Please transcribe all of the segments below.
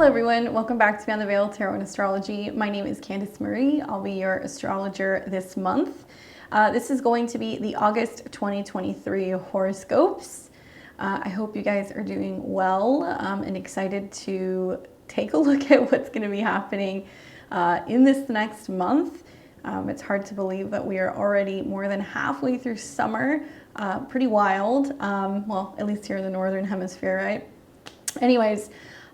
everyone, welcome back to Beyond the Veil Tarot and Astrology. My name is Candice Marie. I'll be your astrologer this month. This is going to be the August 2023 horoscopes. I hope you guys are doing well and excited to take a look at what's going to be happening in this next month. It's hard to believe that we are already more than halfway through summer. Pretty wild. Well, at least here in the Northern Hemisphere, right? Anyways,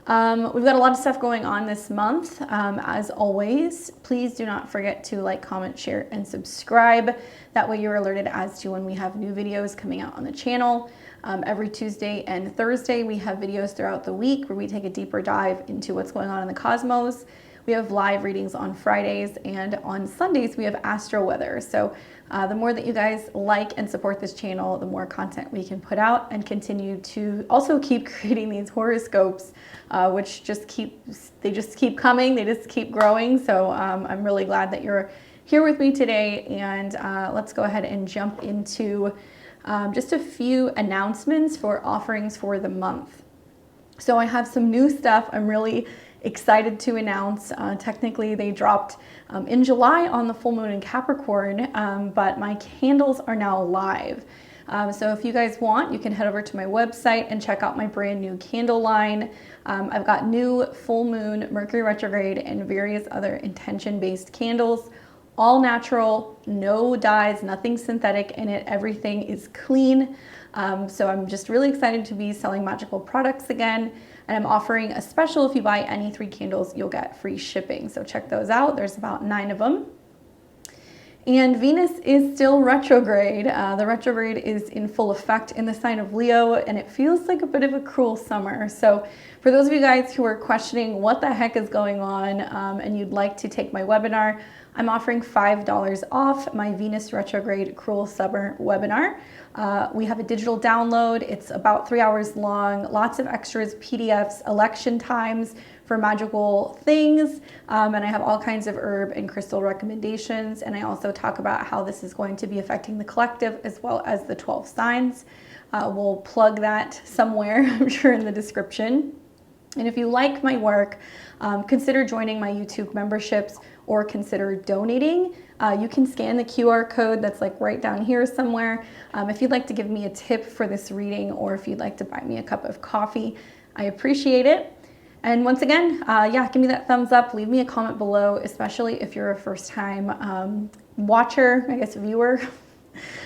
we've got a lot of stuff going on this month. As always, please do not forget to like, comment, share, and subscribe. That way you're alerted as to when we have new videos coming out on the channel. Every Tuesday and Thursday, we have videos throughout the week where we take a deeper dive into what's going on in the cosmos. We have live readings on Fridays, and on Sundays, we have astro weather. So the more that you guys like and support this channel, the more content we can put out and continue to also keep creating these horoscopes, which just keep coming. They just keep growing. So I'm really glad that you're here with me today. And let's go ahead and jump into just a few announcements for offerings for the month. So I have some new stuff I'm really excited to announce. Technically, they dropped in July on the full moon in Capricorn, but my candles are now live. So if you guys want, you can head over to my website and check out my brand new candle line. I've got new full moon, Mercury retrograde, and various other intention-based candles, all natural, no dyes, nothing synthetic in it. Everything is clean. So I'm just really excited to be selling magical products again. And I'm offering a special. If you buy any 3 candles, you'll get free shipping. So check those out. There's about 9 of them. And Venus is still retrograde. The retrograde is in full effect in the sign of Leo, and it feels like a bit of a cruel summer. So for those of you guys who are questioning what the heck is going on and you'd like to take my webinar, I'm offering $5 off my Venus retrograde cruel summer webinar. We have a digital download. It's about 3 hours long, lots of extras, PDFs, election times for magical things. And I have all kinds of herb and crystal recommendations. And I also talk about how this is going to be affecting the collective as well as the 12 signs. We'll plug that somewhere, I'm sure, in the description. And if you like my work, consider joining my YouTube memberships or consider donating. You can scan the QR code that's like right down here somewhere. If you'd like to give me a tip for this reading, or if you'd like to buy me a cup of coffee, I appreciate it. And once again, yeah, give me that thumbs up, leave me a comment below, especially if you're a first time watcher, I guess viewer.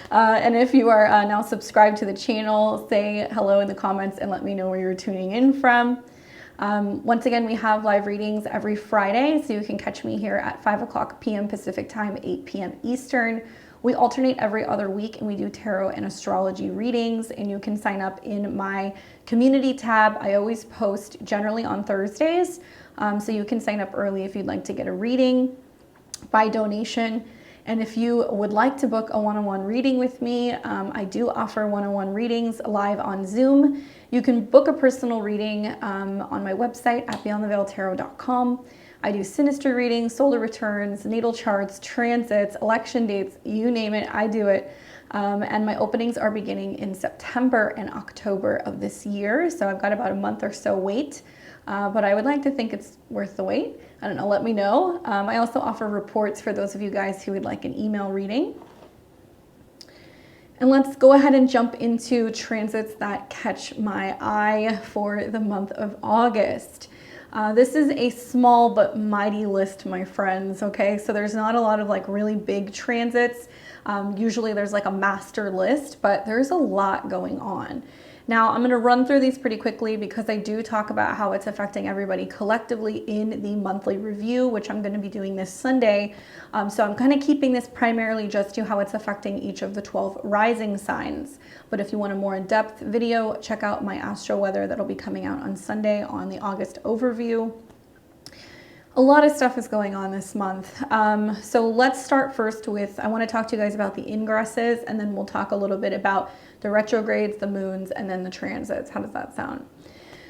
And if you are now subscribed to the channel, say hello in the comments and let me know where you're tuning in from. Once again, we have live readings every Friday, so you can catch me here at 5 p.m. Pacific time, 8 p.m. Eastern. We alternate every other week, and we do tarot and astrology readings, and you can sign up in my community tab. I always post generally on Thursdays, so you can sign up early if you'd like to get a reading by donation. And if you would like to book a one-on-one reading with me, I do offer one-on-one readings live on Zoom. You can book a personal reading on my website at beyondtheveiltarot.com. I do sinister readings, solar returns, natal charts, transits, election dates, you name it, I do it. And my openings are beginning in September and October of this year. So I've got about a month or so wait. But I would like to think it's worth the wait. I don't know, let me know. I also offer reports for those of you guys who would like an email reading. And let's go ahead and jump into transits that catch my eye for the month of August. This is a small but mighty list, my friends, okay? So there's not a lot of like really big transits. Usually there's like a master list, but there's a lot going on. Now, I'm going to run through these pretty quickly because I do talk about how it's affecting everybody collectively in the monthly review, which I'm going to be doing this Sunday. So I'm kind of keeping this primarily just to how it's affecting each of the 12 rising signs. But if you want a more in-depth video, check out my astro weather that'll be coming out on Sunday on the August overview. A lot of stuff is going on this month. So let's start first with, I want to talk to you guys about the ingresses, and then we'll talk a little bit about the retrogrades, the moons, and then the transits. How does that sound?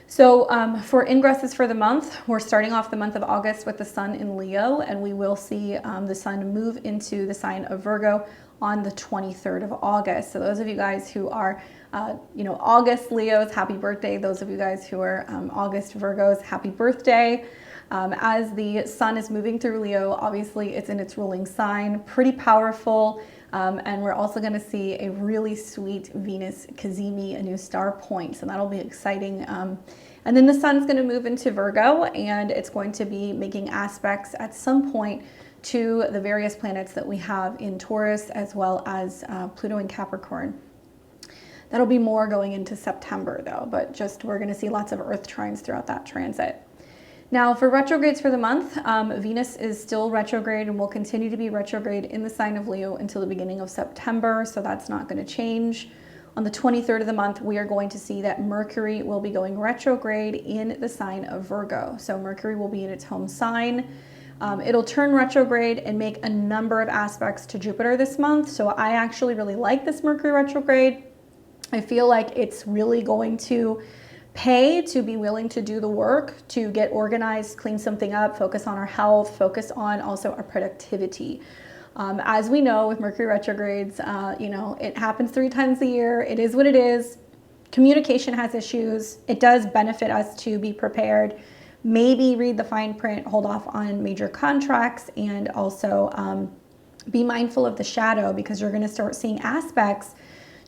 So for ingresses for the month, we're starting off the month of August with the sun in Leo, and we will see the sun move into the sign of Virgo on the 23rd of August. So those of you guys who are, August Leos, happy birthday. Those of you guys who are August Virgos, happy birthday. As the sun is moving through Leo, obviously it's in its ruling sign, pretty powerful. And we're also going to see a really sweet Venus Cazimi, a new star point. So that'll be exciting. And then the sun's going to move into Virgo, and it's going to be making aspects at some point to the various planets that we have in Taurus, as well as Pluto and Capricorn. That'll be more going into September though, but just we're going to see lots of Earth trines throughout that transit. Now for retrogrades for the month, Venus is still retrograde and will continue to be retrograde in the sign of Leo until the beginning of September, so that's not going to change. On the 23rd of the month, we are going to see that Mercury will be going retrograde in the sign of Virgo. So Mercury will be in its home sign. It'll turn retrograde and make a number of aspects to Jupiter this month. So I actually really like this Mercury retrograde. I feel like it's really going to pay to be willing to do the work, to get organized, clean something up, focus on our health, focus on also our productivity. As we know with Mercury retrogrades, it happens 3 times a year. It is what it is. Communication has issues. It does benefit us to be prepared. Maybe read the fine print, hold off on major contracts, and also be mindful of the shadow, because you're going to start seeing aspects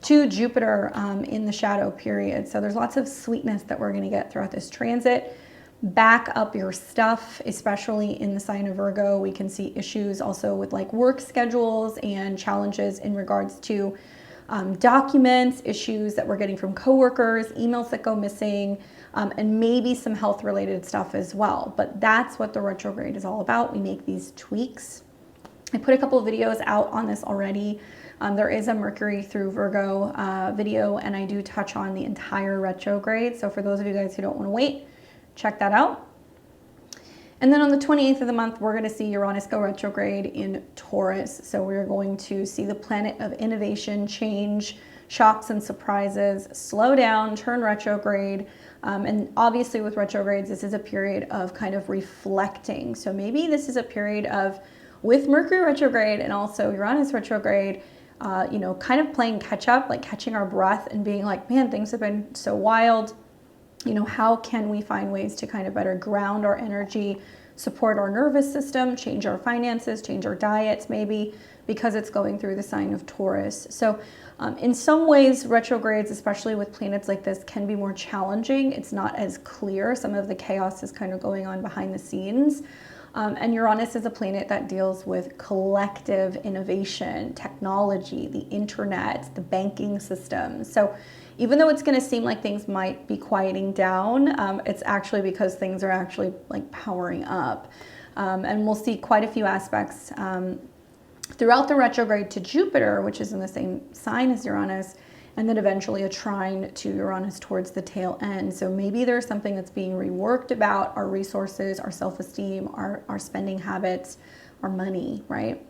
to Jupiter in the shadow period. So there's lots of sweetness that we're going to get throughout this transit. Back up your stuff, especially in the sign of Virgo. We can see issues also with like work schedules and challenges in regards to documents, issues that we're getting from coworkers, emails that go missing, and maybe some health related stuff as well. But that's what the retrograde is all about. We make these tweaks. I put a couple of videos out on this already. There is a Mercury through Virgo video, and I do touch on the entire retrograde. So for those of you guys who don't want to wait, check that out. And then on the 28th of the month, we're going to see Uranus go retrograde in Taurus. So we're going to see the planet of innovation, change, shocks and surprises, slow down, turn retrograde. And obviously with retrogrades, this is a period of kind of reflecting. So maybe this is a period of, with Mercury retrograde and also Uranus retrograde, kind of playing catch up, like catching our breath and being like, man, things have been so wild. How can we find ways to kind of better ground our energy, support our nervous system, change our finances, change our diets maybe, because it's going through the sign of Taurus. So in some ways, retrogrades, especially with planets like this, can be more challenging. It's not as clear. Some of the chaos is kind of going on behind the scenes. And Uranus is a planet that deals with collective innovation, technology, the internet, the banking system. So even though it's going to seem like things might be quieting down, it's actually because things are actually like powering up. And we'll see quite a few aspects throughout the retrograde to Jupiter, which is in the same sign as Uranus, and then eventually a trine to Uranus towards the tail end. So maybe there's something that's being reworked about our resources, our self-esteem, our spending habits, our money, right?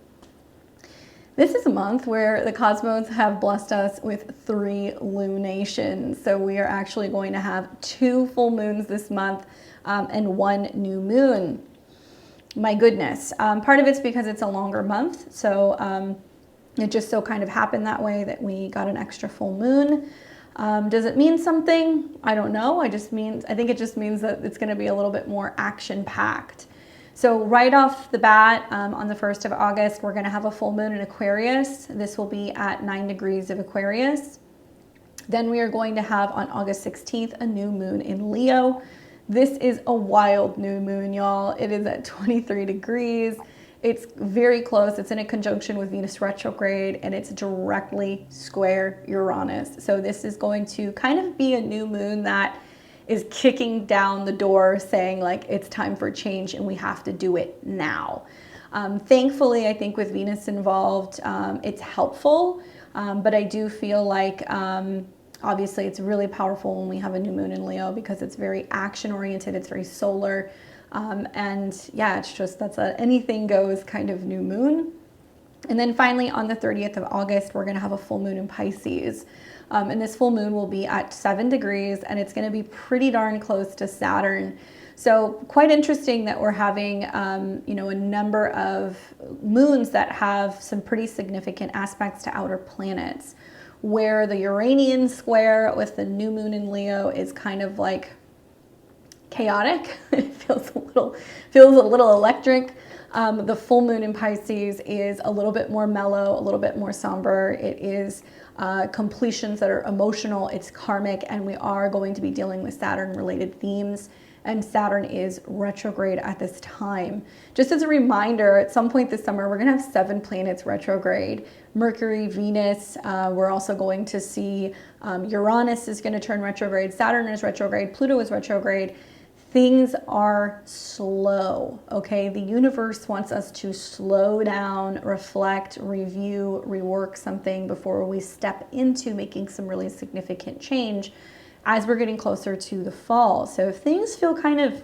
This is a month where the cosmos have blessed us with 3 lunations. So we are actually going to have 2 full moons this month and 1 new moon. My goodness. Part of it's because it's a longer month. So it just so kind of happened that way that we got an extra full moon. Does it mean something? I don't know. I think it just means that it's going to be a little bit more action-packed. So right off the bat, on the 1st of August, we're going to have a full moon in Aquarius. This will be at 9 degrees of Aquarius. Then we are going to have on August 16th, a new moon in Leo. This is a wild new moon, y'all. It is at 23 degrees. It's very close. It's in a conjunction with Venus retrograde, and it's directly square Uranus. So this is going to kind of be a new moon that is kicking down the door saying like it's time for change and we have to do it now. Thankfully, I think with Venus involved, it's helpful, but I do feel like obviously it's really powerful when we have a new moon in Leo because it's very action oriented, it's very solar, and yeah, it's just that's a anything goes kind of new moon. And then finally on the 30th of August, we're going to have a full moon in Pisces. And this full moon will be at 7 degrees, and it's going to be pretty darn close to Saturn. So quite interesting that we're having, you know, a number of moons that have some pretty significant aspects to outer planets, where the Uranian square with the new moon in Leo is kind of like chaotic. It feels a little electric. The full moon in Pisces is a little bit more mellow, a little bit more somber. It is completions that are emotional, it's karmic, and we are going to be dealing with Saturn related themes. And Saturn is retrograde at this time. Just as a reminder, at some point this summer, we're gonna have 7 planets retrograde. Mercury, Venus, we're also going to see Uranus is gonna turn retrograde, Saturn is retrograde, Pluto is retrograde. Things are slow, okay? The universe wants us to slow down, reflect, review, rework something before we step into making some really significant change as we're getting closer to the fall. So if things feel kind of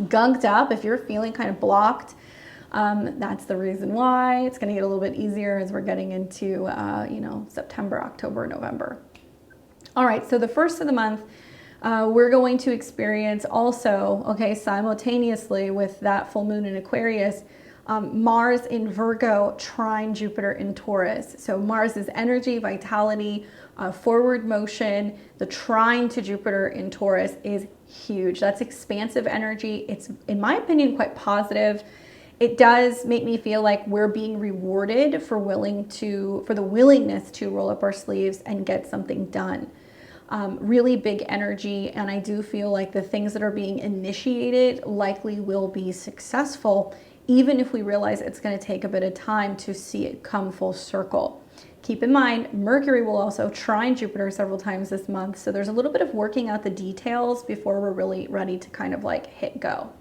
gunked up, if you're feeling kind of blocked, that's the reason why. It's gonna get a little bit easier as we're getting into, you know, September, October, November. All right, so the first of the month, we're going to experience also, okay, simultaneously with that full moon in Aquarius, Mars in Virgo trine Jupiter in Taurus. So Mars is energy, vitality, forward motion. The trine to Jupiter in Taurus is huge. That's expansive energy. It's, in my opinion, quite positive. It does make me feel like we're being rewarded for the willingness to roll up our sleeves and get something done. Really big energy, and I do feel like the things that are being initiated likely will be successful, even if we realize it's going to take a bit of time to see it come full circle. Keep in mind, Mercury will also trine Jupiter several times this month, so there's a little bit of working out the details before we're really ready to kind of like hit go.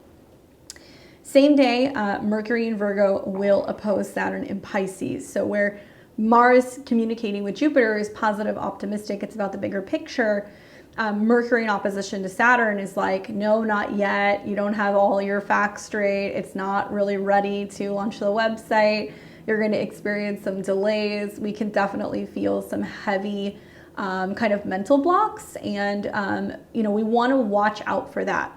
Same day, Mercury in Virgo will oppose Saturn in Pisces. So where Mars communicating with Jupiter is positive, optimistic, it's about the bigger picture. Mercury in opposition to Saturn is like, no, not yet. You don't have all your facts straight. It's not really ready to launch the website. You're going to experience some delays. We can definitely feel some heavy kind of mental blocks. And, you know, we want to watch out for that.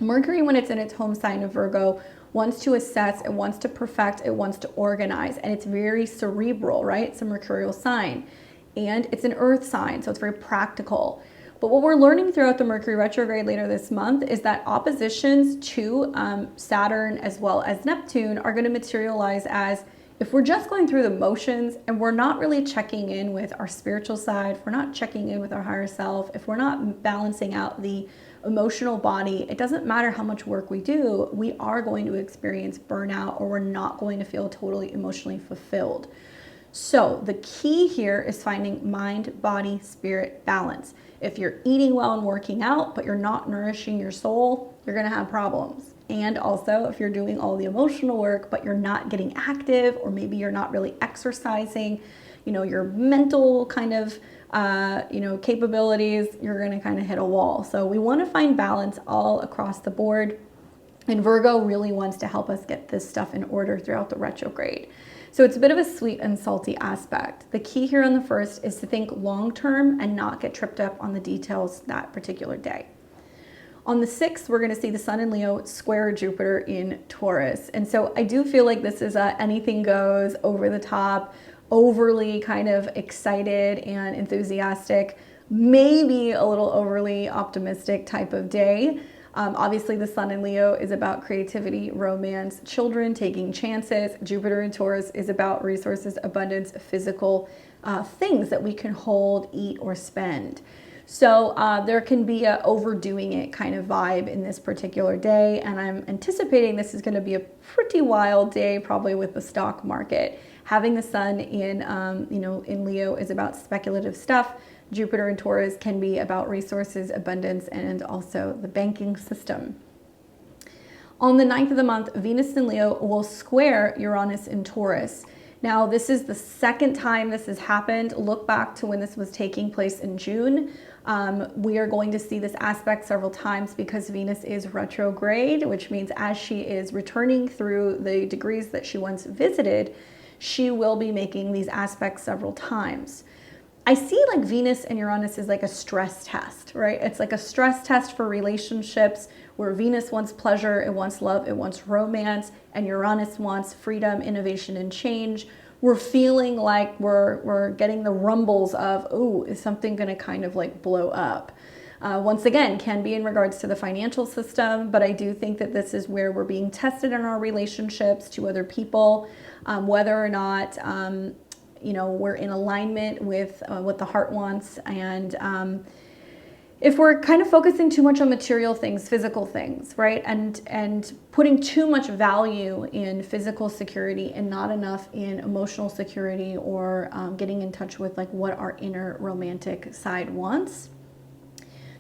Mercury, when it's in its home sign of Virgo, wants to assess, it wants to perfect, it wants to organize, and it's very cerebral, right? It's a mercurial sign, and it's an earth sign, so it's very practical. But what we're learning throughout the Mercury retrograde later this month is that oppositions to Saturn as well as Neptune are going to materialize as, if we're just going through the motions and we're not really checking in with our spiritual side, if we're not checking in with our higher self, if we're not balancing out the emotional body, it doesn't matter how much work we do, we are going to experience burnout, or we're not going to feel totally emotionally fulfilled. So the key here is finding mind, body, spirit balance. If you're eating well and working out, but you're not nourishing your soul, you're going to have problems. And also, if you're doing all the emotional work, but you're not getting active, or maybe you're not really exercising, you know, your mental kind of you know, capabilities, you're going to kind of hit a wall. So we want to find balance all across the board. And Virgo really wants to help us get this stuff in order throughout the retrograde. So it's a bit of a sweet and salty aspect. The key here on the first is to think long-term and not get tripped up on the details that particular day. On the 6th, we're going to see the Sun in Leo square Jupiter in Taurus. And so I do feel like this is a anything goes, over the top, overly kind of excited and enthusiastic, maybe a little overly optimistic type of day. Obviously, the Sun in Leo is about creativity, romance, children, taking chances. Jupiter in Taurus is about resources, abundance, physical things that we can hold, eat, or spend. So there can be a overdoing it kind of vibe in this particular day, and I'm anticipating this is going to be a pretty wild day, probably with the stock market. Having the Sun in, you know, in Leo is about speculative stuff. Jupiter in Taurus can be about resources, abundance, and also the banking system. On the 9th of the month, Venus in Leo will square Uranus in Taurus. Now, this is the second time this has happened. Look back to when this was taking place in June. We are going to see this aspect several times because Venus is retrograde, which means as she is returning through the degrees that she once visited, she will be making these aspects several times. I see like Venus and Uranus is like a stress test, right? It's like a stress test for relationships where Venus wants pleasure, it wants love, it wants romance, and Uranus wants freedom, innovation, and change. We're feeling like we're getting the rumbles of, oh, is something going to kind of like blow up? Once again, can be in regards to the financial system, but I do think that this is where we're being tested in our relationships to other people, whether or not we're in alignment with what the heart wants, and if we're kind of focusing too much on material things, physical things, right, and putting too much value in physical security and not enough in emotional security, or getting in touch with like what our inner romantic side wants.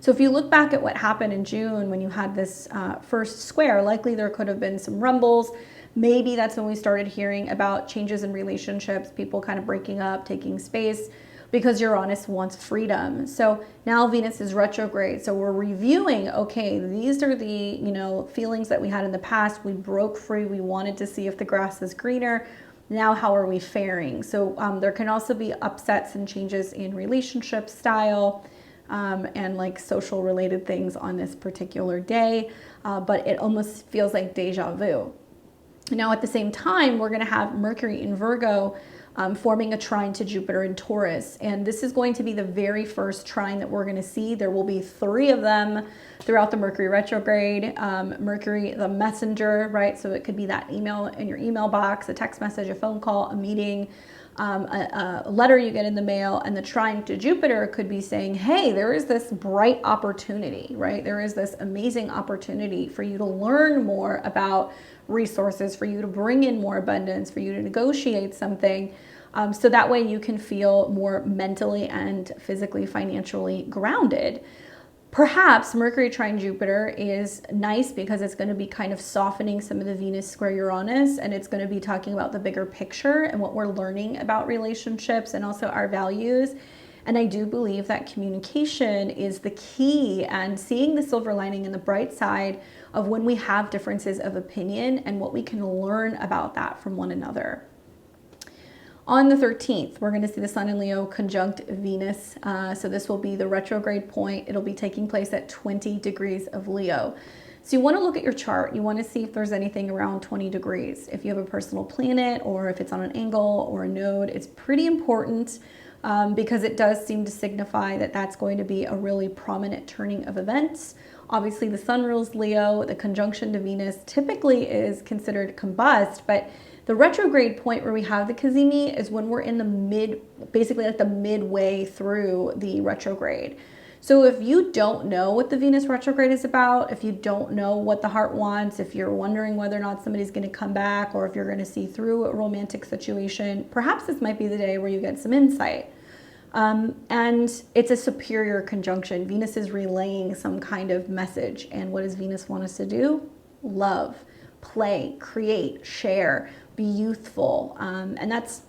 So if you look back at what happened in June when you had this first square, likely there could have been some rumbles. Maybe that's when we started hearing about changes in relationships, people kind of breaking up, taking space, because Uranus wants freedom. So now Venus is retrograde. So we're reviewing, okay, these are the, feelings that we had in the past. We broke free. We wanted to see if the grass is greener. Now, how are we faring? So there can also be upsets and changes in relationship style, and like social related things on this particular day, but it almost feels like deja vu. Now at the same time, we're going to have Mercury in Virgo forming a trine to Jupiter in Taurus, and this is going to be the very first trine that we're going to see. There will be 3 of them throughout the Mercury retrograde. Mercury, the messenger, right? So it could be that email in your email box, a text message, a phone call, a meeting, a letter you get in the mail, and the trine to Jupiter could be saying, hey, there is this bright opportunity, right? There is this amazing opportunity for you to learn more about resources, for you to bring in more abundance, for you to negotiate something, so that way you can feel more mentally and physically, financially grounded. Perhaps Mercury trine Jupiter is nice because it's going to be kind of softening some of the Venus square Uranus, and it's going to be talking about the bigger picture and what we're learning about relationships and also our values. And I do believe that communication is the key, and seeing the silver lining and the bright side of when we have differences of opinion and what we can learn about that from one another. On the 13th, we're going to see the Sun in Leo conjunct Venus. So this will be the retrograde point. It'll be taking place at 20 degrees of Leo. So you want to look at your chart. You want to see if there's anything around 20 degrees. If you have a personal planet, or if it's on an angle or a node, it's pretty important because it does seem to signify that that's going to be a really prominent turning of events. Obviously, the Sun rules Leo. The conjunction to Venus typically is considered combust, but the retrograde point where we have the cazimi is when we're in the basically like the midway through the retrograde. So if you don't know what the Venus retrograde is about, if you don't know what the heart wants, if you're wondering whether or not somebody's going to come back, or if you're going to see through a romantic situation, perhaps this might be the day where you get some insight. And it's a superior conjunction. Venus is relaying some kind of message. And what does Venus want us to do? Love, play, create, share, be youthful. And that's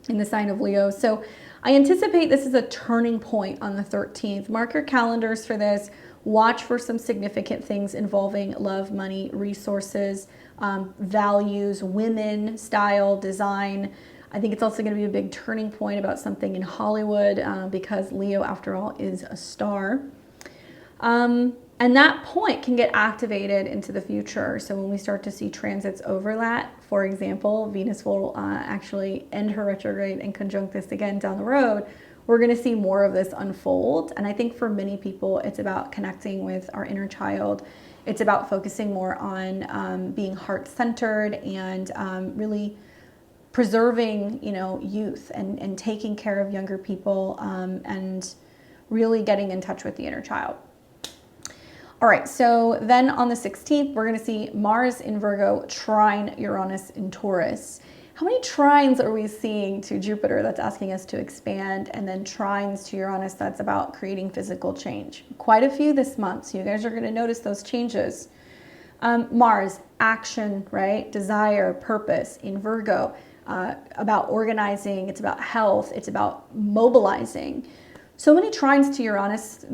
in the sign of Leo. So I anticipate this is a turning point on the 13th. Mark your calendars for this. Watch for some significant things involving love, money, resources, values, women, style, design. I think it's also going to be a big turning point about something in Hollywood because Leo, after all, is a star. And that point can get activated into the future. So when we start to see transits overlap, for example, Venus will actually end her retrograde and conjunct this again down the road. We're going to see more of this unfold. And I think for many people, it's about connecting with our inner child. It's about focusing more on being heart-centered and really preserving, youth and taking care of younger people and really getting in touch with the inner child. All right, so then on the 16th, we're going to see Mars in Virgo trine Uranus in Taurus. How many trines are we seeing to Jupiter that's asking us to expand, and then trines to Uranus that's about creating physical change? Quite a few this month, so you guys are going to notice those changes. Mars, action, right? Desire, purpose in Virgo, about organizing, it's about health, it's about mobilizing. So many trines to Uranus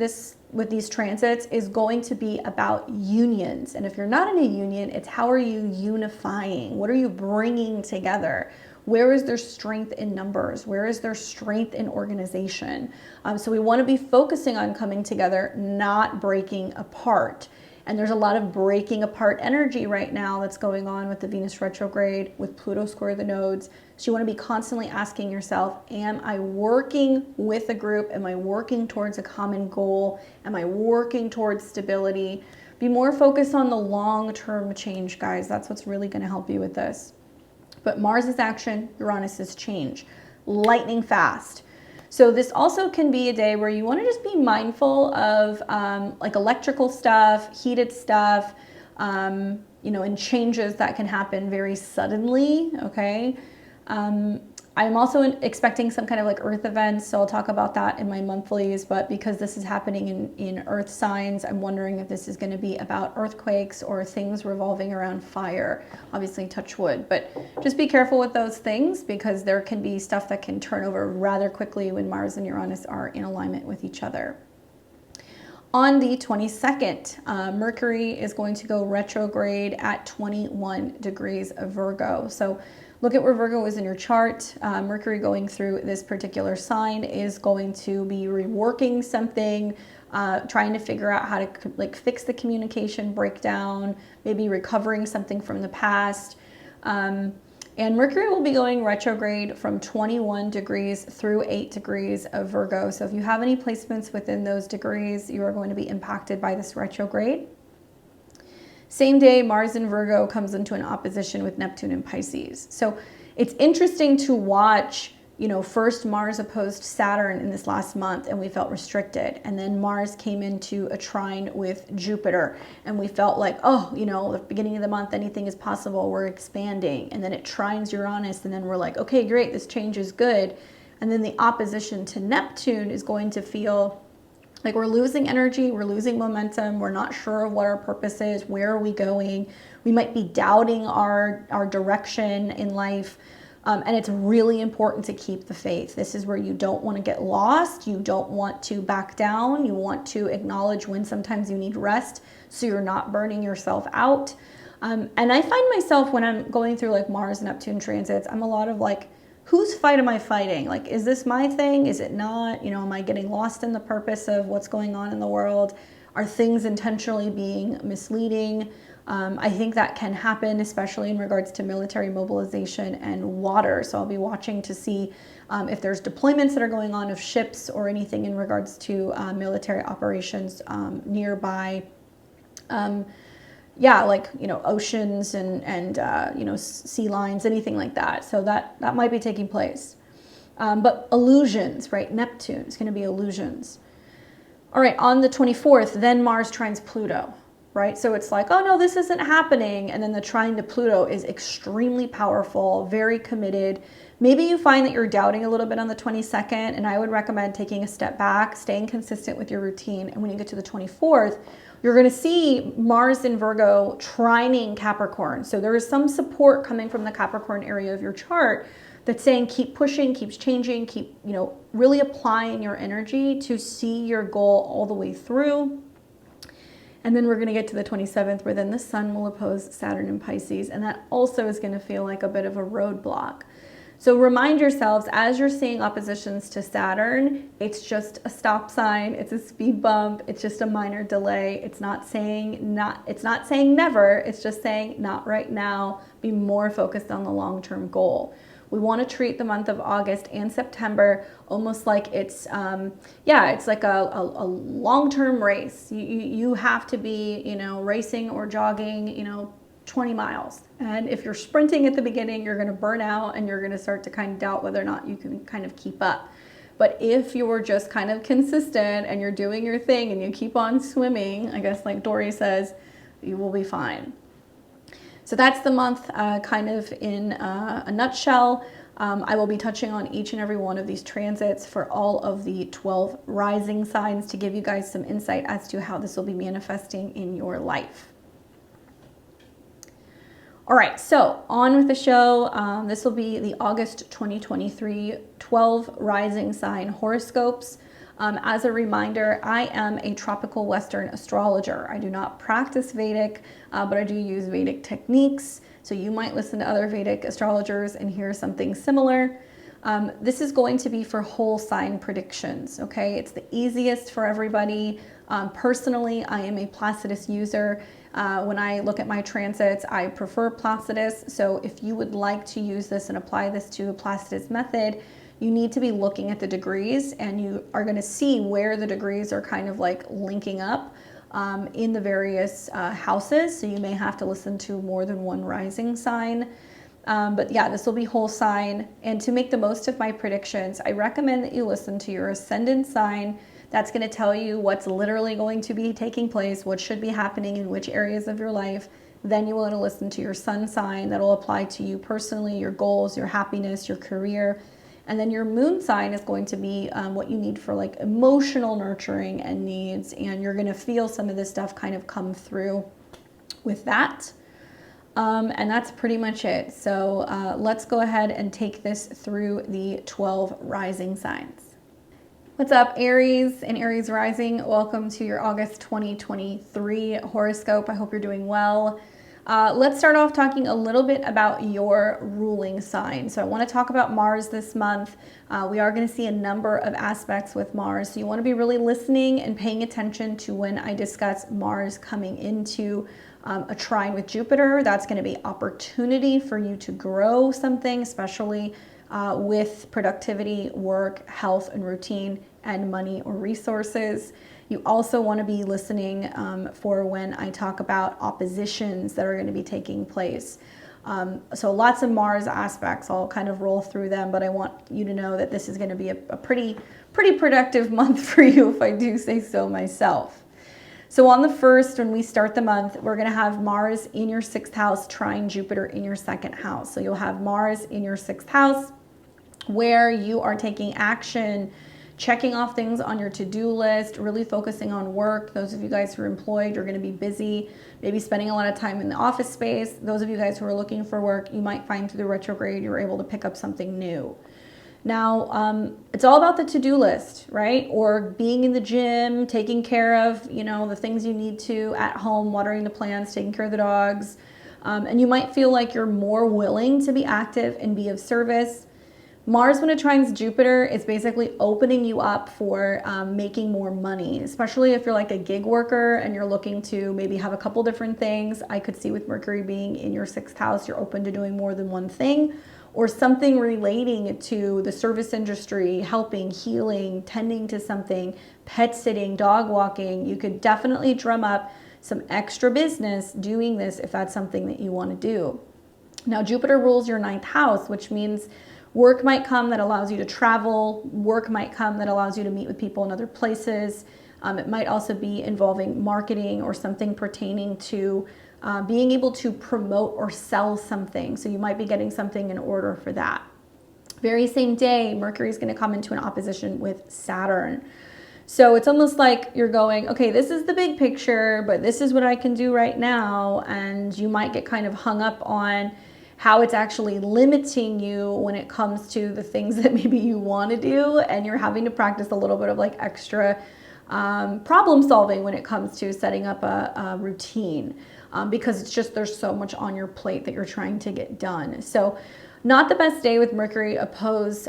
with these transits is going to be about unions. And if you're not in a union, it's how are you unifying? What are you bringing together? Where is their strength in numbers? Where is their strength in organization? So we want to be focusing on coming together, not breaking apart. And there's a lot of breaking apart energy right now that's going on with the Venus retrograde, with Pluto square the nodes. So you want to be constantly asking yourself, am I working with a group? Am I working towards a common goal? Am I working towards stability? Be more focused on the long-term change, guys. That's what's really going to help you with this. But Mars is action, Uranus is change, lightning fast. So this also can be a day where you want to just be mindful of like electrical stuff, heated stuff, you know, and changes that can happen very suddenly, okay? I'm also expecting some kind of like earth events, so I'll talk about that in my monthlies, but because this is happening in earth signs, I'm wondering if this is going to be about earthquakes or things revolving around fire. Obviously touch wood, but just be careful with those things because there can be stuff that can turn over rather quickly when Mars and Uranus are in alignment with each other. On the 22nd, Mercury is going to go retrograde at 21 degrees of Virgo. So look at where Virgo is in your chart. Mercury going through this particular sign is going to be reworking something, trying to figure out how to like fix the communication breakdown, maybe recovering something from the past. And Mercury will be going retrograde from 21 degrees through 8 degrees of Virgo. So if you have any placements within those degrees, you are going to be impacted by this retrograde. Same day, Mars in Virgo comes into an opposition with Neptune in Pisces. So it's interesting to watch, you know, first Mars opposed Saturn in this last month and we felt restricted. And then Mars came into a trine with Jupiter and we felt like, oh, you know, the beginning of the month, anything is possible. We're expanding. And then it trines Uranus and then we're like, okay, great, this change is good. And then the opposition to Neptune is going to feel like we're losing energy, we're losing momentum, we're not sure of what our purpose is, where are we going? We might be doubting our direction in life. And it's really important to keep the faith. This is where you don't want to get lost. You don't want to back down. You want to acknowledge when sometimes you need rest so you're not burning yourself out. And I find myself when I'm going through like Mars, Neptune transits, I'm a lot of like, whose fight am I fighting? Like, is this my thing? Is it not? You know, am I getting lost in the purpose of what's going on in the world? Are things intentionally being misleading? I think that can happen, especially in regards to military mobilization and water. So I'll be watching to see if there's deployments that are going on of ships or anything in regards to military operations nearby. Yeah, like, you know, oceans and you know, sea lines, anything like that. So that might be taking place. But illusions, right? Neptune is going to be illusions. All right, on the 24th, then Mars trines Pluto, right? So it's like, oh no, this isn't happening. And then the trine to Pluto is extremely powerful, very committed. Maybe you find that you're doubting a little bit on the 22nd, and I would recommend taking a step back, staying consistent with your routine. And when you get to the 24th, you're going to see Mars in Virgo trining Capricorn. So there is some support coming from the Capricorn area of your chart that's saying keep pushing, keep changing, keep, you know, really applying your energy to see your goal all the way through. And then we're going to get to the 27th where then the sun will oppose Saturn in Pisces. And that also is going to feel like a bit of a roadblock. So remind yourselves, as you're seeing oppositions to Saturn, it's just a stop sign, it's a speed bump, it's just a minor delay. It's not saying never, it's just saying not right now. Be more focused on the long-term goal. We want to treat the month of August and September almost like it's, it's like a long-term race. You have to be, you know, racing or jogging, you know, 20 miles. And if you're sprinting at the beginning, you're going to burn out and you're going to start to kind of doubt whether or not you can kind of keep up. But if you're just kind of consistent and you're doing your thing and you keep on swimming, I guess like Dory says, you will be fine. So that's the month kind of in a nutshell. I will be touching on each and every one of these transits for all of the 12 rising signs to give you guys some insight as to how this will be manifesting in your life. All right, so on with the show. This will be the August 2023 12 rising sign horoscopes. As a reminder, I am a tropical Western astrologer. I do not practice Vedic, but I do use Vedic techniques So you might listen to other Vedic astrologers and hear something similar. This is going to be for whole sign predictions, okay? It's the easiest for everybody. Personally, I am a Placidus user. When I look at my transits, I prefer Placidus. So if you would like to use this and apply this to a Placidus method, you need to be looking at the degrees, and you are going to see where the degrees are kind of like linking up in the various houses. So you may have to listen to more than one rising sign. But yeah, this will be whole sign. And to make the most of my predictions, I recommend that you listen to your ascendant sign. That's going to tell you what's literally going to be taking place, what should be happening in which areas of your life. Then you want to listen to your sun sign. That'll apply to you personally, your goals, your happiness, your career. And then your moon sign is going to be what you need for like emotional nurturing and needs. And you're going to feel some of this stuff kind of come through with that. And that's pretty much it. So let's go ahead and take this through the 12 rising signs. What's up, Aries and Aries rising? Welcome to your August 2023 horoscope. I hope you're doing well. Let's start off talking a little bit about your ruling sign. So I want to talk about Mars this month. We are going to see a number of aspects with Mars. So you want to be really listening and paying attention to when I discuss Mars coming into a trine with Jupiter. That's going to be opportunity for you to grow something, especially with productivity, work, health, and routine, and money or resources. You also want to be listening for when I talk about oppositions that are going to be taking place. So lots of Mars aspects. I'll kind of roll through them, but I want you to know that this is going to be a pretty productive month for you, if I do say so myself. So on the 1st, when we start the month, we're going to have Mars in your 6th house, trine Jupiter in your 2nd house. So you'll have Mars in your 6th house, where you are taking action, checking off things on your to-do list, really focusing on work. Those of you guys who are employed, you're going to be busy, maybe spending a lot of time in the office space. Those of you guys who are looking for work, you might find through the retrograde you're able to pick up something new. Now, it's all about the to-do list, right? Or being in the gym, taking care of, the things you need to at home, watering the plants, taking care of the dogs. And you might feel like you're more willing to be active and be of service. Mars, when it trines Jupiter, is basically opening you up for making more money, especially if you're like a gig worker and you're looking to maybe have a couple different things. I could see with Mercury being in your 6th house, you're open to doing more than one thing, or something relating to the service industry, helping, healing, tending to something, pet sitting, dog walking. You could definitely drum up some extra business doing this if that's something that you want to do. Now, Jupiter rules your 9th house, which means work might come that allows you to travel. Work might come that allows you to meet with people in other places. It might also be involving marketing or something pertaining to being able to promote or sell something. So you might be getting something in order for that. Very same day, Mercury is going to come into an opposition with Saturn. So it's almost like you're going, okay, this is the big picture, but this is what I can do right now. And you might get kind of hung up on how it's actually limiting you when it comes to the things that maybe you want to do, and you're having to practice a little bit of like extra problem solving when it comes to setting up a routine, because it's just there's so much on your plate that you're trying to get done. So not the best day with Mercury opposed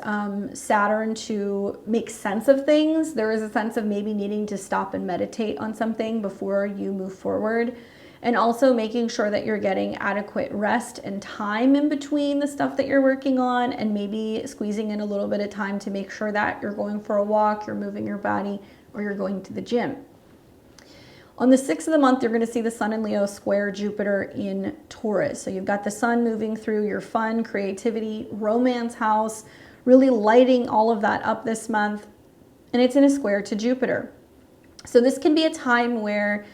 Saturn to make sense of things. There is a sense of maybe needing to stop and meditate on something before you move forward. And also making sure that you're getting adequate rest and time in between the stuff that you're working on, and maybe squeezing in a little bit of time to make sure that you're going for a walk, you're moving your body, or you're going to the gym. On the 6th of the month, you're going to see the Sun in Leo square Jupiter in Taurus. So you've got the Sun moving through your fun, creativity, romance house, really lighting all of that up this month. And it's in a square to Jupiter. So this can be a time where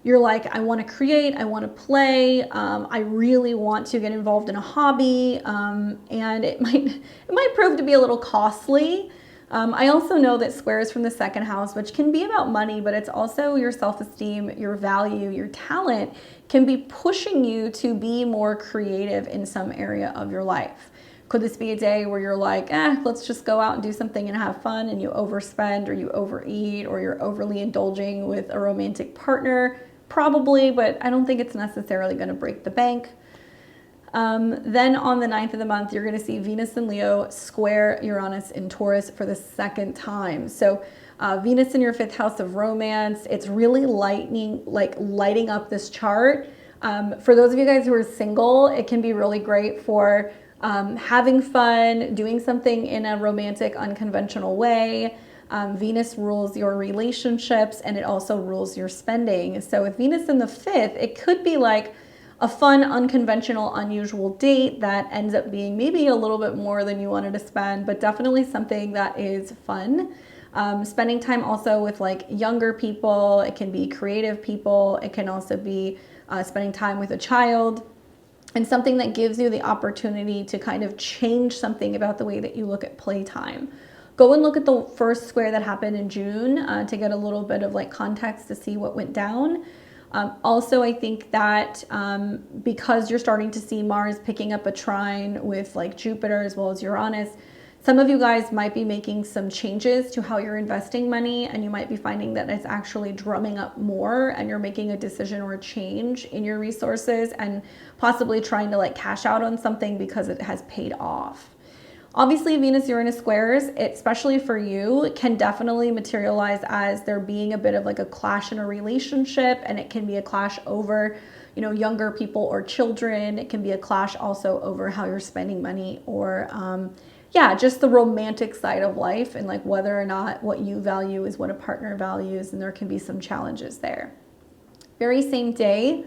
you're like, I want to create, I want to play, I really want to get involved in a hobby, and it might prove to be a little costly. I also know that squares from the 2nd house, which can be about money, but it's also your self-esteem, your value, your talent, can be pushing you to be more creative in some area of your life. Could this be a day where you're like, let's just go out and do something and have fun, and you overspend or you overeat or you're overly indulging with a romantic partner? Probably, but I don't think it's necessarily going to break the bank. Then on the 9th of the month, you're going to see Venus in Leo square Uranus in Taurus for the second time. So Venus in your 5th house of romance, it's really lighting up this chart. For those of you guys who are single, it can be really great for having fun, doing something in a romantic, unconventional way. Venus rules your relationships, and it also rules your spending. So with Venus in the 5th, it could be like a fun, unconventional, unusual date that ends up being maybe a little bit more than you wanted to spend, but definitely something that is fun. Spending time also with like younger people. It can be creative people. It can also be spending time with a child, and something that gives you the opportunity to kind of change something about the way that you look at playtime. Go and look at the first square that happened in June to get a little bit of like context to see what went down. Also, I think that because you're starting to see Mars picking up a trine with like Jupiter as well as Uranus, some of you guys might be making some changes to how you're investing money, and you might be finding that it's actually drumming up more, and you're making a decision or a change in your resources and possibly trying to like cash out on something because it has paid off. Obviously, Venus-Uranus squares, especially for you, can definitely materialize as there being a bit of like a clash in a relationship, and it can be a clash over, you know, younger people or children. It can be a clash also over how you're spending money, or yeah, just the romantic side of life, and like whether or not what you value is what a partner values, and there can be some challenges there. Very same day,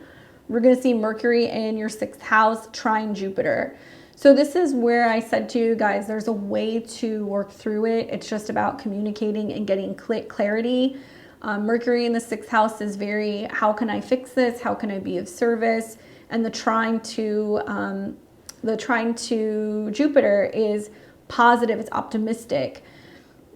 we're going to see Mercury in your 6th house trine Jupiter. So this is where I said to you guys, there's a way to work through it. It's just about communicating and getting clarity. Mercury in the 6th house is very, how can I fix this? How can I be of service? And the trine to Jupiter is positive, it's optimistic.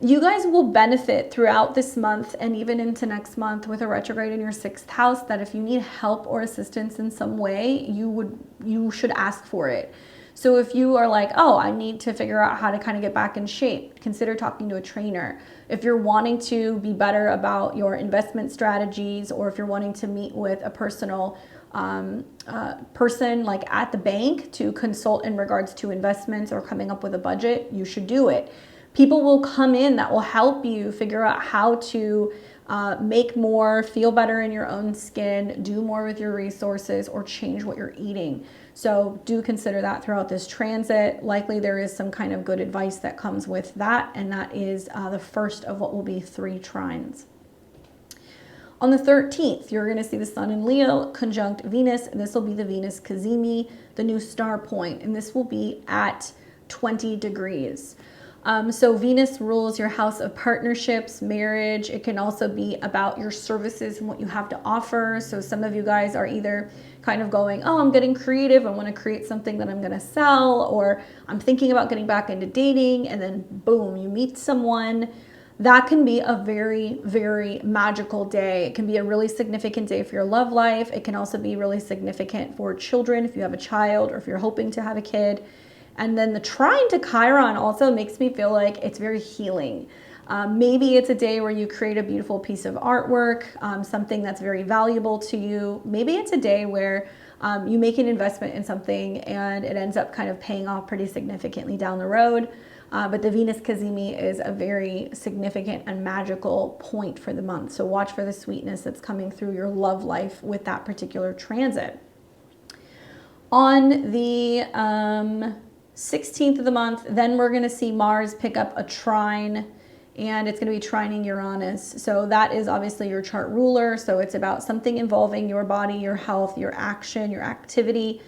You guys will benefit throughout this month and even into next month with a retrograde in your 6th house, that if you need help or assistance in some way, you should ask for it. So if you are like, oh, I need to figure out how to kind of get back in shape, consider talking to a trainer. If you're wanting to be better about your investment strategies, or if you're wanting to meet with a personal person like at the bank to consult in regards to investments or coming up with a budget, you should do it. People will come in that will help you figure out how to make more, feel better in your own skin, do more with your resources, or change what you're eating. So do consider that throughout this transit. Likely there is some kind of good advice that comes with that, and that is the first of what will be 3 trines. On the 13th, you're going to see the Sun in Leo conjunct Venus. This will be the Venus Cazimi, the new star point, and this will be at 20 degrees. So Venus rules your house of partnerships, marriage. It can also be about your services and what you have to offer. So some of you guys are either kind of going, oh, I'm getting creative, I want to create something that I'm going to sell, or I'm thinking about getting back into dating, and then boom, you meet someone. That can be a very, very magical day. It can be a really significant day for your love life. It can also be really significant for children if you have a child, or if you're hoping to have a kid. And then the trine to Chiron also makes me feel like it's very healing. Maybe it's a day where you create a beautiful piece of artwork, something that's very valuable to you. Maybe it's a day where you make an investment in something and it ends up kind of paying off pretty significantly down the road. But the Venus Cazimi is a very significant and magical point for the month. So watch for the sweetness that's coming through your love life with that particular transit. On the 16th of the month, then we're going to see Mars pick up a trine, and it's going to be trining Uranus. So that is obviously your chart ruler. So it's about something involving your body, your health, your action, your activity,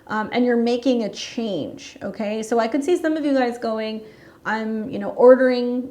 and you're making a change. Okay. So I could see some of you guys going, I'm, ordering,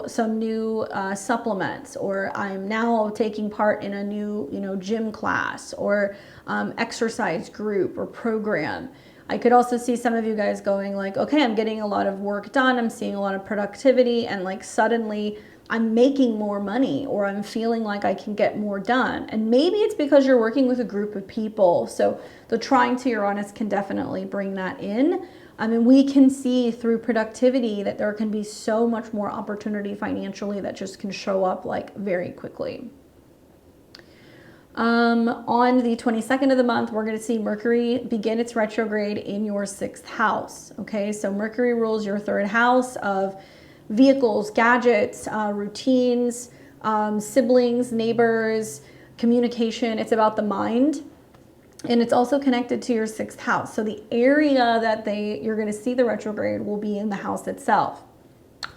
some new supplements, or I'm now taking part in a new, gym class, or exercise group or program. I could also see some of you guys going like, okay, I'm getting a lot of work done. I'm seeing a lot of productivity, and like suddenly I'm making more money, or I'm feeling like I can get more done. And maybe it's because you're working with a group of people. So the trine to Uranus can definitely bring that in. I mean, we can see through productivity that there can be so much more opportunity financially that just can show up like very quickly. On the 22nd of the month, we're going to see Mercury begin its retrograde in your 6th house. Okay, so Mercury rules your 3rd house of vehicles, gadgets, routines, siblings, neighbors, communication. It's about the mind. And it's also connected to your 6th house. So the area that you're going to see the retrograde will be in the house itself.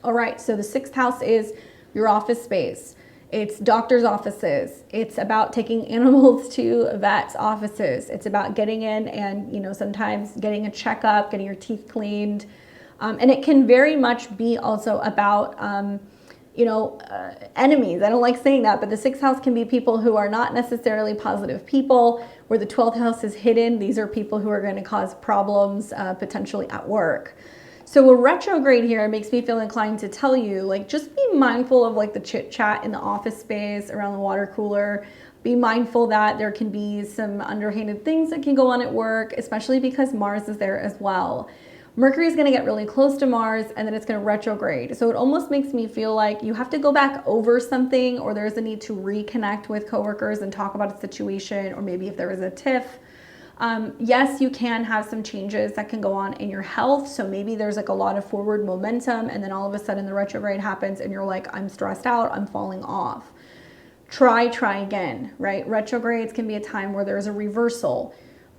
All right, so the 6th house is your office space. It's doctor's offices. It's about taking animals to vets' offices. It's about getting in and, sometimes getting a checkup, getting your teeth cleaned. And it can very much be also about, enemies. I don't like saying that, but the 6th house can be people who are not necessarily positive people. Where the 12th house is hidden, these are people who are going to cause problems potentially at work. So a retrograde here makes me feel inclined to tell you, just be mindful of the chit chat in the office space, around the water cooler. Be mindful that there can be some underhanded things that can go on at work, especially because Mars is there as well. Mercury is going to get really close to Mars and then it's going to retrograde. So it almost makes me feel like you have to go back over something, or there's a need to reconnect with coworkers and talk about a situation, or maybe if there is a tiff. Yes, you can have some changes that can go on in your health. So maybe there's a lot of forward momentum and then all of a sudden the retrograde happens and you're like, I'm stressed out, I'm falling off. Try again, right? Retrogrades can be a time where there's a reversal.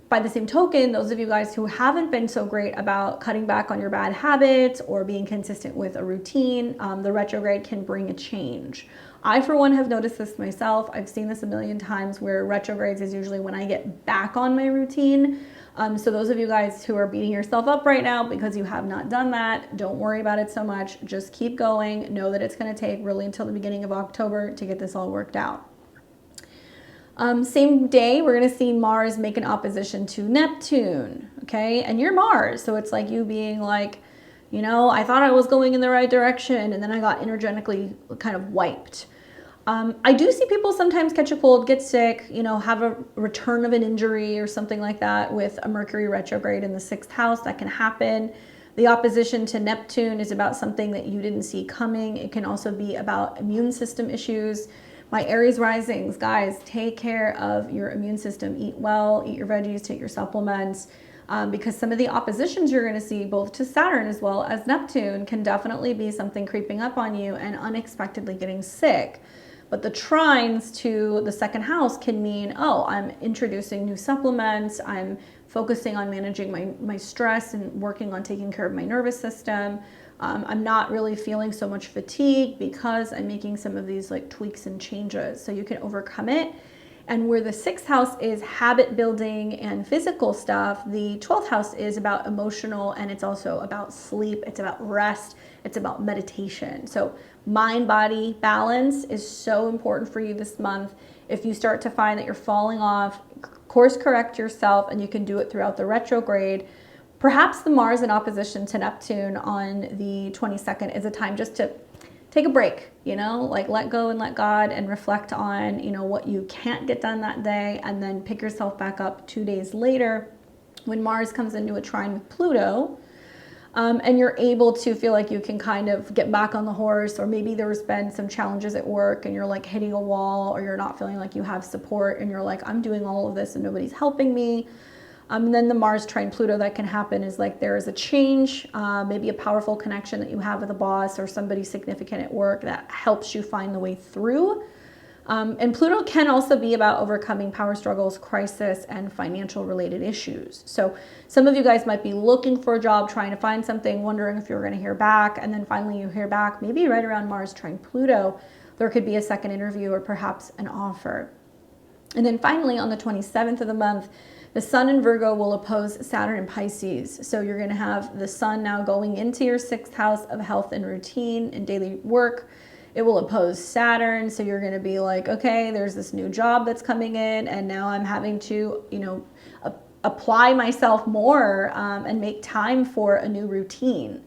By the same token, those of you guys who haven't been so great about cutting back on your bad habits or being consistent with a routine, the retrograde can bring a change. I, for one, have noticed this myself. I've seen this a million times where retrogrades is usually when I get back on my routine. So those of you guys who are beating yourself up right now because you have not done that, don't worry about it so much. Just keep going. Know that it's going to take really until the beginning of October to get this all worked out. Same day, we're going to see Mars make an opposition to Neptune, okay? And you're Mars, so it's like you being like, I thought I was going in the right direction, and then I got energetically kind of wiped. I do see people sometimes catch a cold, get sick, have a return of an injury or something like that with a Mercury retrograde in the 6th house. That can happen. The opposition to Neptune is about something that you didn't see coming. It can also be about immune system issues. My Aries risings, guys, take care of your immune system. Eat well, eat your veggies, take your supplements, because some of the oppositions you're going to see both to Saturn as well as Neptune can definitely be something creeping up on you and unexpectedly getting sick. But the trines to the 2nd house can mean, I'm introducing new supplements, I'm focusing on managing my stress and working on taking care of my nervous system. I'm not really feeling so much fatigue because I'm making some of these tweaks and changes. So you can overcome it. And where the 6th house is habit building and physical stuff, the 12th house is about emotional, and it's also about sleep. It's about rest. It's about meditation. So mind-body balance is so important for you this month. If you start to find that you're falling off, course correct yourself, and you can do it throughout the retrograde. Perhaps the Mars in opposition to Neptune on the 22nd is a time just to take a break, let go and let God and reflect on, what you can't get done that day, and then pick yourself back up 2 days later when Mars comes into a trine with Pluto, and you're able to feel like you can kind of get back on the horse, or maybe there's been some challenges at work and you're hitting a wall, or you're not feeling like you have support and you're like, I'm doing all of this and nobody's helping me. And then the Mars trine Pluto that can happen is there is a change, maybe a powerful connection that you have with a boss or somebody significant at work that helps you find the way through. And Pluto can also be about overcoming power struggles, crisis, and financial related issues. So some of you guys might be looking for a job, trying to find something, wondering if you're going to hear back, and then finally you hear back, maybe right around Mars trine Pluto, there could be a second interview or perhaps an offer. And then finally on the 27th of the month, the Sun in Virgo will oppose Saturn in Pisces. So you're going to have the Sun now going into your 6th house of health and routine and daily work. It will oppose Saturn. So you're going to be like, okay, there's this new job that's coming in, and now I'm having to, apply myself more and make time for a new routine.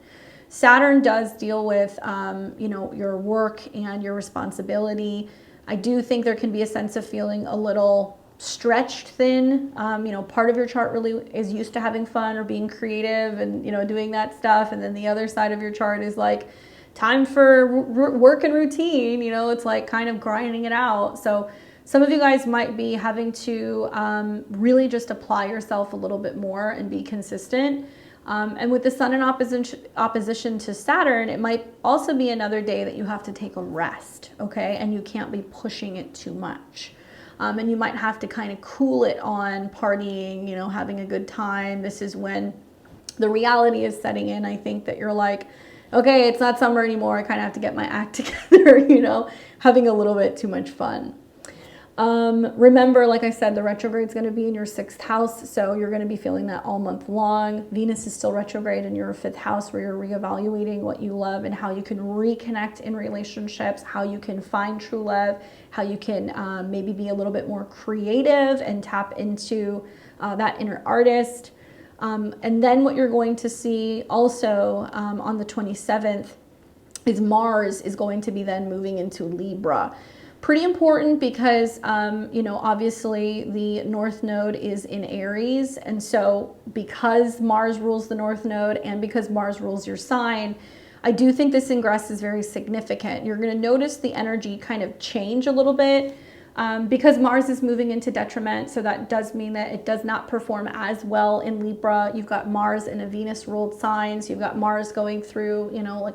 Saturn does deal with, your work and your responsibility. I do think there can be a sense of feeling a little stretched thin. Part of your chart really is used to having fun or being creative and, doing that stuff. And then the other side of your chart is time for work and routine. It's kind of grinding it out. So Some of you guys might be having to really just apply yourself a little bit more and be consistent. And with the sun in opposition to Saturn, it might also be another day that you have to take a rest, okay? And you can't be pushing it too much. And you might have to kind of cool it on partying, you know, having a good time. This is when the reality is setting in. I think that you're like, okay, it's not summer anymore. I kind of have to get my act together, you know, having a little bit too much fun. Remember, like I said, the retrograde is going to be in your 6th house, so you're going to be feeling that all month long. Venus is still retrograde in your 5th house, where you're reevaluating what you love and how you can reconnect in relationships, how you can find true love, how you can maybe be a little bit more creative and tap into that inner artist. And then what you're going to see also on the 27th is Mars is going to be then moving into Libra. Pretty important because, you know, obviously the North Node is in Aries. And so because Mars rules the North Node and because Mars rules your sign, I do think this ingress is very significant. You're going to notice the energy kind of change a little bit because Mars is moving into detriment. So that does mean that it does not perform as well in Libra. You've got Mars in a Venus ruled sign. So you've got Mars going through, you know, like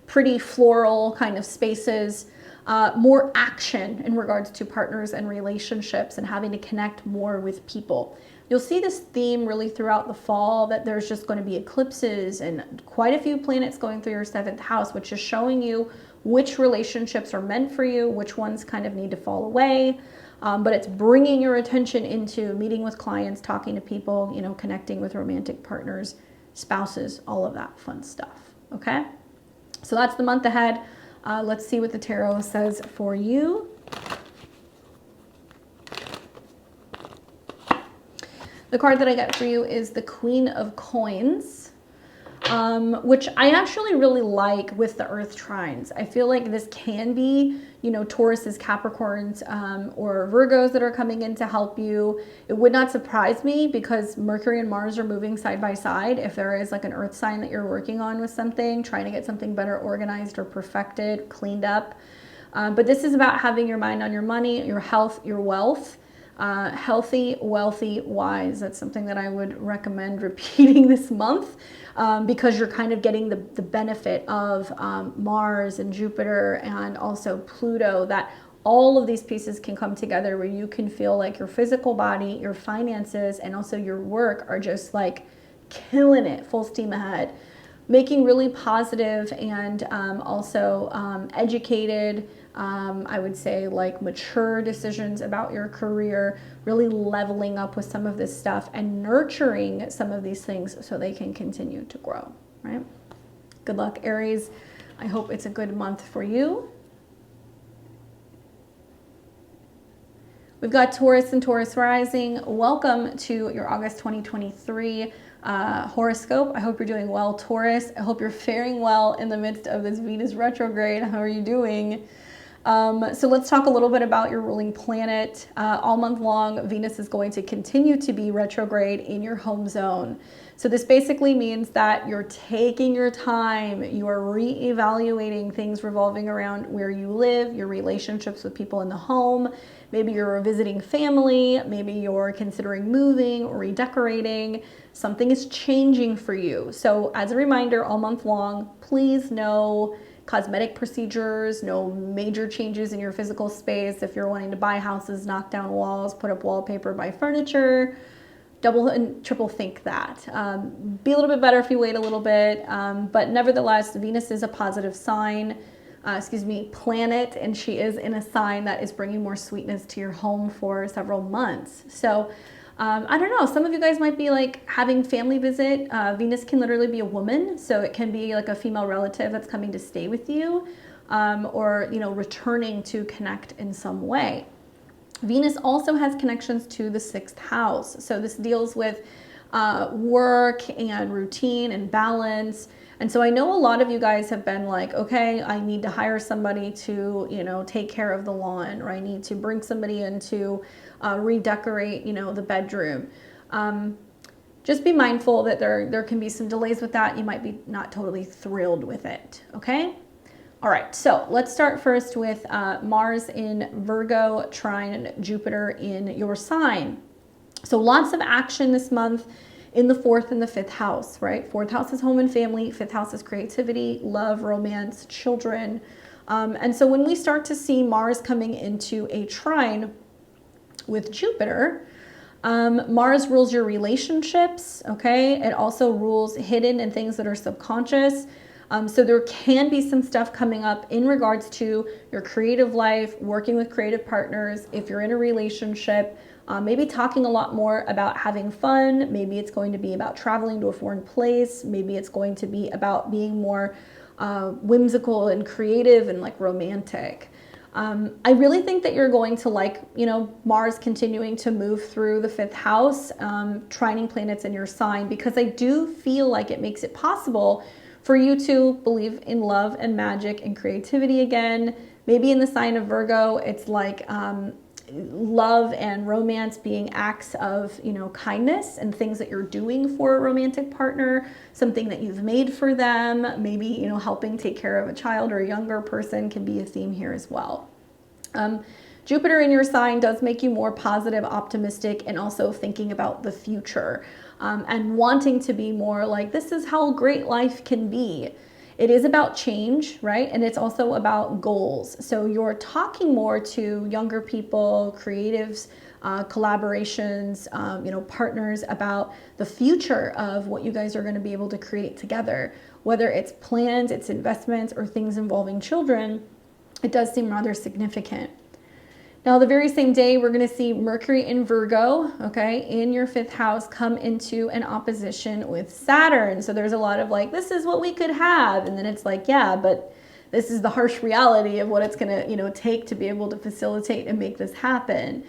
pretty floral kind of spaces. More action in regards to partners and relationships and having to connect more with people. You'll see this theme really throughout the fall, that there's just going to be eclipses and quite a few planets going through your 7th house, which is showing you which relationships are meant for you, which ones kind of need to fall away. But it's bringing your attention into meeting with clients, talking to people, you know, connecting with romantic partners, spouses, all of that fun stuff. Okay? So that's the month ahead. Let's see what the tarot says for you. The card that I got for you is the Queen of Coins, which I actually really like with the Earth trines. I feel like this can be, you know, Tauruses, Capricorns, or Virgos that are coming in to help you. It would not surprise me because Mercury and Mars are moving side by side. If there is like an Earth sign that you're working on with something, trying to get something better organized or perfected, cleaned up. But this is about having your mind on your money, your health, your wealth. Healthy, wealthy, wise. That's something that I would recommend repeating this month because you're kind of getting the benefit of Mars and Jupiter and also Pluto, that all of these pieces can come together where you can feel like your physical body, your finances, and also your work are just like killing it, full steam ahead, making really positive and also educated, I would say like mature decisions about your career, really leveling up with some of this stuff and nurturing some of these things so they can continue to grow, right? Good luck, Aries. I hope it's a good month for you. We've got Taurus and Taurus rising. Welcome to your August 2023 horoscope. I hope you're doing well, Taurus. I hope you're faring well in the midst of this Venus retrograde. How are you doing? So let's talk a little bit about your ruling planet. All month long, Venus is going to continue to be retrograde in your home zone. So this basically means that you're taking your time, you are reevaluating things revolving around where you live, your relationships with people in the home. Maybe you're visiting family, maybe you're considering moving or redecorating. Something is changing for you. So as a reminder, all month long, please no cosmetic procedures, no major changes in your physical space. If you're wanting to buy houses, knock down walls, put up wallpaper, buy furniture, double and triple think that. Be a little bit better if you wait a little bit. But nevertheless, Venus is a positive sign, planet, and she is in a sign that is bringing more sweetness to your home for several months. So I don't know, some of you guys might be like having family visit. Venus can literally be a woman, so it can be like a female relative that's coming to stay with you, or, you know, returning to connect in some way. Venus also has connections to the 6th house. So this deals with work and routine and balance. And so I know a lot of you guys have been like, okay, I need to hire somebody to, you know, take care of the lawn, or I need to bring somebody in to redecorate, you know, the bedroom. Just be mindful that there can be some delays with that. You might be not totally thrilled with it, okay? All right, so let's start first with Mars in Virgo trine Jupiter in your sign. So lots of action this month in the 4th and the 5th house, right? 4th house is home and family, 5th house is creativity, love, romance, children. And so when we start to see Mars coming into a trine with Jupiter, Mars rules your relationships, okay? It also rules hidden and things that are subconscious. So there can be some stuff coming up in regards to your creative life, working with creative partners. If you're in a relationship, maybe talking a lot more about having fun. Maybe it's going to be about traveling to a foreign place. Maybe it's going to be about being more whimsical and creative and like romantic. I really think that you're going to like, Mars continuing to move through the 5th house, trining planets in your sign, because I do feel like it makes it possible for you to believe in love and magic and creativity again. Maybe in the sign of Virgo, it's like love and romance being acts of, kindness and things that you're doing for a romantic partner, something that you've made for them. Maybe, helping take care of a child or a younger person can be a theme here as well. Jupiter in your sign does make you more positive, optimistic, and also thinking about the future, and wanting to be more like, this is how great life can be. It is about change, right? And it's also about goals. So you're talking more to younger people, creatives, collaborations, partners about the future of what you guys are going to be able to create together. Whether it's plans, it's investments, or things involving children, it does seem rather significant. Now, the very same day, we're going to see Mercury in Virgo, okay, in your 5th house come into an opposition with Saturn. So there's a lot of like, this is what we could have. And then it's like, yeah, but this is the harsh reality of what it's going to, take to be able to facilitate and make this happen.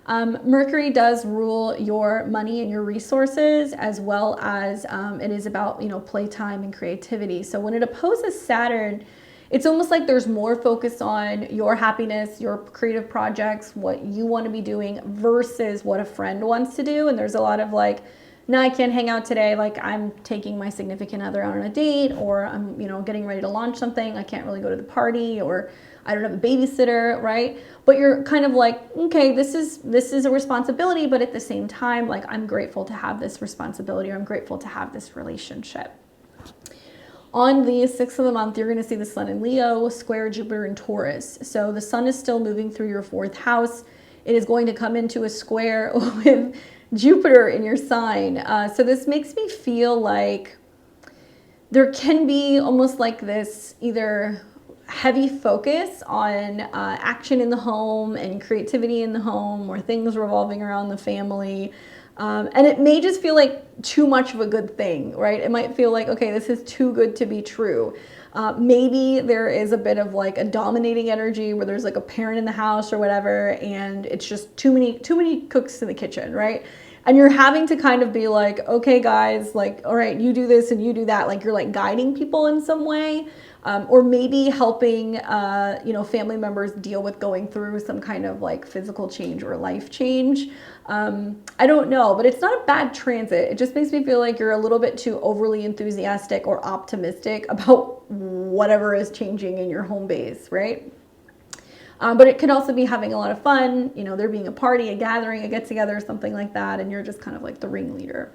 Mercury does rule your money and your resources, as well as it is about, playtime and creativity. So when it opposes Saturn, it's almost like there's more focus on your happiness, your creative projects, what you want to be doing versus what a friend wants to do. And there's a lot of like, no, I can't hang out today. Like I'm taking my significant other out on a date, or I'm, getting ready to launch something. I can't really go to the party, or I don't have a babysitter, right? But you're kind of like, okay, this is a responsibility, but at the same time, like I'm grateful to have this responsibility, or I'm grateful to have this relationship. On the 6th of the month, you're going to see the Sun in Leo square Jupiter in Taurus. So the Sun is still moving through your 4th house. It is going to come into a square with Jupiter in your sign. So this makes me feel like there can be almost like this either heavy focus on action in the home and creativity in the home, or things revolving around the family. And it may just feel like too much of a good thing, right? It might feel like, okay, this is too good to be true. Maybe there is a bit of like a dominating energy where there's like a parent in the house or whatever, and it's just too many cooks in the kitchen, right? And you're having to kind of be like, okay, guys, like, all right, you do this and you do that. Like you're like guiding people in some way. Or maybe helping, family members deal with going through some kind of like physical change or life change. I don't know, but it's not a bad transit. It just makes me feel like you're a little bit too overly enthusiastic or optimistic about whatever is changing in your home base, right? But it could also be having a lot of fun, there being a party, a gathering, a get-together, something like that, and you're just kind of like the ringleader.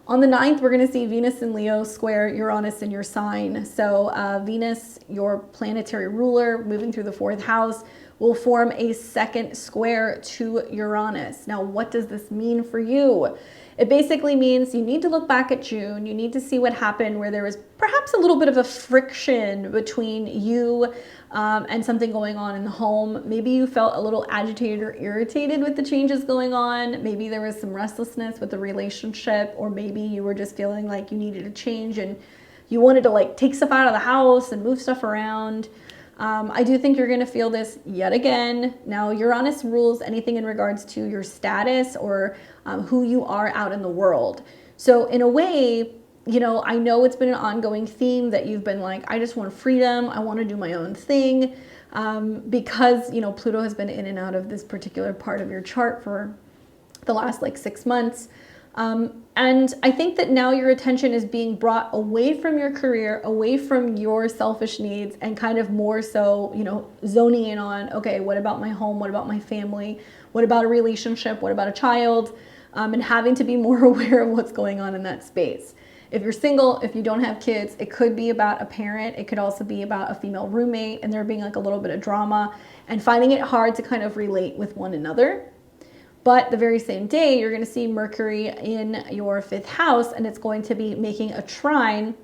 On the 9th, we're going to see Venus in Leo square Uranus in your sign. So Venus, your planetary ruler, moving through the 4th house, will form a 2nd square to Uranus. Now, what does this mean for you? It basically means you need to look back at June. You need to see what happened where there was perhaps a little bit of a friction between you and something going on in the home. Maybe you felt a little agitated or irritated with the changes going on. Maybe there was some restlessness with the relationship, or maybe you were just feeling like you needed a change and you wanted to like take stuff out of the house and move stuff around. I do think you're going to feel this yet again. Now, Uranus rules anything in regards to your status or who you are out in the world. So in a way, I know it's been an ongoing theme that you've been like, I just want freedom. I want to do my own thing. Because, Pluto has been in and out of this particular part of your chart for the last like 6 months. And I think that now your attention is being brought away from your career, away from your selfish needs, and kind of more so, you know, zoning in on, okay, what about my home? What about my family? What about a relationship? What about a child? And having to be more aware of what's going on in that space. If you're single, if you don't have kids, it could be about a parent. It could also be about a female roommate and there being like a little bit of drama and finding it hard to kind of relate with one another. But the very same day, you're going to see Mercury in your 5th house, and it's going to be making a trine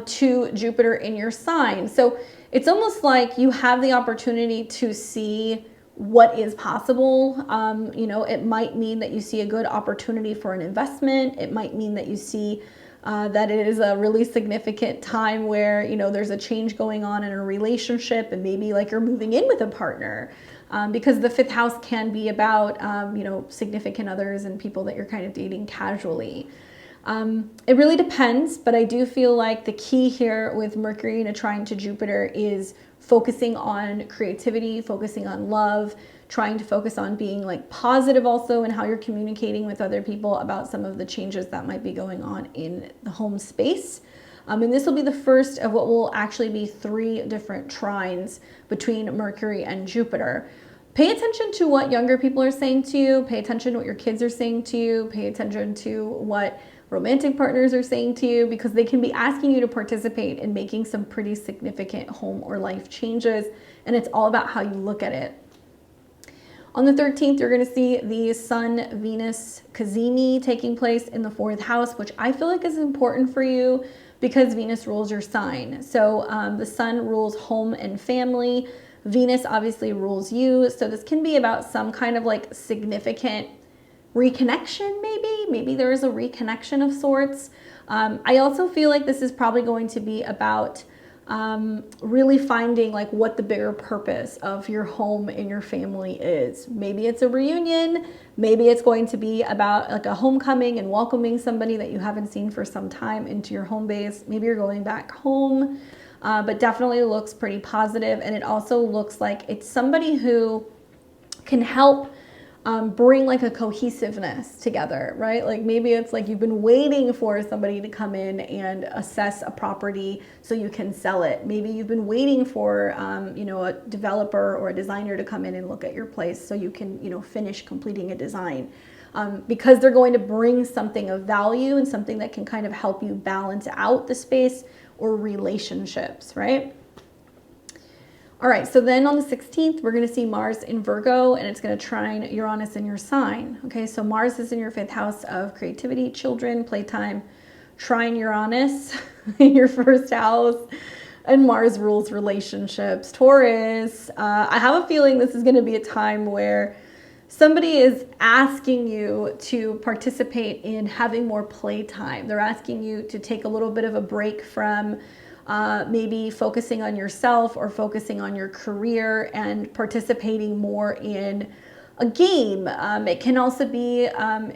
to Jupiter in your sign. So it's almost like you have the opportunity to see what is possible. You know, it might mean that you see a good opportunity for an investment. It might mean that you see that it is a really significant time where, you know, there's a change going on in a relationship and maybe like you're moving in with a partner. Because the 5th house can be about, you know, significant others and people that you're kind of dating casually. It really depends, but I do feel like the key here with Mercury in a trine to Jupiter is focusing on creativity, focusing on love, trying to focus on being like positive also in how you're communicating with other people about some of the changes that might be going on in the home space. And this will be the first of what will actually be 3 different trines between Mercury and Jupiter. Pay attention to what younger people are saying to you. Pay attention to what your kids are saying to you. Pay attention to what romantic partners are saying to you, because they can be asking you to participate in making some pretty significant home or life changes. And it's all about how you look at it. On the 13th, you're going to see the Sun-Venus cazimi taking place in the 4th house, which I feel like is important for you because Venus rules your sign. So the Sun rules home and family. Venus obviously rules you. So this can be about some kind of like significant reconnection, maybe there is a reconnection of sorts. I also feel like this is probably going to be about really finding like what the bigger purpose of your home and your family is. Maybe it's a reunion. Maybe it's going to be about like a homecoming and welcoming somebody that you haven't seen for some time into your home base. Maybe you're going back home, but definitely looks pretty positive. And it also looks like it's somebody who can help bring like a cohesiveness together, right? Like maybe it's like you've been waiting for somebody to come in and assess a property so you can sell it. Maybe you've been waiting for, you know, a developer or a designer to come in and look at your place so you can, you know, finish completing a design. Because they're going to bring something of value and something that can kind of help you balance out the space or relationships, right? All right, so then on the 16th, we're going to see Mars in Virgo, and it's going to trine Uranus in your sign. Okay, so Mars is in your 5th house of creativity, children, playtime, trine Uranus in your 1st house, and Mars rules relationships. Taurus, I have a feeling this is going to be a time where somebody is asking you to participate in having more playtime. They're asking you to take a little bit of a break from maybe focusing on yourself or focusing on your career and participating more in a game. It can also be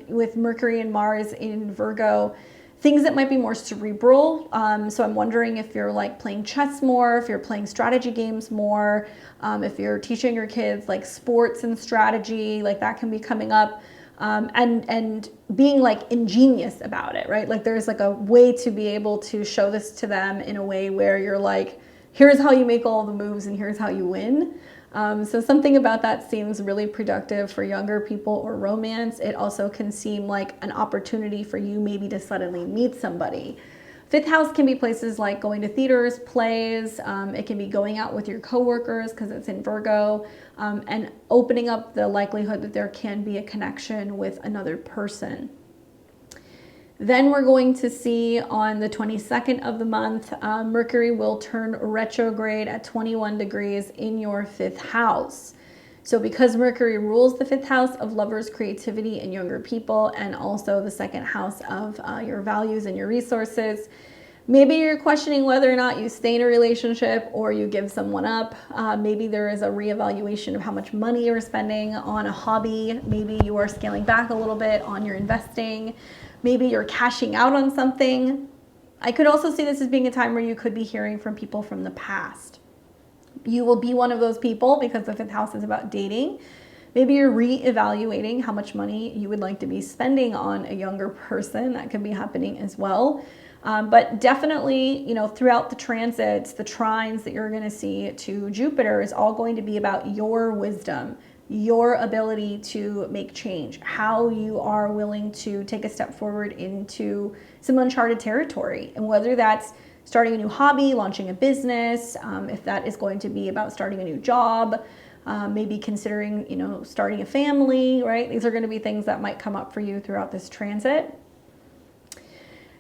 with Mercury and Mars in Virgo, things that might be more cerebral. So I'm wondering if you're like playing chess more, if you're playing strategy games more, if you're teaching your kids like sports and strategy, like that can be coming up. And being like ingenious about it, right? Like there's like a way to be able to show this to them in a way where you're like, here's how you make all the moves and here's how you win. So something about that seems really productive for younger people or romance. It also can seem like an opportunity for you maybe to suddenly meet somebody. 5th house can be places like going to theaters, plays. It can be going out with your coworkers because it's in Virgo, and opening up the likelihood that there can be a connection with another person. Then we're going to see on the 22nd of the month, Mercury will turn retrograde at 21 degrees in your 5th house. So because Mercury rules the 5th house of lovers, creativity, and younger people, and also the 2nd house of your values and your resources, maybe you're questioning whether or not you stay in a relationship or you give someone up. Maybe there is a reevaluation of how much money you're spending on a hobby. Maybe you are scaling back a little bit on your investing. Maybe you're cashing out on something. I could also see this as being a time where you could be hearing from people from the past. You will be one of those people because the 5th house is about dating. Maybe you're reevaluating how much money you would like to be spending on a younger person. That could be happening as well. But definitely, you know, throughout the transits, the trines that you're going to see to Jupiter is all going to be about your wisdom, your ability to make change, how you are willing to take a step forward into some uncharted territory. And whether that's starting a new hobby, launching a business, if that is going to be about starting a new job, maybe considering, you know, starting a family, right? These are going to be things that might come up for you throughout this transit.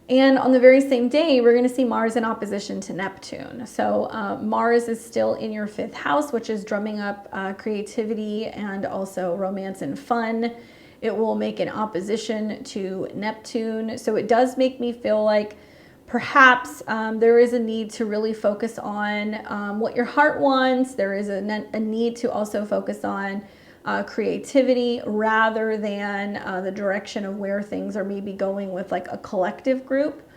And on the very same day, we're going to see Mars in opposition to Neptune. So Mars is still in your 5th house, which is drumming up creativity and also romance and fun. It will make an opposition to Neptune. So it does make me feel like perhaps there is a need to really focus on what your heart wants. There is a need to also focus on creativity rather than the direction of where things are maybe going with like a collective group.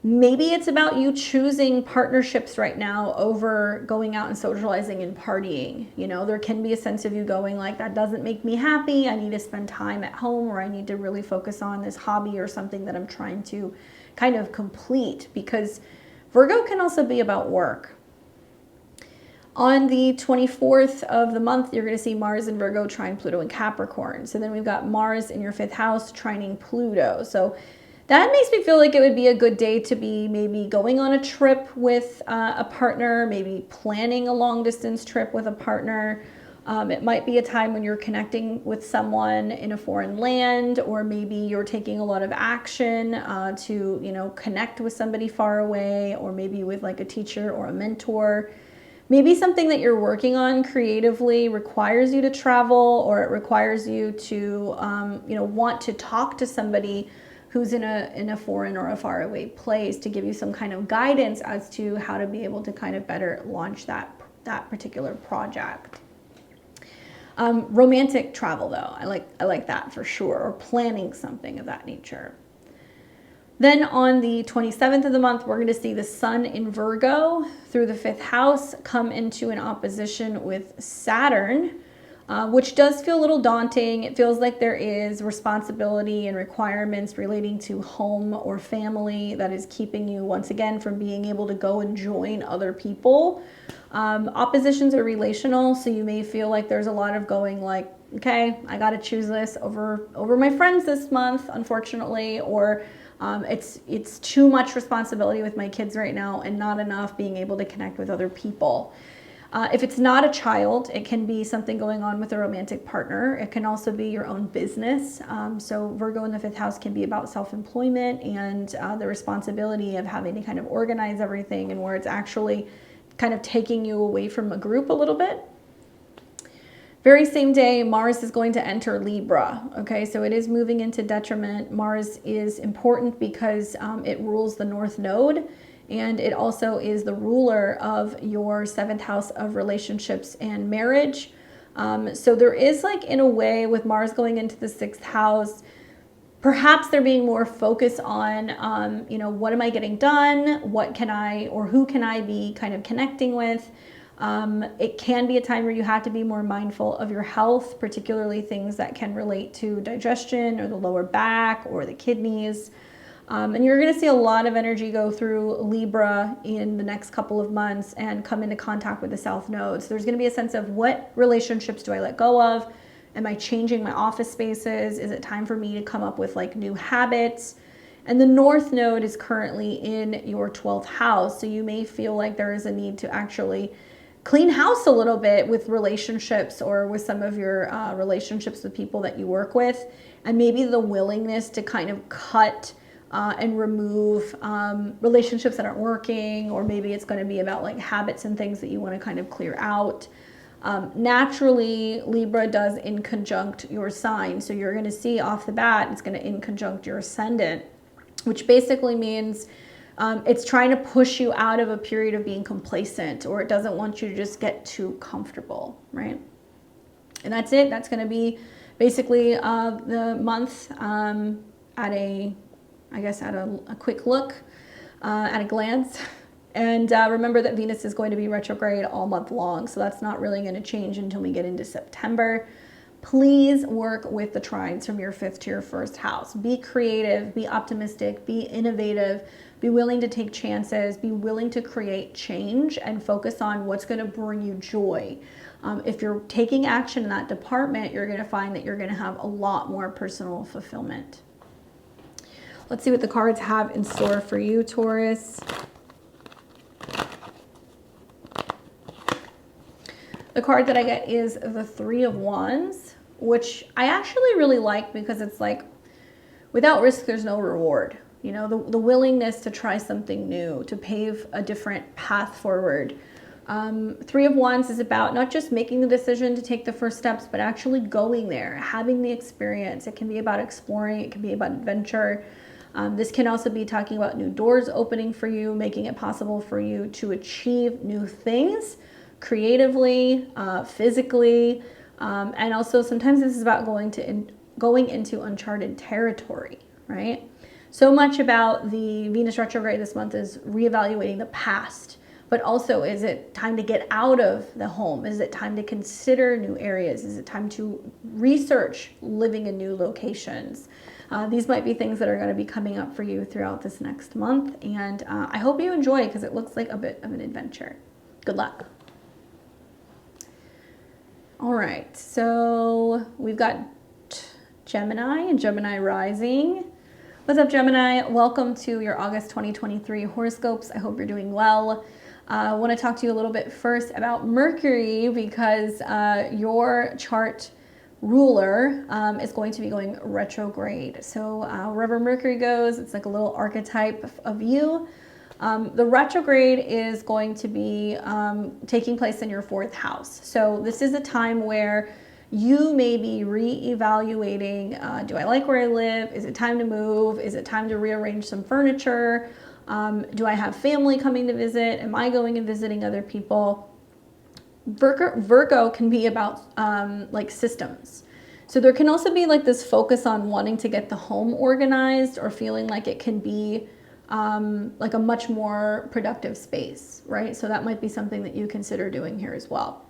Maybe it's about you choosing partnerships right now over going out and socializing and partying. You know, there can be a sense of you going like, that doesn't make me happy. I need to spend time at home, or I need to really focus on this hobby or something that I'm trying to kind of complete, because Virgo can also be about work. On the 24th of the month, you're going to see Mars in Virgo trine Pluto in Capricorn. So then we've got Mars in your 5th house trining Pluto. So that makes me feel like it would be a good day to be maybe going on a trip with a partner, maybe planning a long distance trip with a partner. It might be a time when you're connecting with someone in a foreign land, or maybe you're taking a lot of action to, you know, connect with somebody far away, or maybe with like a teacher or a mentor. Maybe something that you're working on creatively requires you to travel, or it requires you to, you know, want to talk to somebody who's in a foreign or a faraway place to give you some kind of guidance as to how to be able to kind of better launch that particular project. Romantic travel though, I like that for sure, or planning something of that nature. Then on the 27th of the month, we're going to see the Sun in Virgo through the 5th house come into an opposition with Saturn, which does feel a little daunting. It feels like there is responsibility and requirements relating to home or family that is keeping you, once again, from being able to go and join other people. Oppositions are relational, so you may feel like there's a lot of going like, okay, I got to choose this over my friends this month, unfortunately, or it's too much responsibility with my kids right now and not enough being able to connect with other people. If it's not a child, it can be something going on with a romantic partner. It can also be your own business. So Virgo in the 5th house can be about self-employment and the responsibility of having to kind of organize everything, and where it's actually kind of taking you away from a group a little bit. Very same day, Mars is going to enter Libra. Okay, so it is moving into detriment. Mars is important because it rules the North Node, and it also is the ruler of your 7th house of relationships and marriage. So there is, like, in a way, with Mars going into the 6th house, perhaps they're being more focused on, you know, what am I getting done? What can I, or who can I be kind of connecting with? It can be a time where you have to be more mindful of your health, particularly things that can relate to digestion or the lower back or the kidneys. And you're going to see a lot of energy go through Libra in the next couple of months and come into contact with the South Node. So there's going to be a sense of, what relationships do I let go of? Am I changing my office spaces? Is it time for me to come up with like new habits? And the North Node is currently in your 12th house. So you may feel like there is a need to actually clean house a little bit with relationships, or with some of your relationships with people that you work with, and maybe the willingness to kind of cut and remove relationships that aren't working, or maybe it's going to be about like habits and things that you want to kind of clear out. Naturally, Libra does in conjunct your sign, so you're going to see off the bat it's going to in conjunct your ascendant, which basically means it's trying to push you out of a period of being complacent, or it doesn't want you to just get too comfortable, right? And that's it. That's going to be basically the month at a quick look, at a glance. And remember that Venus is going to be retrograde all month long, so that's not really going to change until we get into September. Please work with the trines from your 5th to your 1st house. Be creative, be optimistic, be innovative, be willing to take chances, be willing to create change, and focus on what's going to bring you joy. If you're taking action in that department, you're going to find that you're going to have a lot more personal fulfillment. Let's see what the cards have in store for you, Taurus. The card that I get is the 3 of Wands, which I actually really like because it's like, without risk, there's no reward. You know, the willingness to try something new, to pave a different path forward. 3 of Wands is about not just making the decision to take the first steps, but actually going there, having the experience. It can be about exploring. It can be about adventure. This can also be talking about new doors opening for you, making it possible for you to achieve new things creatively, physically, and also sometimes this is about going into uncharted territory, right? So much about the Venus retrograde this month is reevaluating the past, but also, is it time to get out of the home? Is it time to consider new areas? Is it time to research living in new locations? These might be things that are going to be coming up for you throughout this next month, and I hope you enjoy because it looks like a bit of an adventure. Good luck. All right, so we've got Gemini and Gemini rising. What's up, Gemini? Welcome to your August 2023 horoscopes. I hope you're doing well. I want to talk to you a little bit first about Mercury because your chart ruler is going to be going retrograde. So wherever Mercury goes, it's like a little archetype of you. The retrograde is going to be taking place in your 4th house. So this is a time where you may be re-evaluating, do I like where I live? Is it time to move? Is it time to rearrange some furniture? Do I have family coming to visit? Am I going and visiting other people? Virgo can be about like systems. So there can also be like this focus on wanting to get the home organized or feeling like it can be like a much more productive space, right? So that might be something that you consider doing here as well.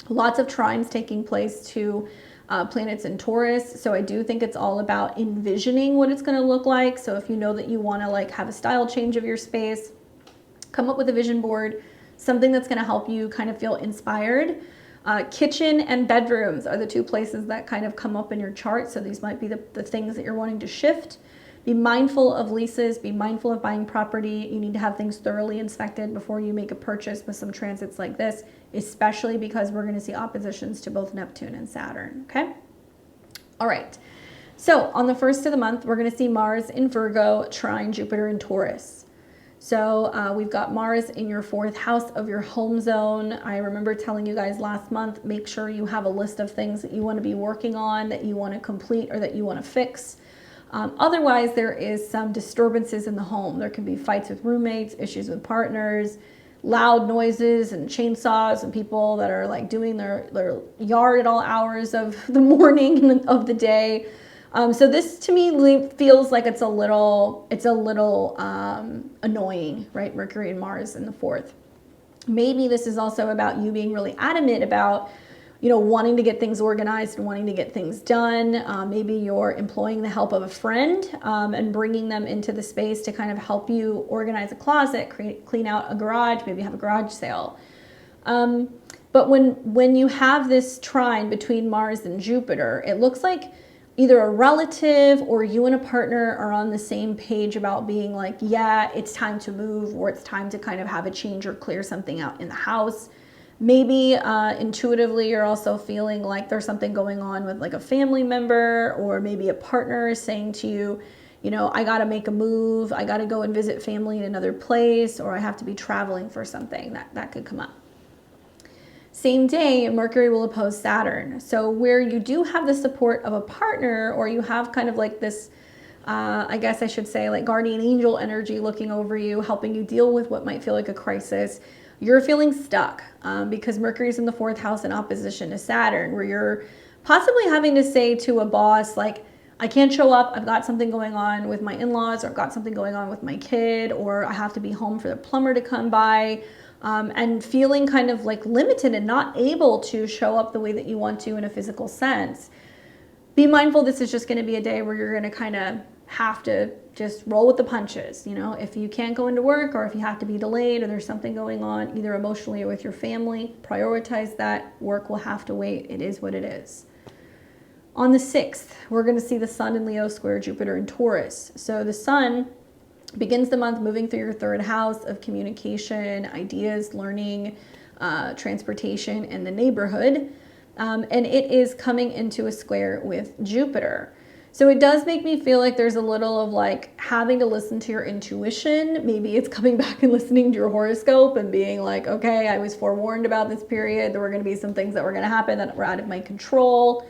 Lots of trines taking place to planets in Taurus. So I do think it's all about envisioning what it's going to look like. So if you know that you want to like have a style change of your space, come up with a vision board, something that's going to help you kind of feel inspired. Kitchen and bedrooms are the 2 places that kind of come up in your chart. So these might be the things that you're wanting to shift. Be mindful of leases, be mindful of buying property. You need to have things thoroughly inspected before you make a purchase with some transits like this, especially because we're going to see oppositions to both Neptune and Saturn, okay? All right, so on the 1st of the month, we're going to see Mars in Virgo, trine Jupiter in Taurus. So we've got Mars in your 4th house of your home zone. I remember telling you guys last month, make sure you have a list of things that you want to be working on, that you want to complete, or that you want to fix. Otherwise, there is some disturbances in the home. There can be fights with roommates, issues with partners, loud noises and chainsaws and people that are like doing their yard at all hours of the morning and of the day. So this to me feels like it's a little annoying, right? Mercury and Mars in the 4th. Maybe this is also about you being really adamant about, you know, wanting to get things organized and wanting to get things done. Maybe you're employing the help of a friend and bringing them into the space to kind of help you organize a closet, clean out a garage, maybe have a garage sale. But when you have this trine between Mars and Jupiter, it looks like either a relative or you and a partner are on the same page about being like, yeah, it's time to move, or it's time to kind of have a change or clear something out in the house. Maybe intuitively you're also feeling like there's something going on with like a family member, or maybe a partner saying to you, you know, I got to make a move. I got to go and visit family in another place, or I have to be traveling for something. That could come up. Same day, Mercury will oppose Saturn. So where you do have the support of a partner, or you have kind of like this, I guess I should say like guardian angel energy looking over you, helping you deal with what might feel like a crisis, you're feeling stuck because Mercury's in the 4th house in opposition to Saturn, where you're possibly having to say to a boss, like, I can't show up, I've got something going on with my in-laws, or I've got something going on with my kid, or I have to be home for the plumber to come by. and feeling kind of like limited and not able to show up the way that you want to in a physical sense. Be mindful this is just going to be a day where you're going to kind of have to just roll with the punches. You know, if you can't go into work, or if you have to be delayed, or there's something going on either emotionally or with your family, prioritize that. Work will have to wait. It is what it is. On the 6th, we're going to see the Sun in Leo square Jupiter in Taurus. So the Sun begins the month moving through your 3rd house of communication, ideas, learning, transportation, and the neighborhood. And it is coming into a square with Jupiter. So it does make me feel like there's a little of like having to listen to your intuition. Maybe it's coming back and listening to your horoscope and being like, okay, I was forewarned about this period. There were going to be some things that were going to happen that were out of my control.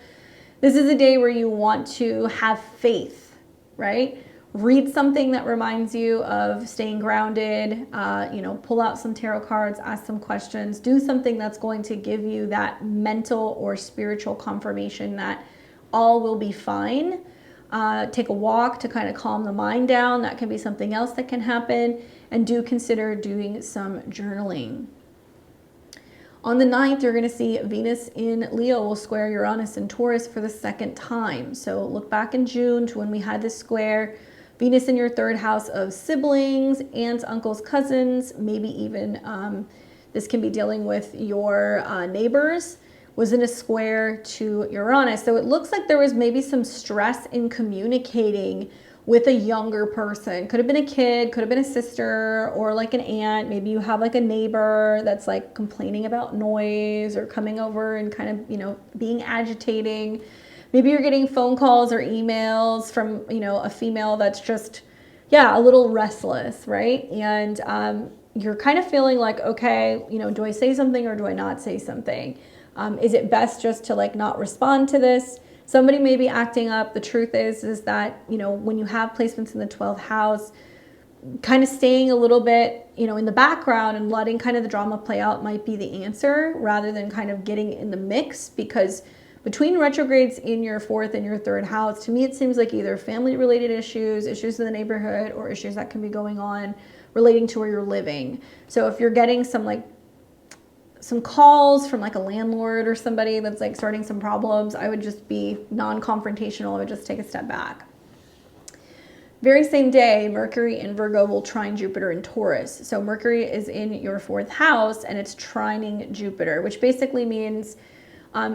This is a day where you want to have faith, right? Read something that reminds you of staying grounded, you know, pull out some tarot cards, ask some questions, do something that's going to give you that mental or spiritual confirmation that all will be fine. Take a walk to kind of calm the mind down. That can be something else that can happen. And do consider doing some journaling. On the 9th, you're going to see Venus in Leo will square Uranus in Taurus for the 2nd time. So look back in June to when we had this square. Venus in your 3rd house of siblings, aunts, uncles, cousins, maybe even this can be dealing with your neighbors, was in a square to Uranus. So it looks like there was maybe some stress in communicating with a younger person. Could have been a kid, could have been a sister, or like an aunt. Maybe you have like a neighbor that's like complaining about noise or coming over and kind of, you know, being agitating. Maybe you're getting phone calls or emails from, you know, a female that's just, yeah, a little restless, right? And you're kind of feeling like, okay, you know, do I say something or do I not say something? Is it best just to like not respond to this? Somebody may be acting up. The truth is that, you know, when you have placements in the 12th house, kind of staying a little bit, you know, in the background and letting kind of the drama play out might be the answer, rather than kind of getting in the mix. Because between retrogrades in your 4th and your 3rd house, to me, it seems like either family related issues, issues in the neighborhood, or issues that can be going on relating to where you're living. So if you're getting some calls from like a landlord or somebody that's like starting some problems, I would just be non-confrontational. I would just take a step back. Very same day, Mercury in Virgo will trine Jupiter in Taurus. So Mercury is in your 4th house and it's trining Jupiter, which basically means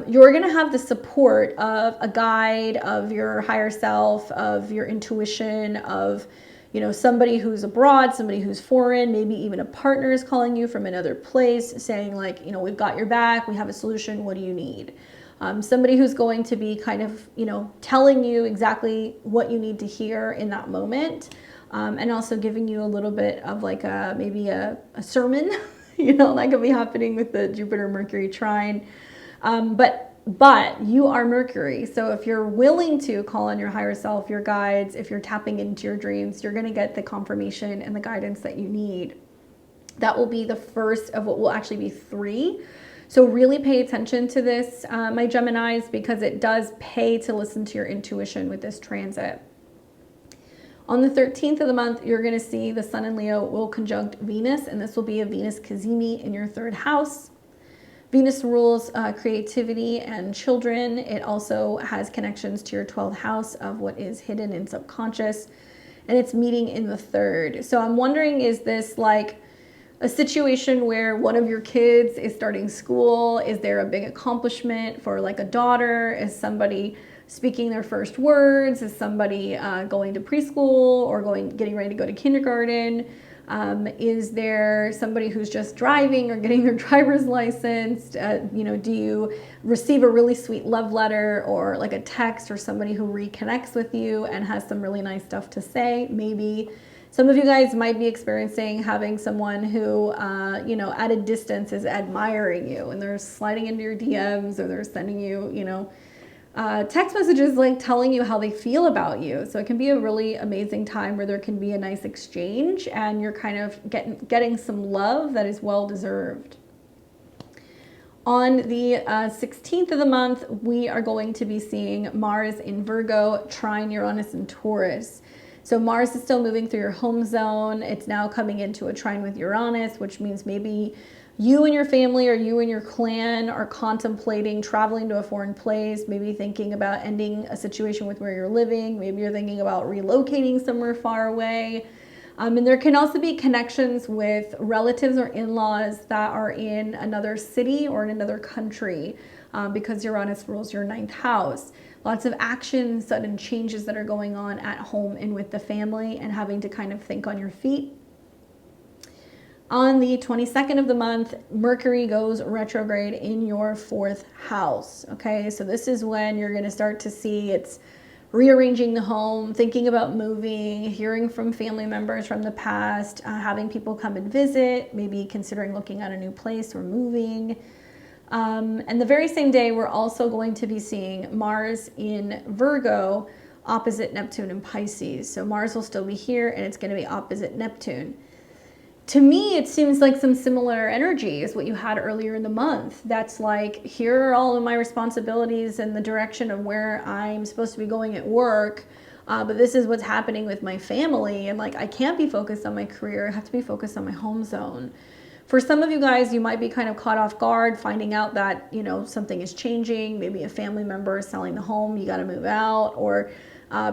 you're going to have the support of a guide, of your higher self, of your intuition, of, you know, somebody who's abroad, somebody who's foreign, maybe even a partner is calling you from another place saying like, you know, we've got your back, we have a solution, what do you need? Somebody who's going to be kind of, you know, telling you exactly what you need to hear in that moment, and also giving you a little bit of like maybe a sermon, you know, that could be happening with the Jupiter-Mercury trine. But you are Mercury. So if you're willing to call on your higher self, your guides, if you're tapping into your dreams, you're going to get the confirmation and the guidance that you need. That will be the first of what will actually be 3. So really pay attention to this, my Geminis, because it does pay to listen to your intuition with this transit. On the 13th of the month, you're going to see the Sun in Leo will conjunct Venus, and this will be a Venus Cazimi in your 3rd house. Venus rules creativity and children. It also has connections to your 12th house of what is hidden and subconscious, and it's meeting in the 3rd. So I'm wondering, is this like a situation where one of your kids is starting school? Is there a big accomplishment for like a daughter? Is somebody speaking their first words? Is somebody going to preschool or getting ready to go to kindergarten? Is there somebody who's just driving or getting their driver's license? You know, do you receive a really sweet love letter or like a text, or somebody who reconnects with you and has some really nice stuff to say? Maybe some of you guys might be experiencing having someone who, you know, at a distance is admiring you and they're sliding into your DMs, or they're sending you, you know, text messages like telling you how they feel about you. So it can be a really amazing time where there can be a nice exchange and you're kind of getting some love that is well deserved. On the 16th of the month, we are going to be seeing Mars in Virgo trine Uranus in Taurus. So Mars is still moving through your home zone. It's now coming into a trine with Uranus, which means maybe you and your family or you and your clan are contemplating traveling to a foreign place, maybe thinking about ending a situation with where you're living. Maybe you're thinking about relocating somewhere far away. And there can also be connections with relatives or in-laws that are in another city or in another country, because Uranus rules your 9th house. Lots of actions, sudden changes that are going on at home and with the family, and having to kind of think on your feet. On the 22nd of the month, Mercury goes retrograde in your 4th house. Okay, so this is when you're going to start to see it's rearranging the home, thinking about moving, hearing from family members from the past, having people come and visit, maybe considering looking at a new place or moving. And the very same day, we're also going to be seeing Mars in Virgo opposite Neptune in Pisces. So Mars will still be here, and it's going to be opposite Neptune. To me, it seems like some similar energy is what you had earlier in the month. That's like, here are all of my responsibilities and the direction of where I'm supposed to be going at work. But this is what's happening with my family. And like, I can't be focused on my career. I have to be focused on my home zone. For some of you guys, you might be kind of caught off guard, finding out that, you know, something is changing. Maybe a family member is selling the home, you got to move out, or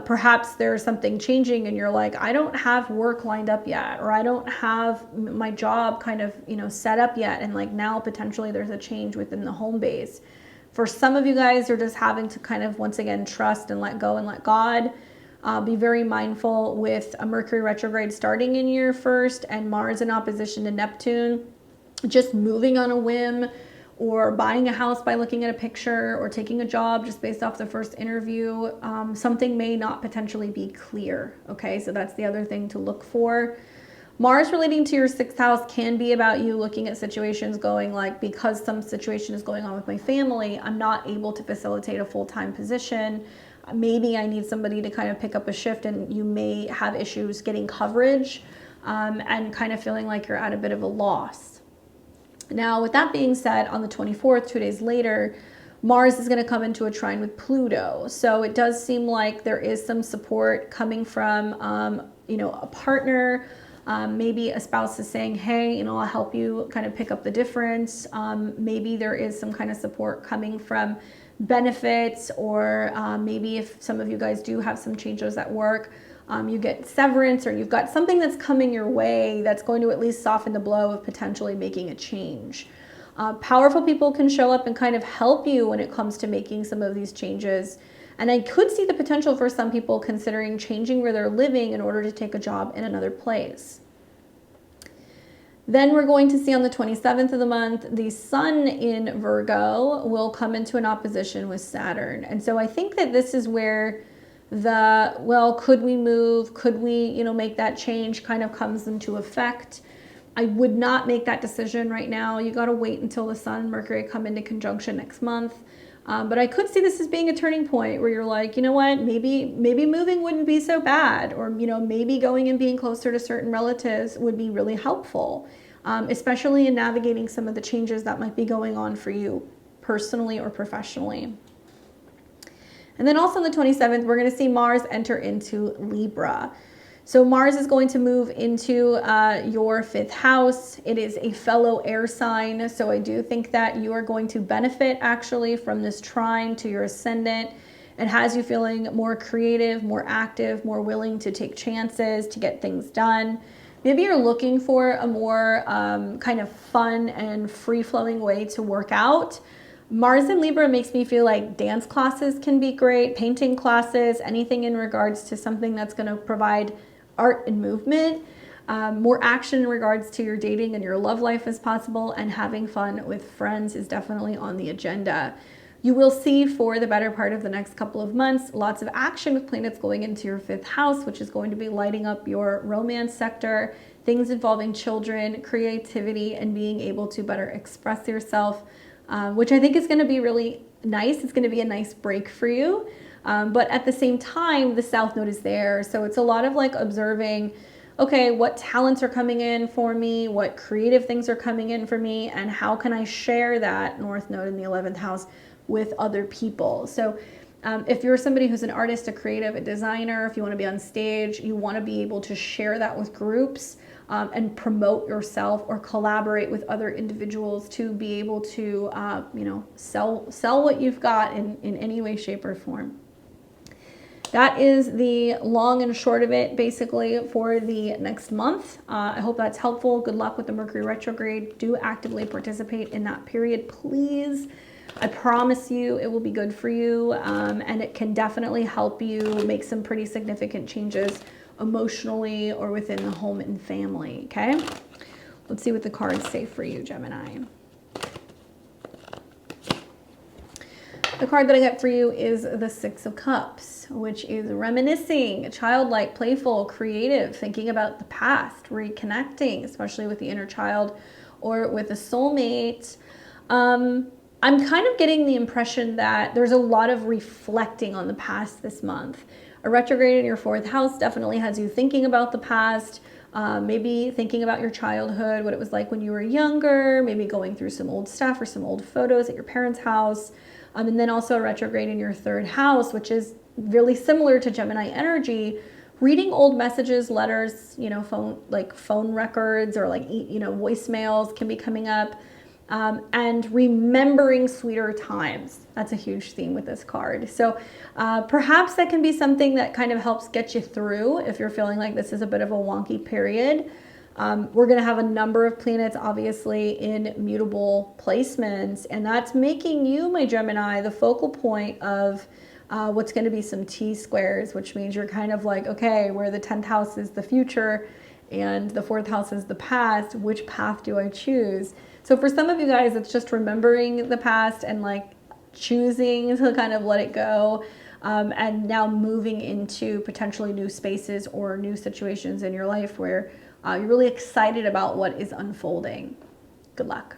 perhaps there's something changing and you're like, I don't have work lined up yet, or I don't have my job kind of, you know, set up yet. And like now potentially there's a change within the home base. For some of you guys, you're just having to kind of, once again, trust and let go and let God. Be very mindful with a Mercury retrograde starting in your 1st and Mars in opposition to Neptune. Just moving on a whim, or buying a house by looking at a picture, or taking a job just based off the first interview, something may not potentially be clear. Okay, so that's the other thing to look for. Mars relating to your 6th house can be about you looking at situations going like, because some situation is going on with my family, I'm not able to facilitate a full-time position. Maybe I need somebody to kind of pick up a shift, and you may have issues getting coverage, and kind of feeling like you're at a bit of a loss. Now, with that being said, on the 24th, 2 days later, Mars is going to come into a trine with Pluto. So it does seem like there is some support coming from, you know, a partner. Maybe a spouse is saying, hey, you know, I'll help you kind of pick up the difference. Maybe there is some kind of support coming from benefits, or maybe if some of you guys do have some changes at work, you get severance, or you've got something that's coming your way that's going to at least soften the blow of potentially making a change. Powerful people can show up and kind of help you when it comes to making some of these changes. And I could see the potential for some people considering changing where they're living in order to take a job in another place. Then we're going to see on the 27th of the month, the sun in Virgo will come into an opposition with Saturn. And so I think that this is where the, well, could we move? Could we, you know, make that change kind of comes into effect. I would not make that decision right now. You got to wait until the sun and Mercury come into conjunction next month. But I could see this as being a turning point where you're like, you know what, maybe moving wouldn't be so bad, or, you know, maybe going and being closer to certain relatives would be really helpful, especially in navigating some of the changes that might be going on for you personally or professionally. And then also on the 27th, we're going to see Mars enter into Libra. So Mars is going to move into your 5th house. It is a fellow air sign. So I do think that you are going to benefit actually from this trine to your ascendant. It has you feeling more creative, more active, more willing to take chances, to get things done. Maybe you're looking for a more kind of fun and free-flowing way to work out. Mars in Libra makes me feel like dance classes can be great, painting classes, anything in regards to something that's going to provide art and movement. More action in regards to your dating and your love life as possible, and having fun with friends is definitely on the agenda. You will see for the better part of the next couple of months, lots of action with planets going into your 5th house, which is going to be lighting up your romance sector, things involving children, creativity, and being able to better express yourself, which I think is going to be really nice. It's going to be a nice break for you. But at the same time, the South Node is there. So it's a lot of like observing, okay, what talents are coming in for me? What creative things are coming in for me? And how can I share that North Node in the 11th house with other people? So If you're somebody who's an artist, a creative, a designer, if you want to be on stage, you want to be able to share that with groups and promote yourself or collaborate with other individuals to be able to, you know, sell what you've got in any way, shape, or form. That is the long and short of it, basically, for the next month. I hope that's helpful. Good luck with the Mercury retrograde. Do actively participate in that period, please. I promise you it will be good for you, and it can definitely help you make some pretty significant changes emotionally or within the home and family, okay? Let's see what the cards say for you, Gemini. The card that I get for you is the Six of Cups, which is reminiscing, childlike, playful, creative, thinking about the past, reconnecting, especially with the inner child or with a soulmate. I'm kind of getting the impression that there's a lot of reflecting on the past this month. A retrograde in your fourth house definitely has you thinking about the past, maybe thinking about your childhood, what it was like when you were younger, maybe going through some old stuff or some old photos at your parents' house. And then also a retrograde in your third house, which is really similar to Gemini energy, reading old messages, letters, you know, phone records or like, you know, voicemails can be coming up, and remembering sweeter times. That's a huge theme with this card. So perhaps that can be something that kind of helps get you through if you're feeling like this is a bit of a wonky period. We're going to have a number of planets, obviously, in mutable placements, and that's making you, my Gemini, the focal point of what's going to be some T-squares, which means you're kind of like, okay, where the 10th house is the future and the 4th house is the past, which path do I choose? So for some of you guys, it's just remembering the past and like choosing to kind of let it go, and now moving into potentially new spaces or new situations in your life where you're really excited about what is unfolding. Good luck.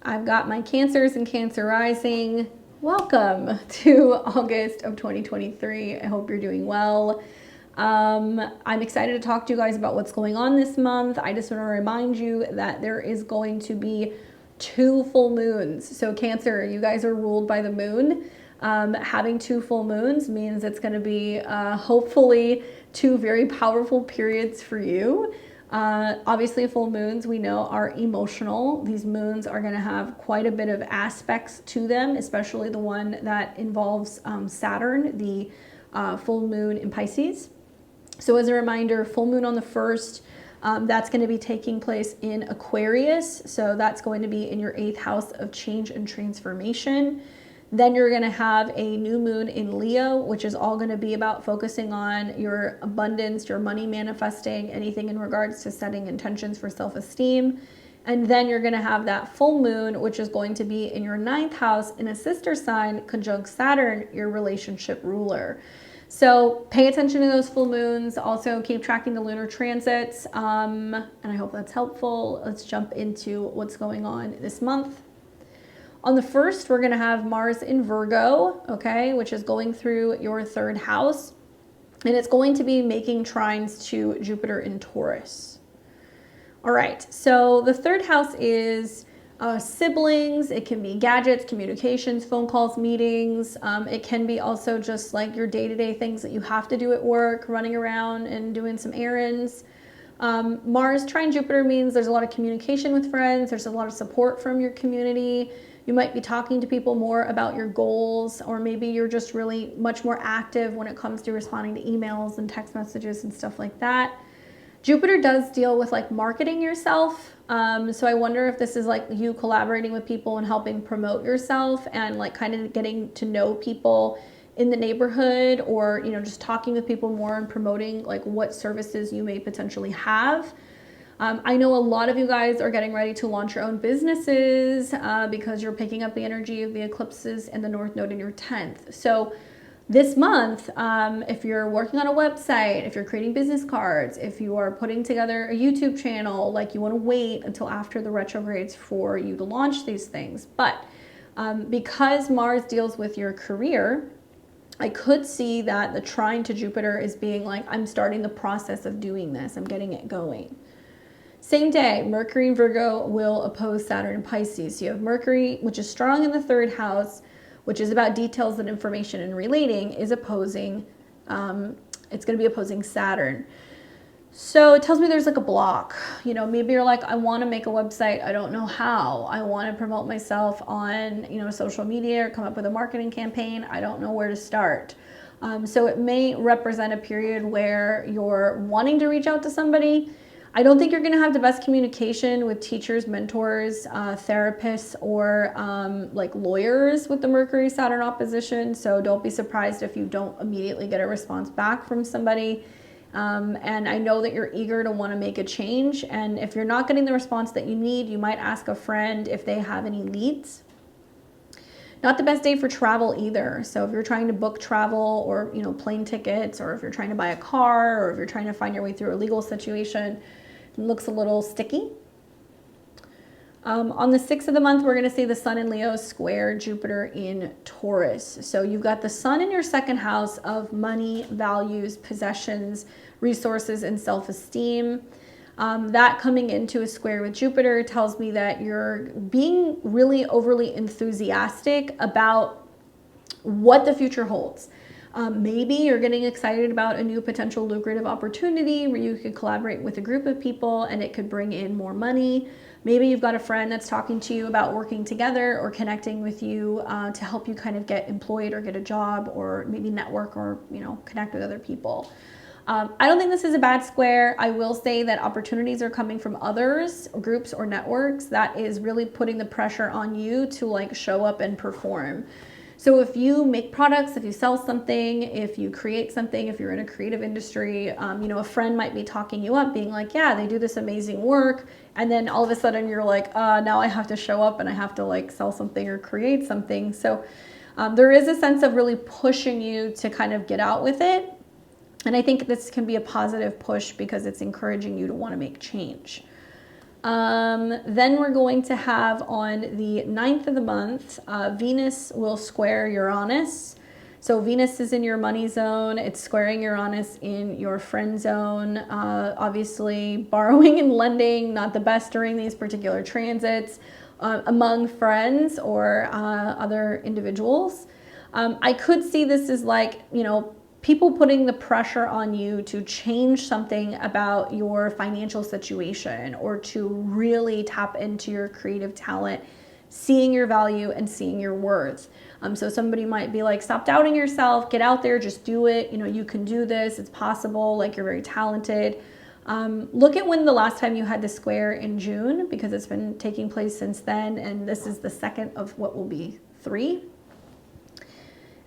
I've got my Cancers and Cancer rising. Welcome to August of 2023. I hope you're doing well. I'm excited to talk to you guys about what's going on this month. I just want to remind you that there is going to be 2 full moons. So Cancer, you guys are ruled by the moon. Having 2 full moons means it's going to be hopefully 2 very powerful periods for you. Obviously, full moons, we know, are emotional. These moons are going to have quite a bit of aspects to them, especially the one that involves Saturn, the full moon in Pisces. So as a reminder, full moon on the 1st, that's going to be taking place in Aquarius. So that's going to be in your 8th house of change and transformation. Then you're going to have a new moon in Leo, which is all going to be about focusing on your abundance, your money manifesting, anything in regards to setting intentions for self-esteem. And then you're going to have that full moon, which is going to be in your 9th house in a sister sign, conjunct Saturn, your relationship ruler. So pay attention to those full moons. Also keep tracking the lunar transits. And I hope that's helpful. Let's jump into what's going on this month. On the 1st, we're going to have Mars in Virgo, okay, which is going through your 3rd house. And it's going to be making trines to Jupiter in Taurus. All right, so the 3rd house is siblings. It can be gadgets, communications, phone calls, meetings. It can be also just like your day-to-day things that you have to do at work, running around and doing some errands. Mars trine Jupiter means there's a lot of communication with friends. There's a lot of support from your community. You might be talking to people more about your goals, or maybe you're just really much more active when it comes to responding to emails and text messages and stuff like that. Jupiter does deal with like marketing yourself. So I wonder if this is like you collaborating with people and helping promote yourself and like kind of getting to know people in the neighborhood, or, you know, just talking with people more and promoting like what services you may potentially have. I know a lot of you guys are getting ready to launch your own businesses because you're picking up the energy of the eclipses and the North Node in your 10th. So this month, if you're working on a website, if you're creating business cards, if you are putting together a YouTube channel, like you want to wait until after the retrogrades for you to launch these things. But because Mars deals with your career, I could see that the trine to Jupiter is being like, I'm starting the process of doing this. I'm getting it going. Same day, Mercury in Virgo will oppose Saturn in Pisces. So you have Mercury, which is strong in the third house, which is about details and information and relating, is opposing, it's going to be opposing Saturn. So it tells me there's like a block. You know, maybe you're like, I want to make a website. I don't know how. I want to promote myself on, you know, social media or come up with a marketing campaign. I don't know where to start. So it may represent a period where you're wanting to reach out to somebody. I don't think you're going to have the best communication with teachers, mentors, therapists, or like lawyers with the Mercury-Saturn opposition. So don't be surprised if you don't immediately get a response back from somebody. And I know that you're eager to want to make a change. And if you're not getting the response that you need, you might ask a friend if they have any leads. Not the best day for travel either. So if you're trying to book travel or, you know, plane tickets, or if you're trying to buy a car, or if you're trying to find your way through a legal situation, it looks a little sticky. On the 6th of the month, we're going to see the Sun in Leo square Jupiter in Taurus. So you've got the Sun in your second house of money, values, possessions, resources, and self-esteem. That coming into a square with Jupiter tells me that you're being really overly enthusiastic about what the future holds. Maybe you're getting excited about a new potential lucrative opportunity where you could collaborate with a group of people and it could bring in more money. Maybe you've got a friend that's talking to you about working together or connecting with you to help you kind of get employed or get a job, or maybe network, or, you know, connect with other people. I don't think this is a bad square. I will say that opportunities are coming from others, groups, or networks that is really putting the pressure on you to like show up and perform. So if you make products, if you sell something, if you create something, if you're in a creative industry, you know, a friend might be talking you up, being like, yeah, they do this amazing work. And then all of a sudden you're like, now I have to show up and I have to like sell something or create something. So there is a sense of really pushing you to kind of get out with it. And I think this can be a positive push because it's encouraging you to want to make change. Then we're going to have on the 9th of the month, Venus will square Uranus. So Venus is in your money zone. It's squaring Uranus in your friend zone. Obviously, borrowing and lending, not the best during these particular transits among friends or other individuals. I could see this as like, you know, people putting the pressure on you to change something about your financial situation, or to really tap into your creative talent, seeing your value and seeing your worth. So somebody might be like, stop doubting yourself, get out there, just do it. You know, you can do this, it's possible, like you're very talented. Look at when the last time you had the square in June, because it's been taking place since then. And this is the second of what will be 3.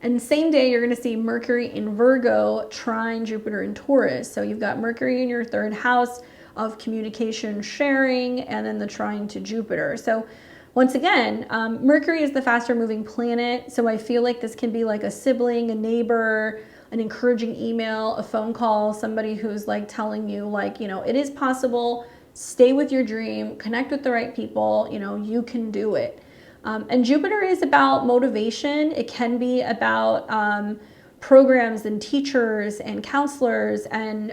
And same day, you're going to see Mercury in Virgo trine Jupiter in Taurus. So you've got Mercury in your third house of communication, sharing, and then the trine to Jupiter. So once again, Mercury is the faster moving planet. So I feel like this can be like a sibling, a neighbor, an encouraging email, a phone call, somebody who's like telling you like, you know, it is possible, stay with your dream, connect with the right people, you know, you can do it. And Jupiter is about motivation. It can be about programs and teachers and counselors and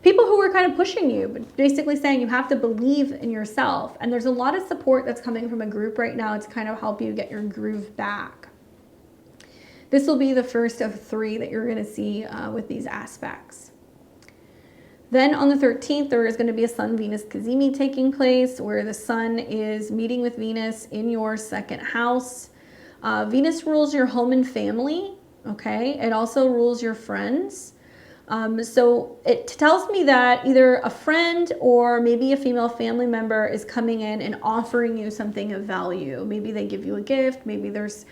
people who are kind of pushing you, but basically saying you have to believe in yourself. And there's a lot of support that's coming from a group right now to kind of help you get your groove back. This will be the first of 3 that you're going to see with these aspects. Then on the 13th, there is going to be a Sun-Venus cazimi taking place, where the Sun is meeting with Venus in your second house. Venus rules your home and family, okay? It also rules your friends. So it tells me that either a friend or maybe a female family member is coming in and offering you something of value. Maybe they give you a gift. Maybe there's,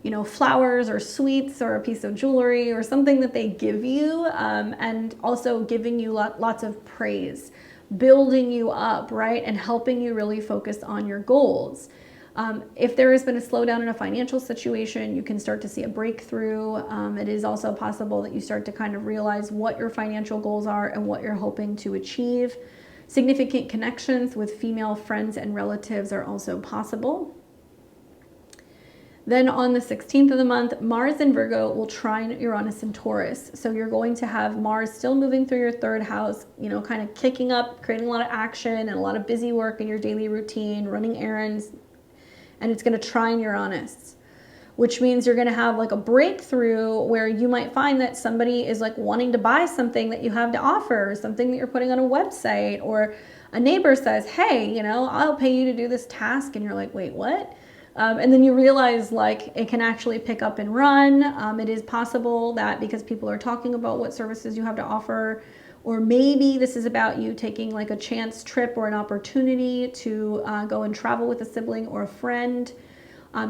you know, flowers or sweets or a piece of jewelry or something that they give you, and also giving you lots of praise, building you up, right? And helping you really focus on your goals. If there has been a slowdown in a financial situation, you can start to see a breakthrough. It is also possible that you start to kind of realize what your financial goals are and what you're hoping to achieve. Significant connections with female friends and relatives are also possible. Then on the 16th of the month, Mars in Virgo will trine Uranus in Taurus. So you're going to have Mars still moving through your third house, you know, kind of kicking up, creating a lot of action and a lot of busy work in your daily routine, running errands, and it's going to trine Uranus, which means you're going to have like a breakthrough where you might find that somebody is like wanting to buy something that you have to offer, something that you're putting on a website, or a neighbor says, hey, you know, I'll pay you to do this task. And you're like, wait, what? And then you realize like it can actually pick up and run. It is possible that because people are talking about what services you have to offer, or maybe this is about you taking like a chance trip or an opportunity to go and travel with a sibling or a friend.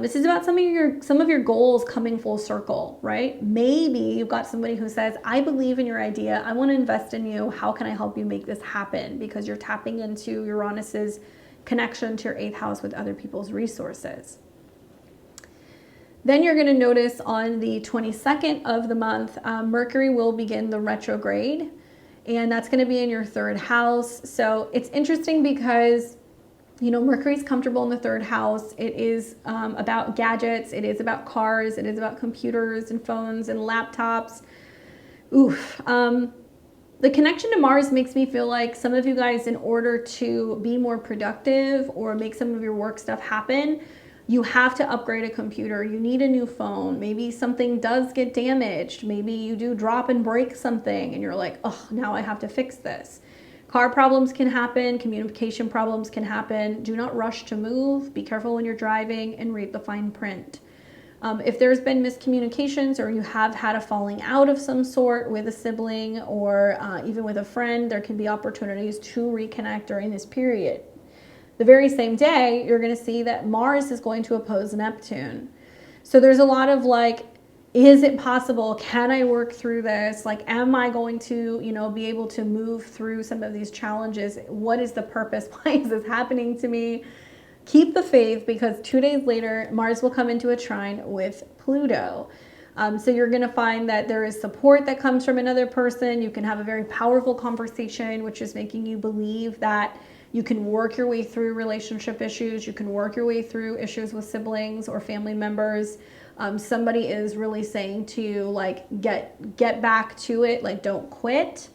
This is about some of your goals coming full circle, right? Maybe you've got somebody who says, I believe in your idea. I want to invest in you. How can I help you make this happen? Because you're tapping into Uranus's connection to your 8th house with other people's resources. Then you're going to notice on the 22nd of the month, Mercury will begin the retrograde, and that's going to be in your 3rd house. So it's interesting because, you know, Mercury's comfortable in the 3rd house. It is about gadgets. It is about cars. It is about computers and phones and laptops. Oof. The connection to Mars makes me feel like some of you guys, in order to be more productive or make some of your work stuff happen, you have to upgrade a computer. You need a new phone. Maybe something does get damaged. Maybe you do drop and break something and you're like, oh, now I have to fix this. Car problems can happen. Communication problems can happen. Do not rush to move. Be careful when you're driving and read the fine print. If there's been miscommunications or you have had a falling out of some sort with a sibling or even with a friend, there can be opportunities to reconnect during this period. The very same day, you're going to see that Mars is going to oppose Neptune. So there's a lot of like, is it possible? Can I work through this? Like, am I going to, you know, be able to move through some of these challenges? What is the purpose? Why is this happening to me? Keep the faith, because 2 days later, Mars will come into a trine with Pluto. So you're going to find that there is support that comes from another person. You can have a very powerful conversation, which is making you believe that you can work your way through relationship issues. You can work your way through issues with siblings or family members. Somebody is really saying to you, like, get back to it, like, don't quit.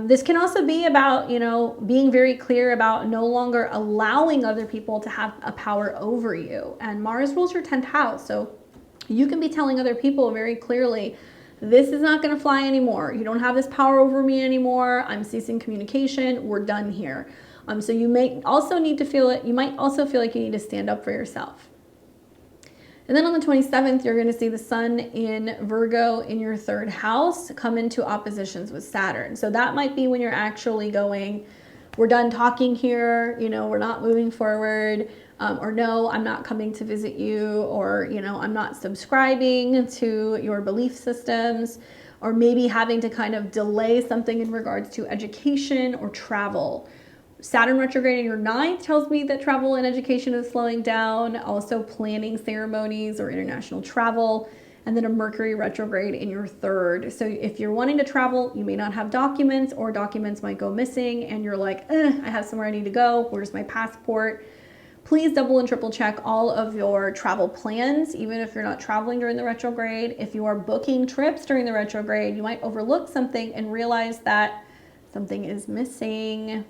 This can also be about, you know, being very clear about no longer allowing other people to have a power over you. And Mars rules your 10th house. So you can be telling other people very clearly, this is not going to fly anymore. You don't have this power over me anymore. I'm ceasing communication. We're done here. So you may also need to feel it. You might also feel like you need to stand up for yourself. And then on the 27th, you're going to see the sun in Virgo in your 3rd house come into oppositions with Saturn. So that might be when you're actually going, we're done talking here, you know, we're not moving forward, or no, I'm not coming to visit you, or, you know, I'm not subscribing to your belief systems, or maybe having to kind of delay something in regards to education or travel. Saturn retrograde in your 9th tells me that travel and education is slowing down, also planning ceremonies or international travel, and then a Mercury retrograde in your 3rd. So if you're wanting to travel, you may not have documents, or documents might go missing, and you're like, I have somewhere I need to go. Where's my passport? Please double and triple check all of your travel plans, even if you're not traveling during the retrograde. If you are booking trips during the retrograde, you might overlook something and realize that something is missing.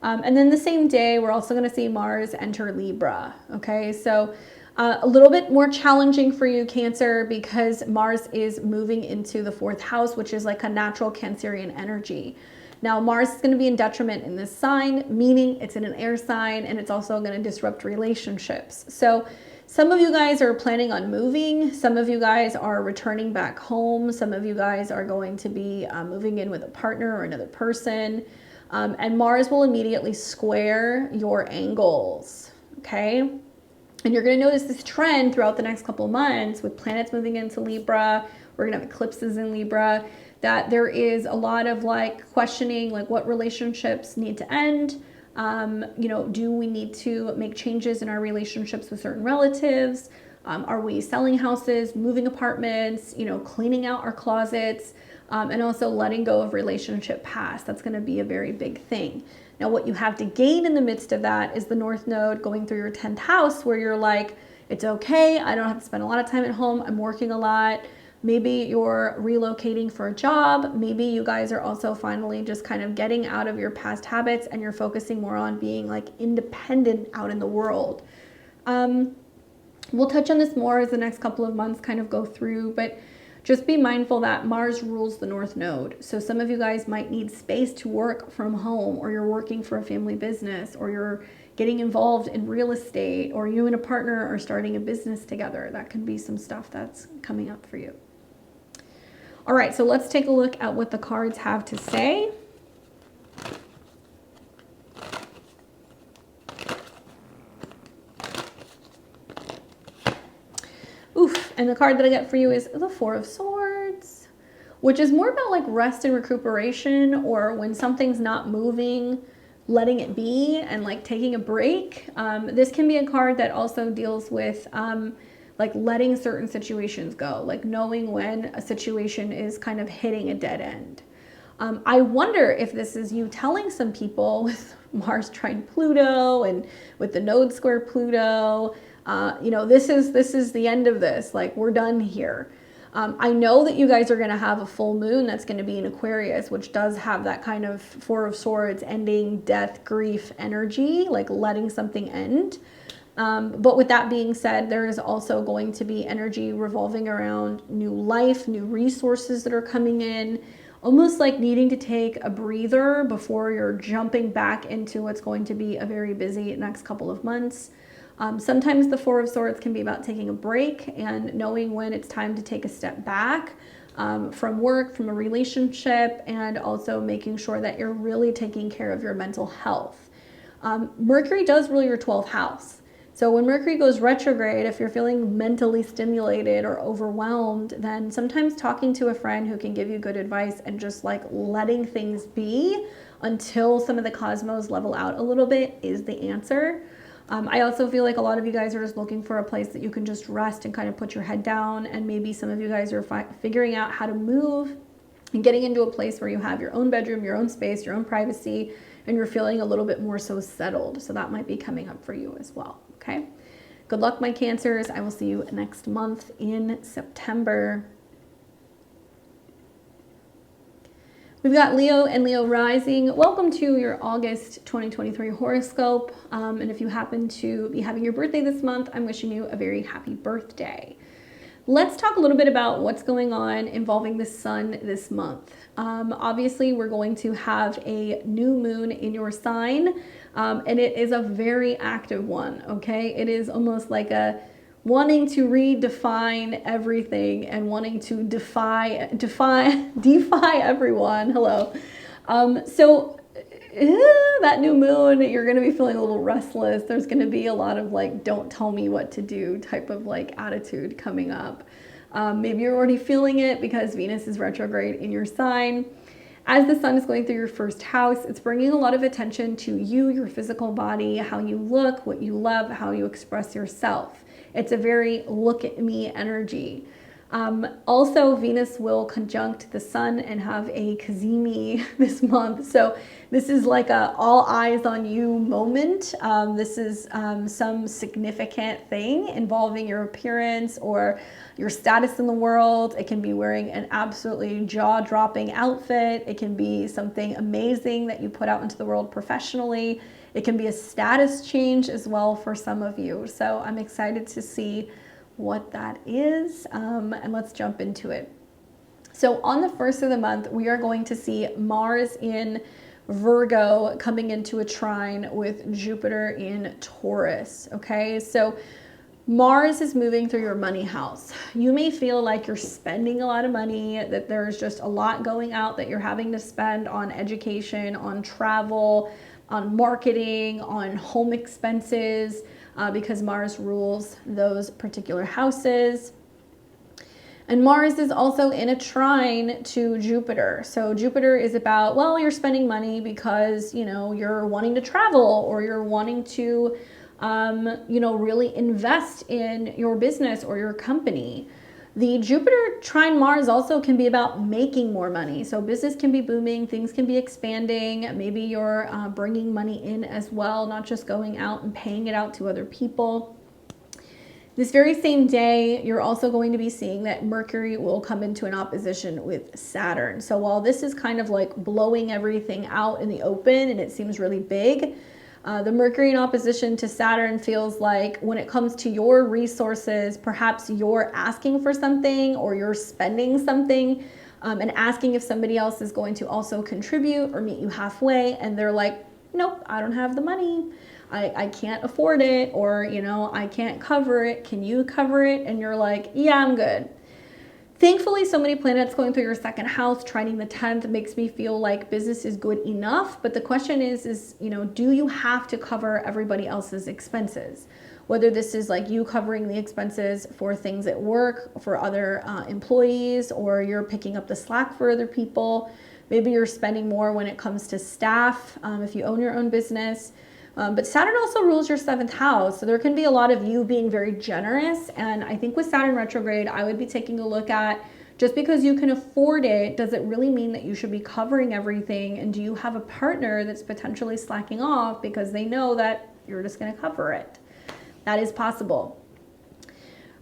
And then the same day, we're also going to see Mars enter Libra. Okay, so a little bit more challenging for you, Cancer, because Mars is moving into the 4th house, which is like a natural Cancerian energy. Now, Mars is going to be in detriment in this sign, meaning it's in an air sign, and it's also going to disrupt relationships. So some of you guys are planning on moving. Some of you guys are returning back home. Some of you guys are going to be moving in with a partner or another person. And Mars will immediately square your angles, okay? And you're going to notice this trend throughout the next couple of months with planets moving into Libra. We're going to have eclipses in Libra, that there is a lot of like questioning, like what relationships need to end. You know, do we need to make changes in our relationships with certain relatives? Are we selling houses, moving apartments, you know, cleaning out our closets? And also letting go of relationship past. That's going to be a very big thing. Now, what you have to gain in the midst of that is the North Node going through your 10th house, where you're like, It's okay. I don't have to spend a lot of time at home. I'm working a lot. Maybe you're relocating for a job. Maybe you guys are also finally just kind of getting out of your past habits and you're focusing more on being like independent out in the world. We'll touch on this more as the next couple of months kind of go through, but just be mindful that Mars rules the North Node. So some of you guys might need space to work from home, or you're working for a family business, or you're getting involved in real estate, or you and a partner are starting a business together. That could be some stuff that's coming up for you. All right, so let's take a look at what the cards have to say. Oof, and the card that I get for you is the Four of Swords, which is more about like rest and recuperation, or when something's not moving, letting it be and like taking a break. This can be a card that also deals with like letting certain situations go, like knowing when a situation is kind of hitting a dead end. I wonder if this is you telling some people with Mars trine Pluto and with the node square Pluto, you know, this is the end of this, like we're done here. I know that you guys are going to have a full moon that's going to be in Aquarius, which does have that kind of Four of Swords, ending, death, grief energy, like letting something end. But with that being said, there is also going to be energy revolving around new life, new resources that are coming in, almost like needing to take a breather before you're jumping back into what's going to be a very busy next couple of months. Sometimes the Four of Swords can be about taking a break and knowing when it's time to take a step back from work, from a relationship, and also making sure that you're really taking care of your mental health. Mercury does rule your 12th house. So when Mercury goes retrograde, if you're feeling mentally stimulated or overwhelmed, then sometimes talking to a friend who can give you good advice and just like letting things be until some of the cosmos level out a little bit is the answer. I also feel like a lot of you guys are just looking for a place that you can just rest and kind of put your head down. And maybe some of you guys are figuring out how to move and getting into a place where you have your own bedroom, your own space, your own privacy, and you're feeling a little bit more so settled. So that might be coming up for you as well. Okay. Good luck, my Cancers. I will see you next month in September. We've got Leo and Leo rising. Welcome to your August 2023 horoscope. And if you happen to be having your birthday this month, I'm wishing you a very happy birthday. Let's talk a little bit about what's going on involving the sun this month. Obviously, we're going to have a new moon in your sign, and it is a very active one, okay? It is almost like a wanting to redefine everything and wanting to defy everyone. Hello. So that new moon, you're going to be feeling a little restless. There's going to be a lot of like, don't tell me what to do type of like attitude coming up. Maybe you're already feeling it because Venus is retrograde in your sign. As the sun is going through your first house, it's bringing a lot of attention to you, your physical body, how you look, what you love, how you express yourself. It's a very look at me energy. Also, Venus will conjunct the sun and have a cazimi this month. So this is like a all eyes on you moment. This is some significant thing involving your appearance or your status in the world. It can be wearing an absolutely jaw-dropping outfit. It can be something amazing that you put out into the world professionally. It can be a status change as well for some of you. So I'm excited to see what that is, and let's jump into it. So on the first of the month, we are going to see Mars in Virgo coming into a trine with Jupiter in Taurus, okay? So Mars is moving through your money house. You may feel like you're spending a lot of money, that there's just a lot going out that you're having to spend on education, on travel, on marketing, on home expenses, because Mars rules those particular houses. And Mars is also in a trine to Jupiter. So Jupiter is about, well, you're spending money because, you know, you're wanting to travel or you're wanting to, you know, really invest in your business or your company. The Jupiter trine Mars also can be about making more money. So business can be booming, things can be expanding. Maybe you're bringing money in as well, not just going out and paying it out to other people. This very same day, you're also going to be seeing that Mercury will come into an opposition with Saturn. So while this is kind of like blowing everything out in the open and it seems really big, the Mercury in opposition to Saturn feels like when it comes to your resources, perhaps you're asking for something or you're spending something and asking if somebody else is going to also contribute or meet you halfway. And they're like, nope, I don't have the money. I can't afford it, or, you know, I can't cover it. Can you cover it? And you're like, yeah, I'm good. Thankfully, so many planets going through your second house, trining the 10th, makes me feel like business is good enough. But the question is, you know, do you have to cover everybody else's expenses? Whether this is like you covering the expenses for things at work, for other employees, or you're picking up the slack for other people. Maybe you're spending more when it comes to staff, if you own your own business. But Saturn also rules your 7th house. So there can be a lot of you being very generous. And I think with Saturn retrograde, I would be taking a look at, just because you can afford it, does it really mean that you should be covering everything? And do you have a partner that's potentially slacking off because they know that you're just going to cover it? That is possible.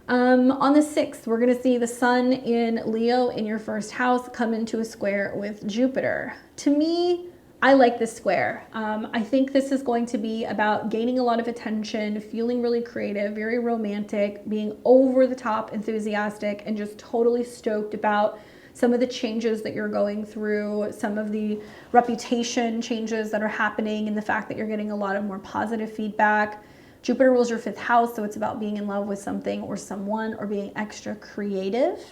On the 6th, we're going to see the sun in Leo in your 1st house come into a square with Jupiter. To me, I like this square. I think this is going to be about gaining a lot of attention, feeling really creative, very romantic, being over the top enthusiastic, and just totally stoked about some of the changes that you're going through, some of the reputation changes that are happening, and the fact that you're getting a lot of more positive feedback. Jupiter rules your 5th house, so it's about being in love with something or someone, or being extra creative.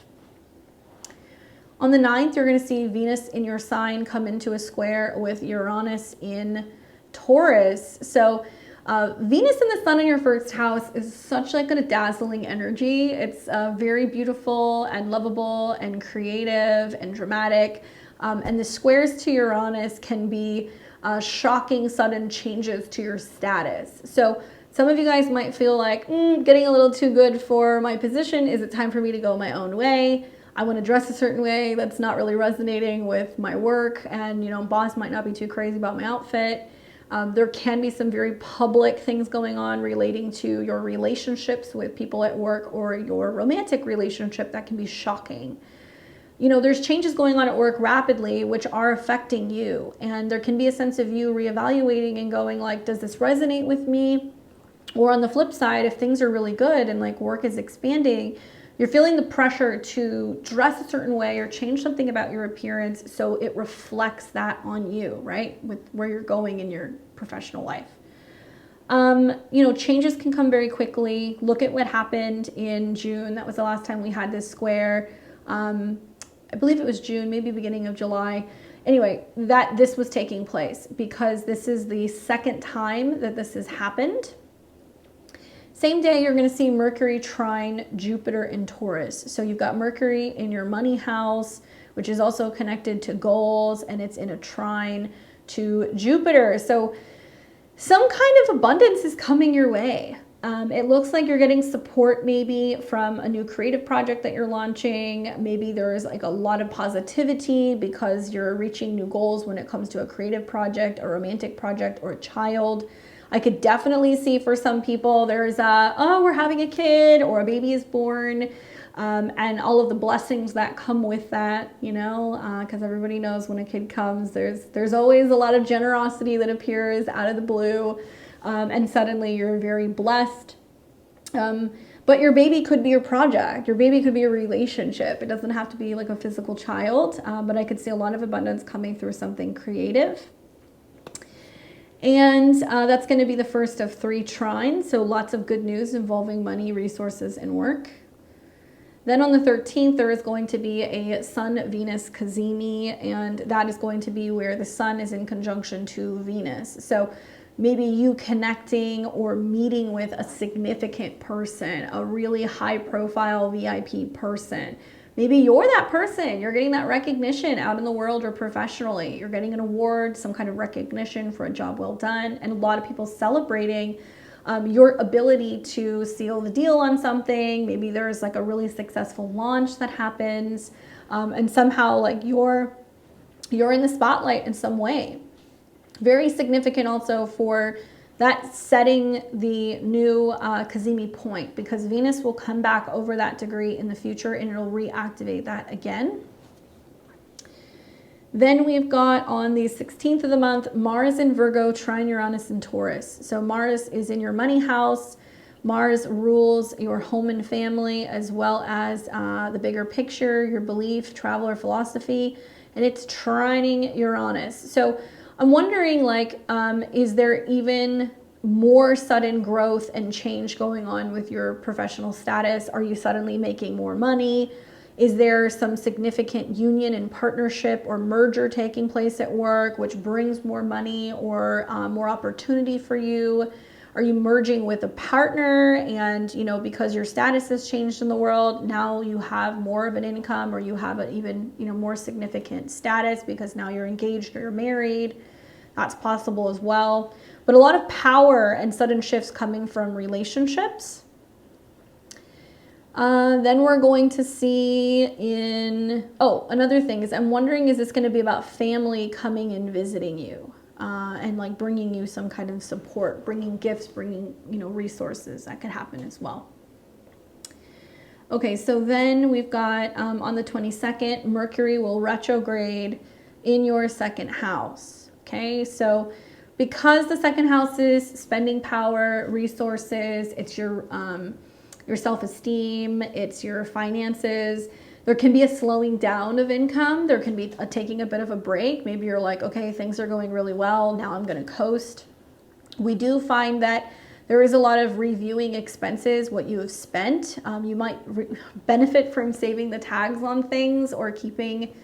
On the 9th, you're going to see Venus in your sign come into a square with Uranus in Taurus. So Venus and the sun in your 1st house is such like a dazzling energy. It's very beautiful and lovable and creative and dramatic. And the squares to Uranus can be shocking, sudden changes to your status. So some of you guys might feel like, getting a little too good for my position. Is it time for me to go my own way? I want to dress a certain way that's not really resonating with my work, and, you know, boss might not be too crazy about my outfit. There can be some very public things going on relating to your relationships with people at work or your romantic relationship that can be shocking. You know, there's changes going on at work rapidly which are affecting you, and there can be a sense of you reevaluating and going like, does this resonate with me? Or on the flip side, if things are really good and like work is expanding, you're feeling the pressure to dress a certain way or change something about your appearance so it reflects that on you, right? With where you're going in your professional life. You know, changes can come very quickly. Look at what happened in June. That was the last time we had this square. I believe it was June, maybe beginning of July. Anyway, this was taking place because this is the 2nd time that this has happened. Same day, you're going to see Mercury trine Jupiter in Taurus. So you've got Mercury in your money house, which is also connected to goals, and it's in a trine to Jupiter. So some kind of abundance is coming your way. It looks like you're getting support maybe from a new creative project that you're launching. Maybe there's like a lot of positivity because you're reaching new goals when it comes to a creative project, a romantic project, or a child. I could definitely see for some people there's we're having a kid or a baby is born, and all of the blessings that come with that, you know, because everybody knows when a kid comes, there's always a lot of generosity that appears out of the blue, and suddenly you're very blessed. But your baby could be your project. Your baby could be a relationship. It doesn't have to be like a physical child, but I could see a lot of abundance coming through something creative. And that's going to be the first of 3 trines, so lots of good news involving money, resources, and work. Then on the 13th, there is going to be a Sun-Venus cazimi, and that is going to be where the sun is in conjunction to Venus. So maybe you connecting or meeting with a significant person, a really high-profile VIP person. Maybe you're that person. You're getting that recognition out in the world or professionally. You're getting an award, some kind of recognition for a job well done, and a lot of people celebrating your ability to seal the deal on something. Maybe there's like a really successful launch that happens, and somehow like you're in the spotlight in some way. Very significant also for that's setting the new Kazemi point, because Venus will come back over that degree in the future and it'll reactivate that again. Then we've got on the 16th of the month, Mars in Virgo, trine Uranus in Taurus. So Mars is in your money house. Mars rules your home and family, as well as the bigger picture, your belief, travel, or philosophy. And it's trining Uranus. So I'm wondering, like, is there even more sudden growth and change going on with your professional status? Are you suddenly making more money? Is there some significant union and partnership or merger taking place at work, which brings more money or more opportunity for you? Are you merging with a partner and, you know, because your status has changed in the world, now you have more of an income, or you have an even, you know, more significant status because now you're engaged or you're married? That's possible as well. But a lot of power and sudden shifts coming from relationships. Then we're going to see another thing is, I'm wondering, is this going to be about family coming and visiting you and like bringing you some kind of support, bringing gifts, bringing, you know, resources? That could happen as well. Okay, so then we've got on the 22nd, Mercury will retrograde in your second house. Okay, so because the second house is spending power, resources, it's your self-esteem, it's your finances. There can be a slowing down of income. There can be taking a bit of a break. Maybe you're like, okay, things are going really well. Now I'm going to coast. We do find that there is a lot of reviewing expenses, what you have spent. You might benefit from saving the tags on things or keeping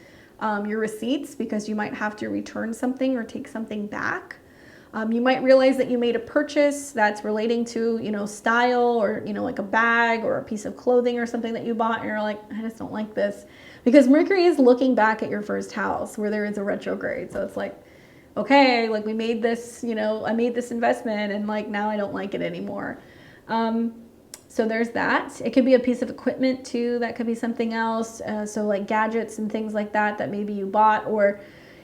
your receipts, because you might have to return something or take something back. You might realize that you made a purchase that's relating to, you know, style, or, you know, like a bag or a piece of clothing or something that you bought, and you're like, I just don't like this. Because Mercury is looking back at your first house where there is a retrograde. So it's like, okay, like we made this, you know, I made this investment and like now I don't like it anymore. So there's that. It could be a piece of equipment too. That could be something else. So like gadgets and things like that that maybe you bought, or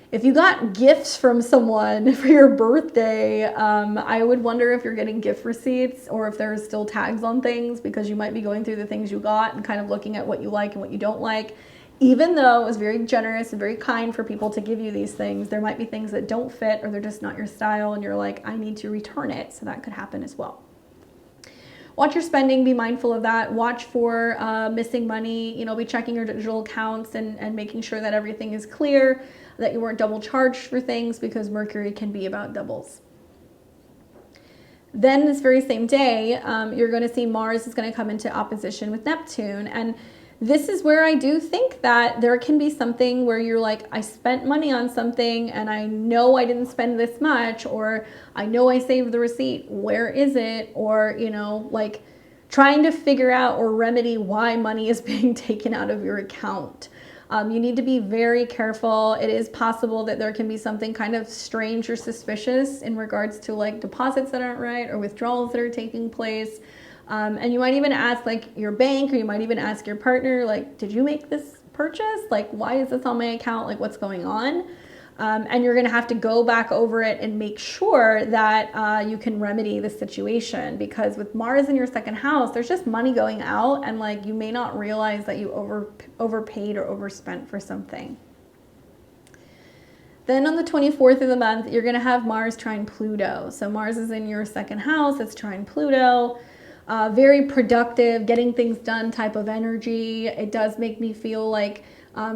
if you got gifts from someone for your birthday, I would wonder if you're getting gift receipts or if there's still tags on things, because you might be going through the things you got and kind of looking at what you like and what you don't like. Even though it was very generous and very kind for people to give you these things, there might be things that don't fit or they're just not your style and you're like, I need to return it. So that could happen as well. Watch your spending, be mindful of that. Watch for missing money, you know, be checking your digital accounts and making sure that everything is clear, that you weren't double charged for things, because Mercury can be about doubles. Then this very same day, you're going to see Mars is going to come into opposition with Neptune. And this is where I do think that there can be something where you're like, I spent money on something and I know I didn't spend this much, or I know I saved the receipt. Where is it? Or, you know, like trying to figure out or remedy why money is being taken out of your account. You need to be very careful. It is possible that there can be something kind of strange or suspicious in regards to like deposits that aren't right or withdrawals that are taking place. And you might even ask like your bank, or you might even ask your partner, like, did you make this purchase? Like, why is this on my account? Like, what's going on? And you're going to have to go back over it and make sure that you can remedy the situation, because with Mars in your second house, there's just money going out, and like you may not realize that you overpaid or overspent for something. Then on the 24th of the month, you're going to have Mars trine Pluto. So Mars is in your second house. It's trine Pluto. Very productive, getting things done type of energy. It does make me feel like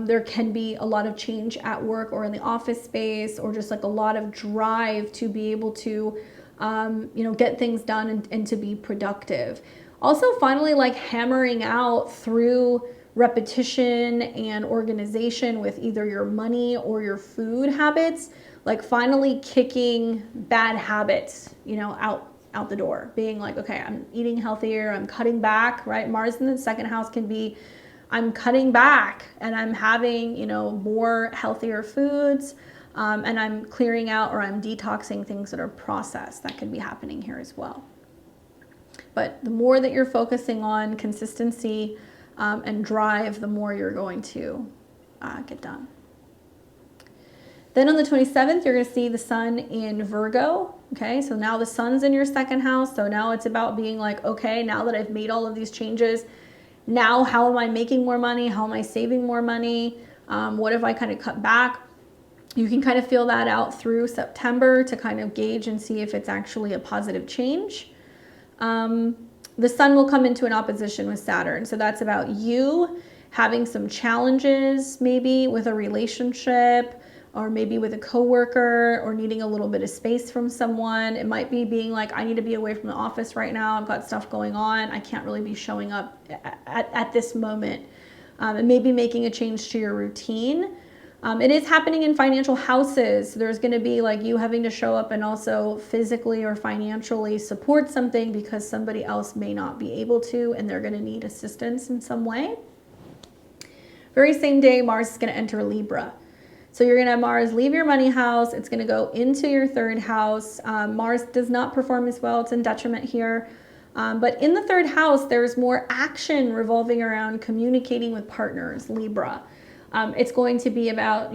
there can be a lot of change at work or in the office space, or just like a lot of drive to be able to, you know, get things done and to be productive. Also, finally, like hammering out through repetition and organization with either your money or your food habits, like finally kicking bad habits, you know, out the door, being like, okay, I'm eating healthier, I'm cutting back, right? Mars in the second house can be, I'm cutting back and I'm having, you know, more healthier foods, and I'm clearing out or I'm detoxing things that are processed. That could be happening here as well. But the more that you're focusing on consistency and drive, the more you're going to get done. Then on the 27th, you're going to see the sun in Virgo. Okay, so now the sun's in your second house. So now it's about being like, okay, now that I've made all of these changes, now how am I making more money? How am I saving more money? What if I kind of cut back? You can kind of feel that out through September to kind of gauge and see if it's actually a positive change. The sun will come into an opposition with Saturn. So that's about you having some challenges maybe with a relationship, or maybe with a coworker, or needing a little bit of space from someone. It might be being like, I need to be away from the office right now. I've got stuff going on. I can't really be showing up at this moment. And maybe making a change to your routine. It is happening in financial houses. There's going to be like you having to show up and also physically or financially support something because somebody else may not be able to, and they're going to need assistance in some way. Very same day, Mars is going to enter Libra. So you're going to have Mars leave your money house. It's going to go into your third house. Mars does not perform as well. It's in detriment here. But in the third house, there's more action revolving around communicating with partners, Libra. It's going to be about,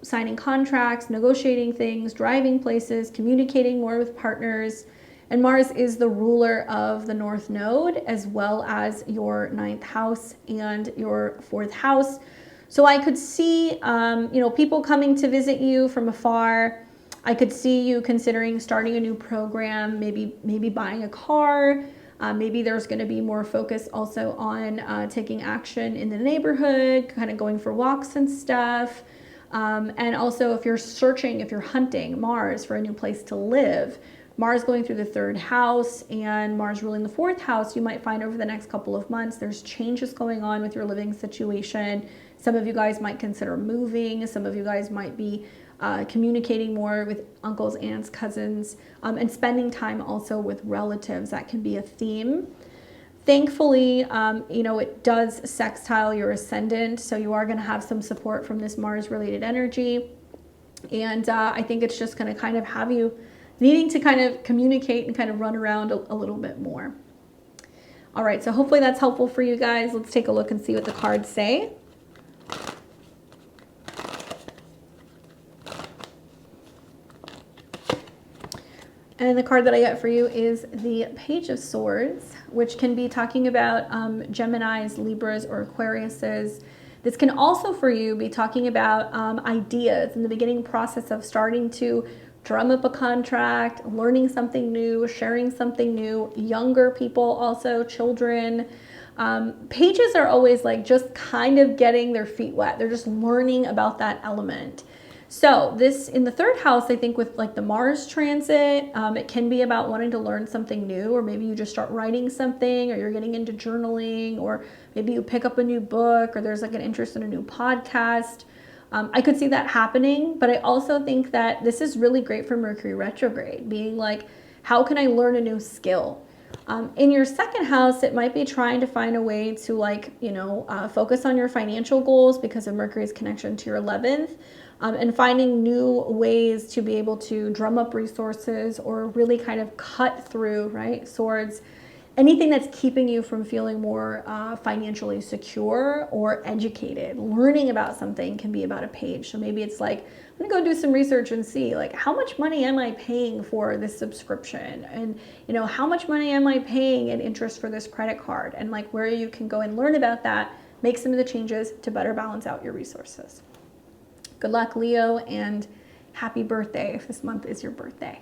signing contracts, negotiating things, driving places, communicating more with partners. And Mars is the ruler of the North Node, as well as your 9th house and your 4th house. So I could see, people coming to visit you from afar. I could see you considering starting a new program, maybe buying a car. Maybe there's going to be more focus also on taking action in the neighborhood, kind of going for walks and stuff. And also if you're hunting Mars for a new place to live, Mars going through the 3rd house and Mars ruling the 4th house, you might find over the next couple of months, there's changes going on with your living situation. Some of you guys might consider moving. Some of you guys might be communicating more with uncles, aunts, cousins, and spending time also with relatives. That can be a theme. Thankfully, it does sextile your ascendant, so you are going to have some support from this Mars-related energy. And I think it's just going to kind of have you needing to kind of communicate and kind of run around a little bit more. All right, so hopefully that's helpful for you guys. Let's take a look and see what the cards say. And the card that I got for you is the Page of Swords, which can be talking about Geminis, Libras, or Aquariuses. This can also for you be talking about ideas in the beginning process of starting to drum up a contract, learning something new, sharing something new. Younger people also, children. Pages are always like just kind of getting their feet wet. They're just learning about that element. So this in the 3rd house, I think with like the Mars transit, it can be about wanting to learn something new, or maybe you just start writing something, or you're getting into journaling, or maybe you pick up a new book, or there's like an interest in a new podcast. I could see that happening, but I also think that this is really great for Mercury retrograde, being like, how can I learn a new skill? In your 2nd house, it might be trying to find a way to focus on your financial goals because of Mercury's connection to your 11th. And finding new ways to be able to drum up resources or really kind of cut through, right? Swords, anything that's keeping you from feeling more financially secure or educated. Learning about something can be about a page. So maybe it's like, I'm gonna go do some research and see like, how much money am I paying for this subscription? And how much money am I paying in interest for this credit card? And like where you can go and learn about that, make some of the changes to better balance out your resources. Good luck, Leo, and happy birthday if this month is your birthday.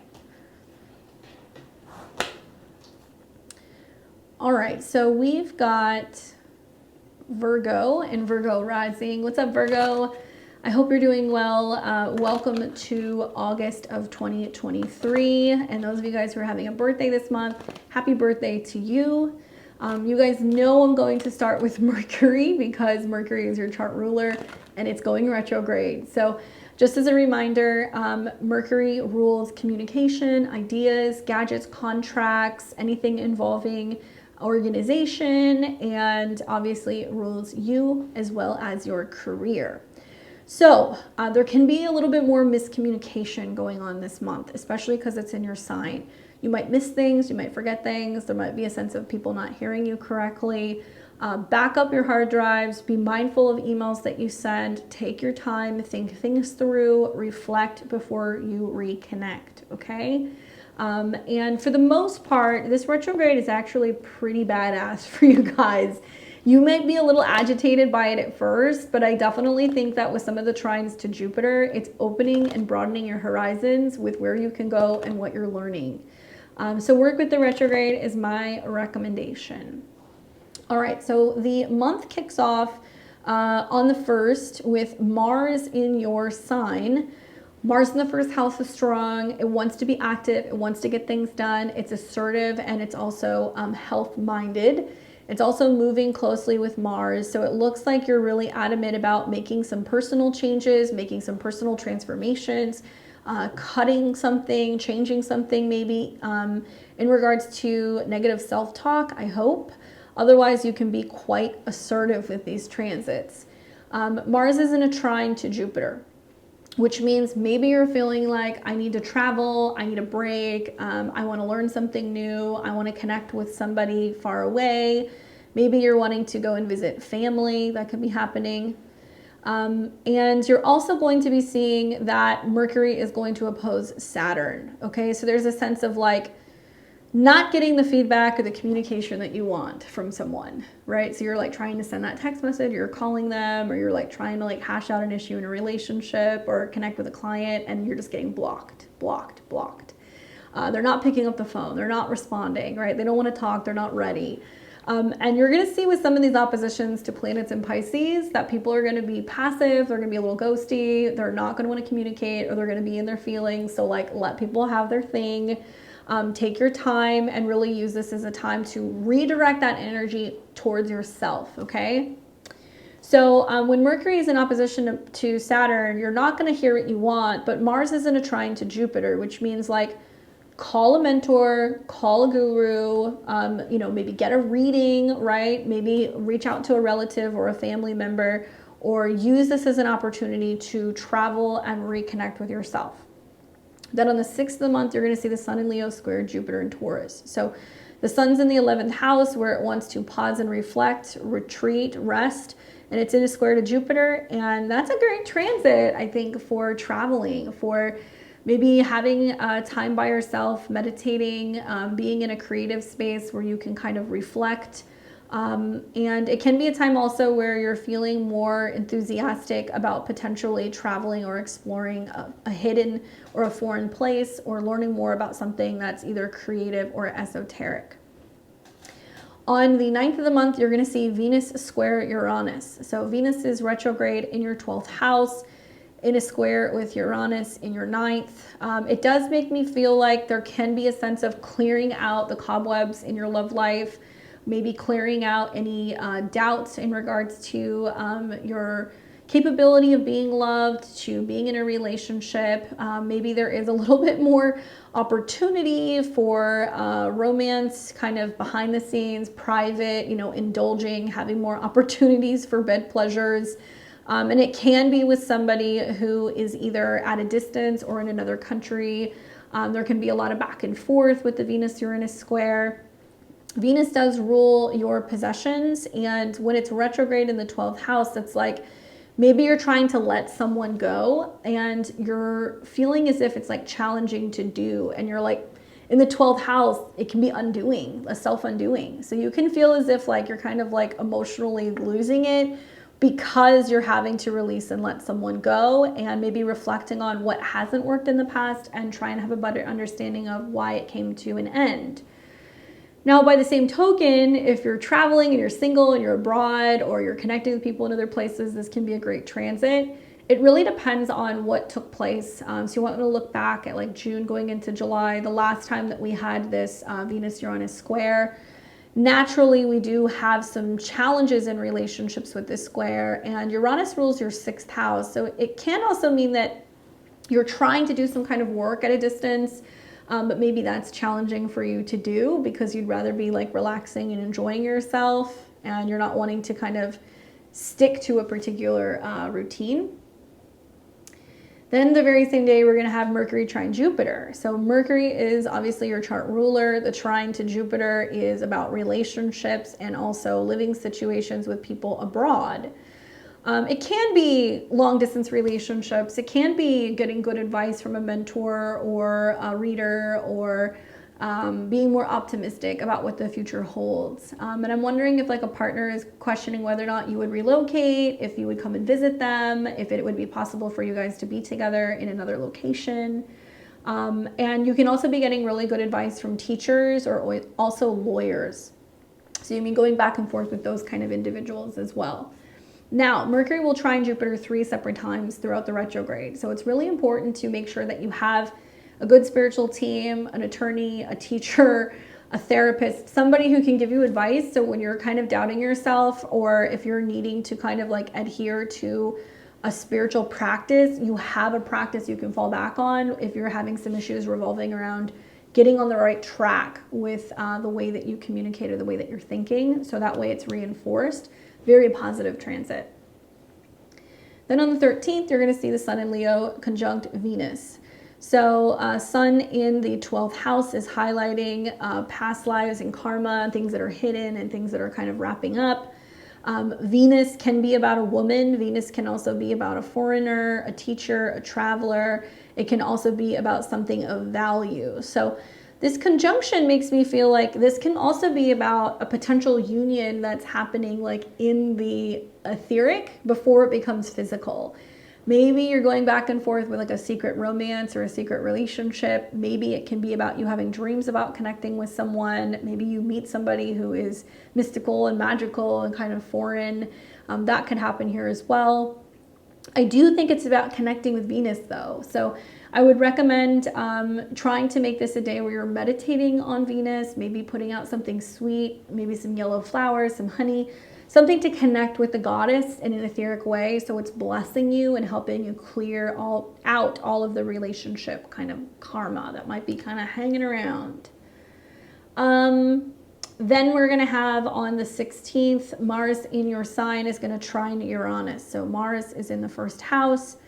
All right, so we've got Virgo and Virgo rising. What's up, Virgo? I hope you're doing well. Welcome to August of 2023. And those of you guys who are having a birthday this month, happy birthday to you. You guys know I'm going to start with Mercury because Mercury is your chart ruler and it's going retrograde. So just as a reminder, Mercury rules communication, ideas, gadgets, contracts, anything involving organization, and obviously rules you as well as your career. So there can be a little bit more miscommunication going on this month, especially because it's in your sign. You might miss things, you might forget things, there might be a sense of people not hearing you correctly. Back up your hard drives, be mindful of emails that you send, take your time, think things through, reflect before you reconnect, okay? And for the most part, this retrograde is actually pretty badass for you guys. You might be a little agitated by it at first, but I definitely think that with some of the trines to Jupiter, it's opening and broadening your horizons with where you can go and what you're learning. So work with the retrograde is my recommendation. All right, so the month kicks off on the 1st with Mars in your sign. Mars in the first house is strong. It wants to be active. It wants to get things done. It's assertive, and it's also health-minded. It's also moving closely with Mars. So it looks like you're really adamant about making some personal changes, making some personal transformations, cutting something, changing something maybe in regards to negative self-talk, I hope. Otherwise, you can be quite assertive with these transits. Mars is in a trine to Jupiter, which means maybe you're feeling like I need to travel, I need a break, I want to learn something new, I want to connect with somebody far away. Maybe you're wanting to go and visit family, that could be happening. And you're also going to be seeing that Mercury is going to oppose Saturn, okay? So there's a sense of like not getting the feedback or the communication that you want from someone, right? So you're like trying to send that text message, or you're calling them, or you're like trying to like hash out an issue in a relationship or connect with a client, and you're just getting blocked. They're not picking up the phone. They're not responding, right? They don't want to talk. They're not ready. And you're going to see with some of these oppositions to planets in Pisces that people are going to be passive. They're going to be a little ghosty. They're not going to want to communicate, or they're going to be in their feelings. So like let people have their thing. Take your time and really use this as a time to redirect that energy towards yourself, okay? So when Mercury is in opposition to Saturn, you're not going to hear what you want, but Mars is in a trine to Jupiter, which means like call a mentor, call a guru, maybe get a reading, right? Maybe reach out to a relative or a family member, or use this as an opportunity to travel and reconnect with yourself. Then on the 6th of the month, you're going to see the Sun in Leo square Jupiter in Taurus. So the Sun's in the 11th house where it wants to pause and reflect, retreat, rest, and it's in a square to Jupiter. And that's a great transit, I think, for traveling, for maybe having time by yourself, meditating, being in a creative space where you can kind of reflect. And it can be a time also where you're feeling more enthusiastic about potentially traveling or exploring a hidden or a foreign place, or learning more about something that's either creative or esoteric. On the 9th of the month, you're going to see Venus square Uranus. So Venus is retrograde in your 12th house, in a square with Uranus in your 9th. It does make me feel like there can be a sense of clearing out the cobwebs in your love life, maybe clearing out any doubts in regards to your capability of being loved, to being in a relationship. Maybe there is a little bit more opportunity for romance, kind of behind the scenes, private, indulging, having more opportunities for bed pleasures. And it can be with somebody who is either at a distance or in another country. There can be a lot of back and forth with the Venus-Uranus square. Venus does rule your possessions, and when it's retrograde in the 12th house, it's like maybe you're trying to let someone go and you're feeling as if it's like challenging to do, and you're like in the 12th house, it can be undoing, a self-undoing. So you can feel as if like you're kind of like emotionally losing it because you're having to release and let someone go, and maybe reflecting on what hasn't worked in the past and try and have a better understanding of why it came to an end. Now, by the same token, if you're traveling and you're single and you're abroad, or you're connecting with people in other places, this can be a great transit. It really depends on what took place. So you want to look back at like June going into July, the last time that we had this Venus-Uranus square. Naturally, we do have some challenges in relationships with this square, and Uranus rules your 6th house. So it can also mean that you're trying to do some kind of work at a distance, but maybe that's challenging for you to do because you'd rather be like relaxing and enjoying yourself, and you're not wanting to kind of stick to a particular routine. Then the very same day, we're going to have Mercury trine Jupiter. So Mercury is obviously your chart ruler. The trine to Jupiter is about relationships and also living situations with people abroad. It can be long distance relationships. It can be getting good advice from a mentor or a reader, or being more optimistic about what the future holds. And I'm wondering if like a partner is questioning whether or not you would relocate, if you would come and visit them, if it would be possible for you guys to be together in another location. And you can also be getting really good advice from teachers or also lawyers. So you mean going back and forth with those kind of individuals as well. Now, Mercury will trine Jupiter 3 separate times throughout the retrograde. So it's really important to make sure that you have a good spiritual team, an attorney, a teacher, a therapist, somebody who can give you advice. So when you're kind of doubting yourself, or if you're needing to kind of like adhere to a spiritual practice, you have a practice you can fall back on if you're having some issues revolving around getting on the right track with the way that you communicate or the way that you're thinking. So that way it's reinforced. Very positive transit. Then on the 13th, you're going to see the Sun in Leo conjunct Venus. So Sun in the 12th house is highlighting past lives and karma, things that are hidden and things that are kind of wrapping up. Venus can be about a woman. Venus can also be about a foreigner, a teacher, a traveler. It can also be about something of value. So this conjunction makes me feel like this can also be about a potential union that's happening like in the etheric before it becomes physical. Maybe you're going back and forth with like a secret romance or a secret relationship. Maybe it can be about you having dreams about connecting with someone. Maybe you meet somebody who is mystical and magical and kind of foreign. That could happen here as well. I do think it's about connecting with Venus though. So I would recommend trying to make this a day where you're meditating on Venus, maybe putting out something sweet, maybe some yellow flowers, some honey, something to connect with the goddess in an etheric way. So it's blessing you and helping you clear out all of the relationship kind of karma that might be kind of hanging around. Then we're going to have on the 16th, Mars in your sign is going to trine Uranus. So Mars is in the first house,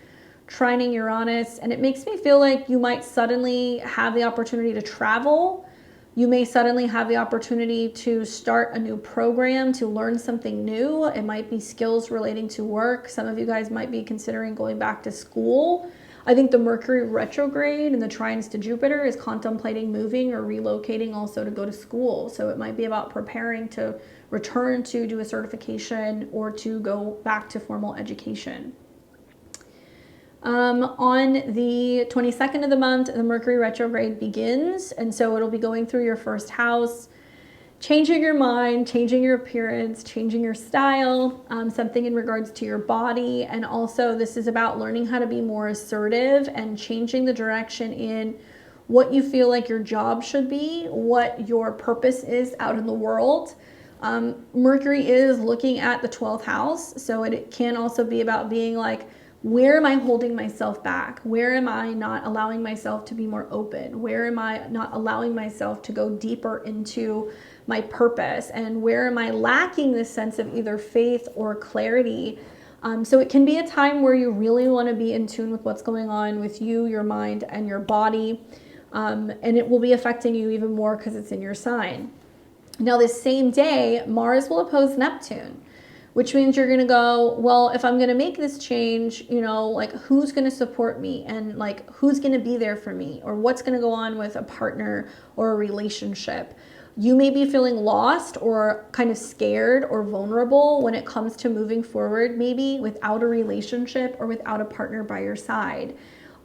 trining Uranus, and it makes me feel like you might suddenly have the opportunity to travel. You may suddenly have the opportunity to start a new program, to learn something new. It might be skills relating to work. Some of you guys might be considering going back to school. I think the Mercury retrograde and the trines to Jupiter is contemplating moving or relocating also to go to school. So it might be about preparing to return to do a certification or to go back to formal education. On the 22nd of the month, the Mercury retrograde begins, and so it'll be going through your first house, changing your mind, changing your appearance, changing your style, something in regards to your body. And also this is about learning how to be more assertive and changing the direction in what you feel like your job should be, what your purpose is out in the world. Mercury is looking at the 12th house, so it can also be about being like, where am I holding myself back? Where am I not allowing myself to be more open? Where am I not allowing myself to go deeper into my purpose? And where am I lacking this sense of either faith or clarity? So it can be a time where you really want to be in tune with what's going on with you, your mind, and your body. And it will be affecting you even more because it's in your sign. Now, this same day, Mars will oppose Neptune, which means you're going to go, well, if I'm going to make this change, you know, like who's going to support me and like who's going to be there for me, or what's going to go on with a partner or a relationship. You may be feeling lost or kind of scared or vulnerable when it comes to moving forward, maybe without a relationship or without a partner by your side.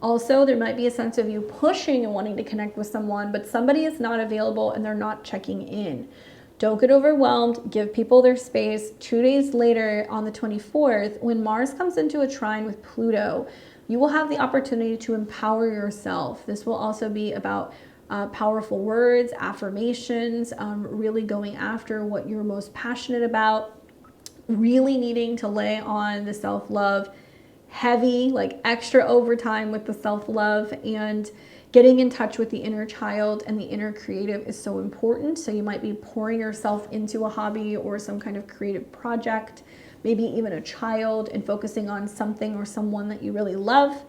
Also, there might be a sense of you pushing and wanting to connect with someone, but somebody is not available and they're not checking in. Don't get overwhelmed. Give people their space. 2 days later, on the 24th, when Mars comes into a trine with Pluto, you will have the opportunity to empower yourself. This will also be about powerful words, affirmations, really going after what you're most passionate about, really needing to lay on the self-love, heavy, like extra overtime with the self-love, and getting in touch with the inner child and the inner creative is so important. So you might be pouring yourself into a hobby or some kind of creative project, maybe even a child, and focusing on something or someone that you really love.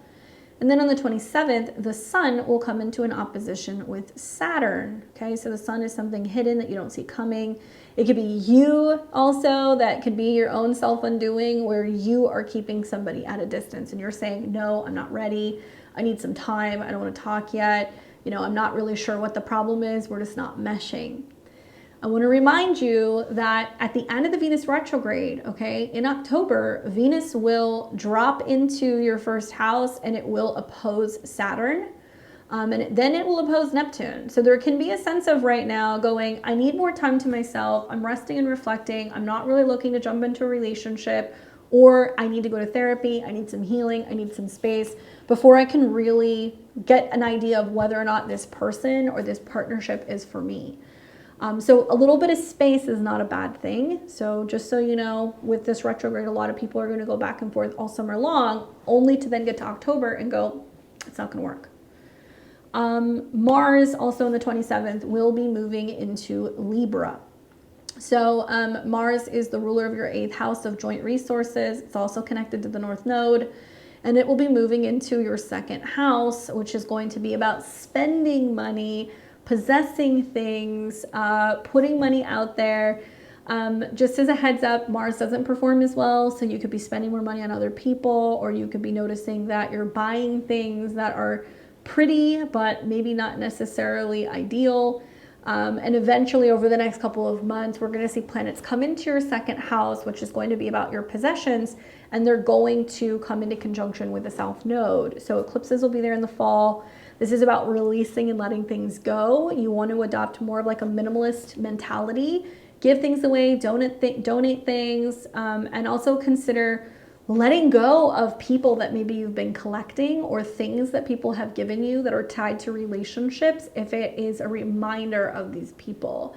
And then on the 27th, the sun will come into an opposition with Saturn. Okay, so the sun is something hidden that you don't see coming. It could be you also, that could be your own self-undoing, where you are keeping somebody at a distance and you're saying, no, I'm not ready. I need some time. I don't want to talk yet. You know, I'm not really sure what the problem is. We're just not meshing. I want to remind you that at the end of the Venus retrograde, okay, in October, Venus will drop into your first house and it will oppose Saturn. Then it will oppose Neptune. So there can be a sense of right now going, I need more time to myself. I'm resting and reflecting. I'm not really looking to jump into a relationship, or I need to go to therapy. I need some healing. I need some space before I can really get an idea of whether or not this person or this partnership is for me. So a little bit of space is not a bad thing. So just so you know, with this retrograde, a lot of people are going to go back and forth all summer long, only to then get to October and go, it's not going to work. Mars, also on the 27th, will be moving into Libra. So Mars is the ruler of your 8th house of joint resources. It's also connected to the North Node. And it will be moving into your 2nd house, which is going to be about spending money, possessing things, putting money out there. Just as a heads up, Mars doesn't perform as well, so you could be spending more money on other people, or you could be noticing that you're buying things that are pretty, but maybe not necessarily ideal. And eventually over the next couple of months, we're going to see planets come into your 2nd house, which is going to be about your possessions, and they're going to come into conjunction with the South Node. So eclipses will be there in the fall. This is about releasing and letting things go. You want to adopt more of like a minimalist mentality, give things away, donate things, and also consider letting go of people that maybe you've been collecting, or things that people have given you that are tied to relationships, if it is a reminder of these people.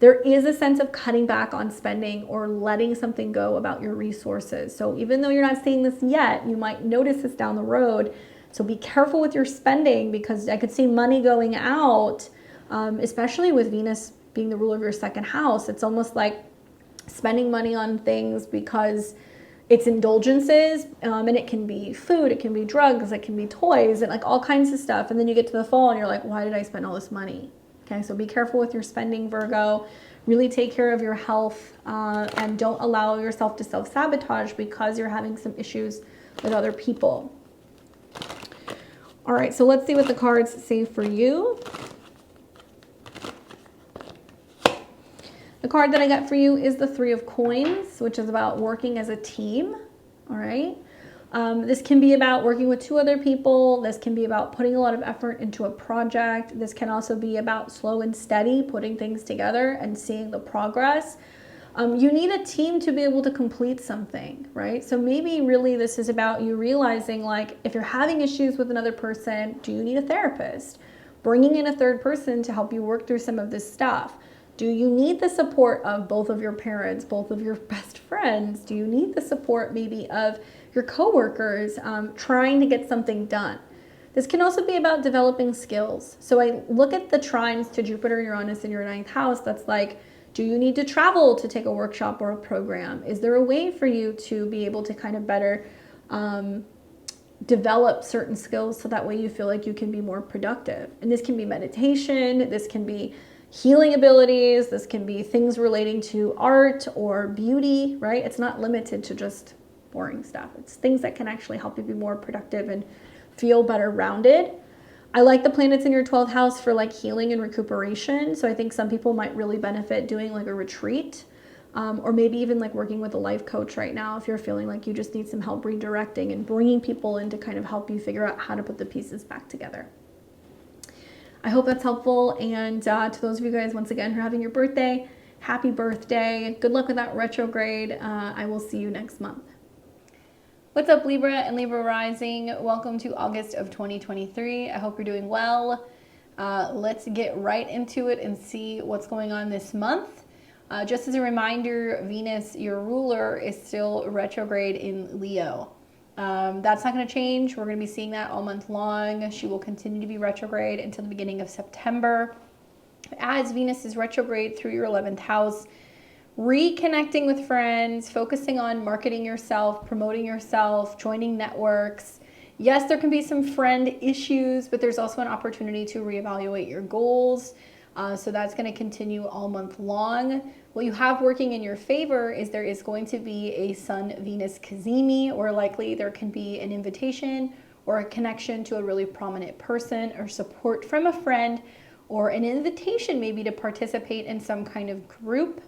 There is a sense of cutting back on spending or letting something go about your resources. So even though you're not seeing this yet, you might notice this down the road. So be careful with your spending, because I could see money going out, especially with Venus being the ruler of your 2nd house. It's almost like spending money on things because it's indulgences, and it can be food, it can be drugs, it can be toys, and like all kinds of stuff. And then you get to the fall and you're like, why did I spend all this money? Okay, so be careful with your spending, Virgo. Really take care of your health, and don't allow yourself to self-sabotage because you're having some issues with other people. All right, so let's see what the cards say for you. The card that I got for you is the 3 of Coins, which is about working as a team. All right. This can be about working with 2 other people. This can be about putting a lot of effort into a project. This can also be about slow and steady, putting things together and seeing the progress. You need a team to be able to complete something, right? So maybe really this is about you realizing, like, if you're having issues with another person, do you need a therapist? Bringing in a 3rd person to help you work through some of this stuff. Do you need the support of both of your parents, both of your best friends? Do you need the support maybe of your coworkers, trying to get something done? This can also be about developing skills. So I look at the trines to Jupiter, Uranus in your 9th house. That's like, do you need to travel to take a workshop or a program? Is there a way for you to be able to kind of better develop certain skills so that way you feel like you can be more productive? And this can be meditation, this can be healing abilities, this can be things relating to art or beauty, right? It's not limited to just boring stuff. It's things that can actually help you be more productive and feel better rounded. I like the planets in your 12th house for like healing and recuperation. So I think some people might really benefit doing like a retreat, or maybe even like working with a life coach right now if you're feeling like you just need some help redirecting and bringing people in to kind of help you figure out how to put the pieces back together. I hope that's helpful. And to those of you guys, once again, who are having your birthday, happy birthday. Good luck with that retrograde. I will see you next month. What's up, Libra and Libra rising? Welcome to August of 2023. I hope you're doing well. Let's get right into it and see what's going on this month. Just as a reminder, Venus, your ruler, is still retrograde in Leo. That's not going to change. We're going to be seeing that all month long. She will continue to be retrograde until the beginning of September. As Venus is retrograde through your 11th house, reconnecting with friends, focusing on marketing yourself, promoting yourself, joining networks, Yes, there can be some friend issues, but there's also an opportunity to reevaluate your goals. So that's going to continue all month long. What you have working in your favor is there is going to be a Sun-Venus cazimi, or likely there can be an invitation or a connection to a really prominent person or support from a friend, or an invitation maybe to participate in some kind of group.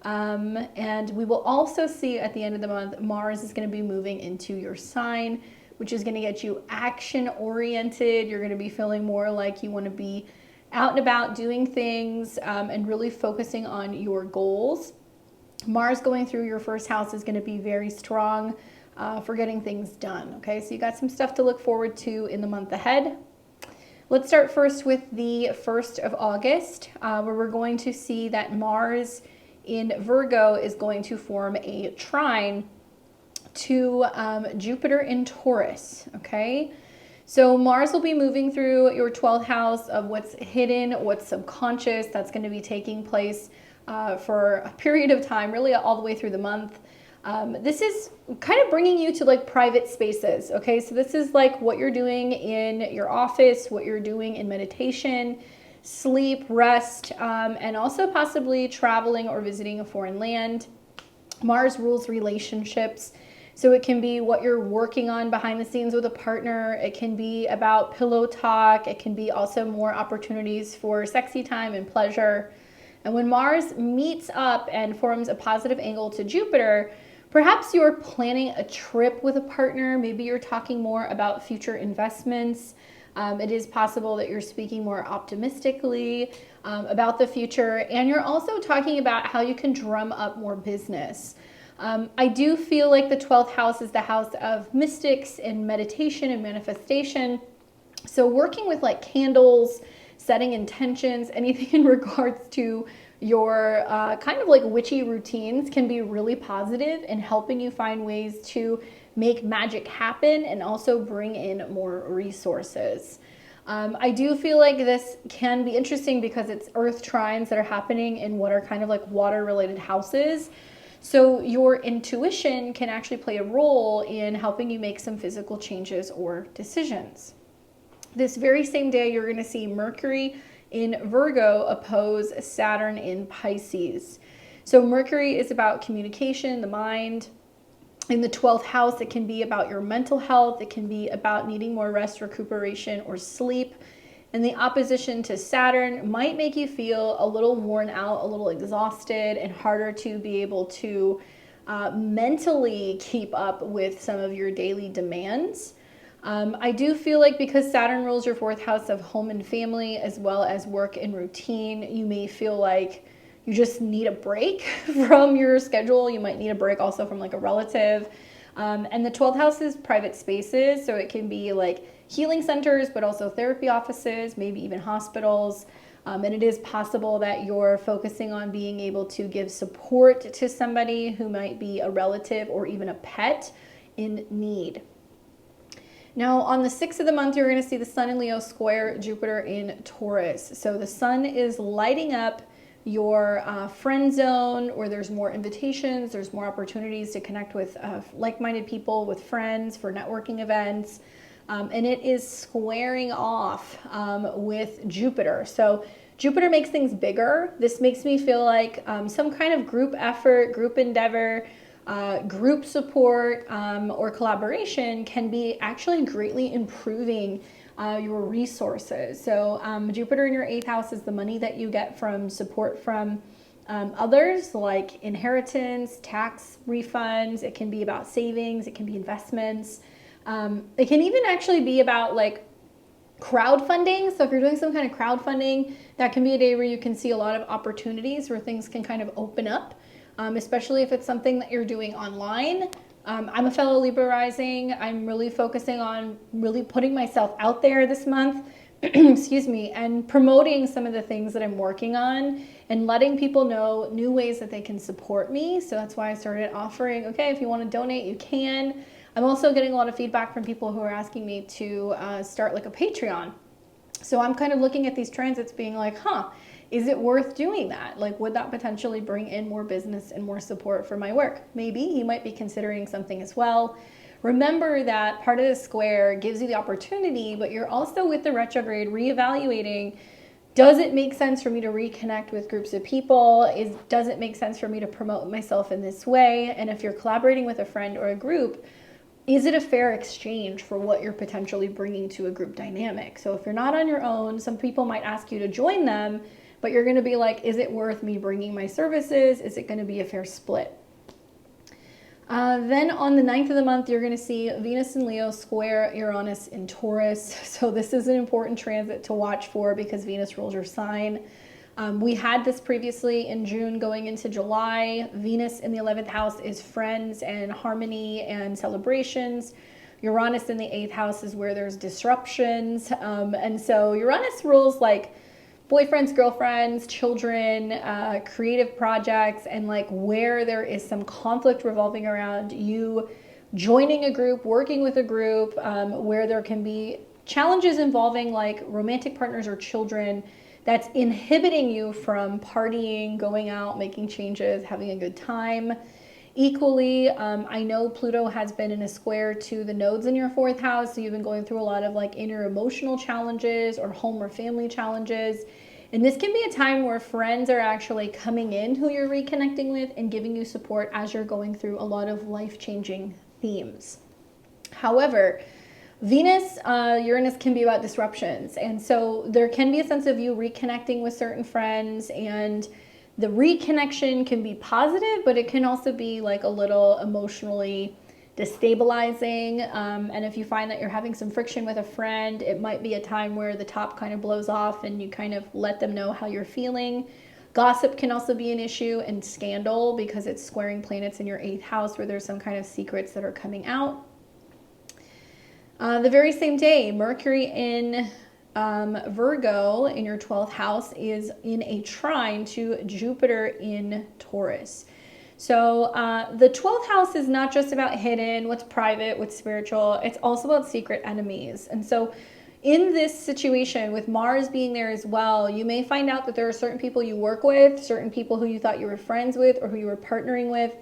And we will also see at the end of the month, Mars is going to be moving into your sign, which is going to get you action oriented. You're going to be feeling more like you want to be out and about doing things, and really focusing on your goals. Mars going through your first house is going to be very strong for getting things done. Okay, so you got some stuff to look forward to in the month ahead. Let's start first with the 1st of August, where we're going to see that Mars in Virgo is going to form a trine to Jupiter in Taurus. Okay, so Mars will be moving through your 12th house of what's hidden, what's subconscious. That's going to be taking place for a period of time, really all the way through the month. This is kind of bringing you to like private spaces. Okay, so this is like what you're doing in your office, what you're doing in meditation, sleep, rest, and also possibly traveling or visiting a foreign land. Mars rules relationships. So it can be what you're working on behind the scenes with a partner. It can be about pillow talk. It can be also more opportunities for sexy time and pleasure. And when Mars meets up and forms a positive angle to Jupiter, perhaps you're planning a trip with a partner. Maybe you're talking more about future investments. It is possible that you're speaking more optimistically about the future. And you're also talking about how you can drum up more business. I do feel like the 12th house is the house of mystics and meditation and manifestation. So working with like candles, setting intentions, anything in regards to your kind of like witchy routines can be really positive in helping you find ways to make magic happen and also bring in more resources. I do feel like this can be interesting because it's earth trines that are happening in what are kind of like water related houses. So your intuition can actually play a role in helping you make some physical changes or decisions. This very same day, you're going to see Mercury in Virgo oppose Saturn in Pisces. So Mercury is about communication, the mind. In the 12th house, it can be about your mental health. It can be about needing more rest, recuperation, or sleep. And the opposition to Saturn might make you feel a little worn out, a little exhausted, and harder to be able to mentally keep up with some of your daily demands. I do feel like because Saturn rules your 4th house of home and family, as well as work and routine, you may feel like you just need a break from your schedule. You might need a break also from like a relative. And the 12th house is private spaces, so it can be like healing centers, but also therapy offices, maybe even hospitals. And it is possible that you're focusing on being able to give support to somebody who might be a relative or even a pet in need. Now, on the 6th of the month, you're going to see the Sun in Leo square Jupiter in Taurus. So the Sun is lighting up your friend zone, where there's more invitations, there's more opportunities to connect with like-minded people, with friends, for networking events. And it is squaring off with Jupiter. So Jupiter makes things bigger. This makes me feel like some kind of group effort, group endeavor, group support, or collaboration can be actually greatly improving your resources. So Jupiter in your 8th house is the money that you get from support from others, like inheritance, tax refunds. It can be about savings. It can be investments. It can even actually be about like crowdfunding. So if you're doing some kind of crowdfunding, that can be a day where you can see a lot of opportunities where things can kind of open up, especially if it's something that you're doing online. I'm a fellow Libra rising. I'm really focusing on really putting myself out there this month, excuse me, and promoting some of the things that I'm working on and letting people know new ways that they can support me. So that's why I started offering, okay, if you want to donate, you can. I'm also getting a lot of feedback from people who are asking me to start like a Patreon. So I'm kind of looking at these transits being like, is it worth doing that? Like, would that potentially bring in more business and more support for my work? Maybe you might be considering something as well. remember that part of the square gives you the opportunity, but you're also with the retrograde reevaluating, does it make sense for me to reconnect with groups of people? Does it make sense for me to promote myself in this way? And if you're collaborating with a friend or a group, is it a fair exchange for what you're potentially bringing to a group dynamic? So if you're not on your own, some people might ask you to join them, but you're going to be like, is it worth me bringing my services? Is it going to be a fair split? Then on the 9th of the month, you're going to see Venus in Leo square Uranus in Taurus. So this is an important transit to watch for because Venus rules your sign. We had this previously in June going into July. Venus in the 11th house is friends and harmony and celebrations. Uranus in the 8th house is where there's disruptions. And so Uranus rules like boyfriends, girlfriends, children, creative projects, and like where there is some conflict revolving around you joining a group, working with a group, where there can be challenges involving like romantic partners or children that's inhibiting you from partying, going out, making changes, having a good time. Equally, I know Pluto has been in a square to the nodes in your 4th house, so you've been going through a lot of like inner emotional challenges or home or family challenges. And this can be a time where friends are actually coming in who you're reconnecting with and giving you support as you're going through a lot of life-changing themes. However, Venus, Uranus can be about disruptions. And so there can be a sense of you reconnecting with certain friends, and the reconnection can be positive, but it can also be like a little emotionally destabilizing. And if you find that you're having some friction with a friend, it might be a time where the top kind of blows off and you kind of let them know how you're feeling. Gossip can also be an issue, and scandal, because it's squaring planets in your 8th house where there's some kind of secrets that are coming out. The very same day, Mercury in Virgo in your 12th house is in a trine to Jupiter in Taurus. So the 12th house is not just about hidden, what's private, what's spiritual. It's also about secret enemies. And so in this situation with Mars being there as well, you may find out that there are certain people you work with, certain people who you thought you were friends with or who you were partnering with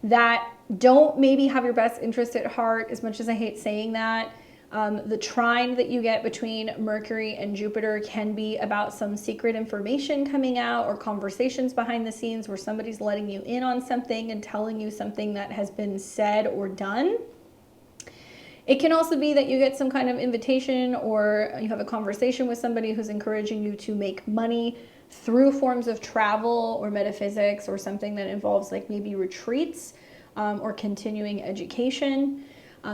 that don't maybe have your best interest at heart, as much as I hate saying that. The trine that you get between Mercury and Jupiter can be about some secret information coming out or conversations behind the scenes where somebody's letting you in on something and telling you something that has been said or done. It can also be that you get some kind of invitation or you have a conversation with somebody who's encouraging you to make money through forms of travel or metaphysics or something that involves like maybe retreats or continuing education.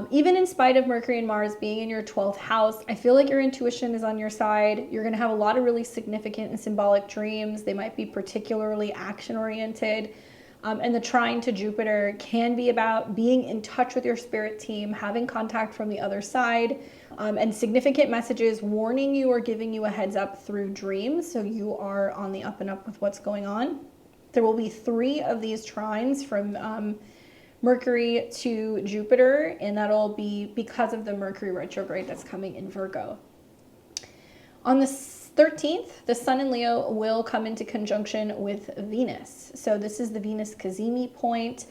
Even in spite of Mercury and Mars being in your 12th house, I feel like your intuition is on your side. You're going to have a lot of really significant and symbolic dreams. They might be particularly action-oriented. And the trine to Jupiter can be about being in touch with your spirit team, having contact from the other side, and significant messages warning you or giving you a heads up through dreams. So you are on the up and up with what's going on. There will be 3 of these trines from Mercury to Jupiter, and that'll be because of the Mercury retrograde that's coming in Virgo. On the 13th, the Sun in Leo will come into conjunction with Venus. So this is the Venus Cazimi point,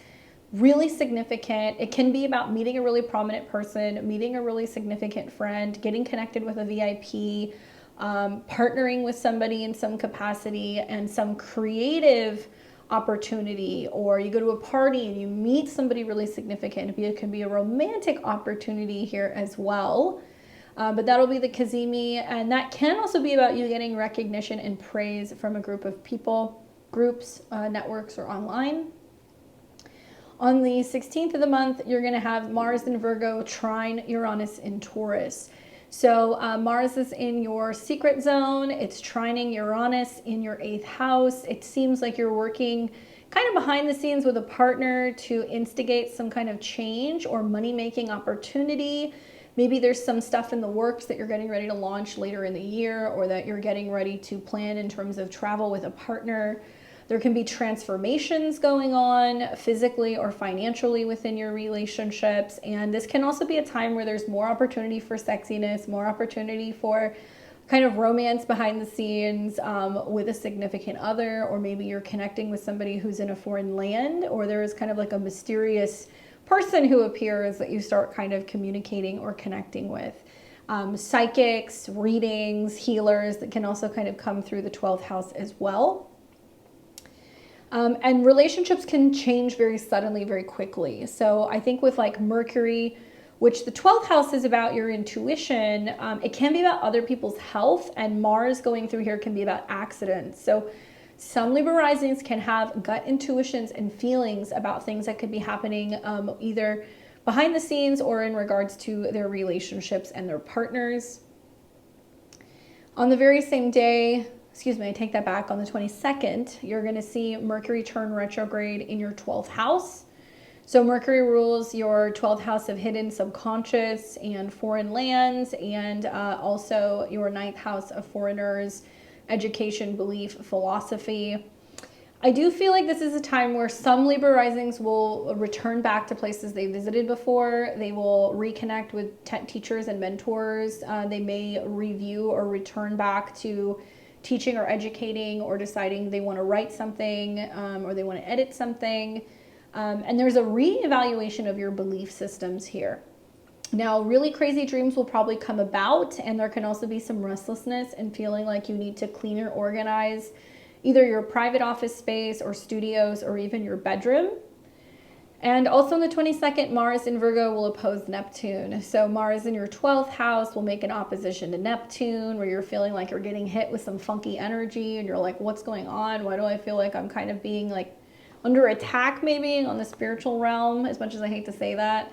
really significant. It can be about meeting a really prominent person, meeting a really significant friend, getting connected with a VIP, partnering with somebody in some capacity, and some creative opportunity, or you go to a party and you meet somebody really significant. It can be a romantic opportunity here as well. But that'll be the Cazimi, and that can also be about you getting recognition and praise from a group of people, groups, networks, or online. On the 16th of the month, you're going to have Mars in Virgo trine Uranus in Taurus. So Mars is in your secret zone. It's trining Uranus in your 8th house. It seems like you're working kind of behind the scenes with a partner to instigate some kind of change or money-making opportunity. Maybe there's some stuff in the works that you're getting ready to launch later in the year, or that you're getting ready to plan in terms of travel with a partner. There can be transformations going on physically or financially within your relationships. And this can also be a time where there's more opportunity for sexiness, more opportunity for kind of romance behind the scenes with a significant other, or maybe you're connecting with somebody who's in a foreign land, or there is kind of like a mysterious person who appears that you start kind of communicating or connecting with. Psychics, readings, healers that can also kind of come through the 12th house as well. And relationships can change very suddenly, very quickly. So I think with like Mercury, which the 12th house is about your intuition, it can be about other people's health, and Mars going through here can be about accidents. So some Libra risings can have gut intuitions and feelings about things that could be happening either behind the scenes or in regards to their relationships and their partners. On the very same day, excuse me, I take that back, on the 22nd, you're going to see Mercury turn retrograde in your 12th house. So Mercury rules your 12th house of hidden subconscious and foreign lands, and also your 9th house of foreigners, education, belief, philosophy. I do feel like this is a time where some Libra risings will return back to places they visited before. They will reconnect with teachers and mentors. They may review or return back to teaching or educating, or deciding they want to write something or they want to edit something. And there's a reevaluation of your belief systems here. Now, really crazy dreams will probably come about, and there can also be some restlessness and feeling like you need to clean or organize either your private office space or studios or even your bedroom. And also on the 22nd, Mars in Virgo will oppose Neptune. So Mars in your 12th house will make an opposition to Neptune, where you're feeling like you're getting hit with some funky energy and you're like, what's going on? Why do I feel like I'm kind of being like under attack maybe on the spiritual realm, as much as I hate to say that.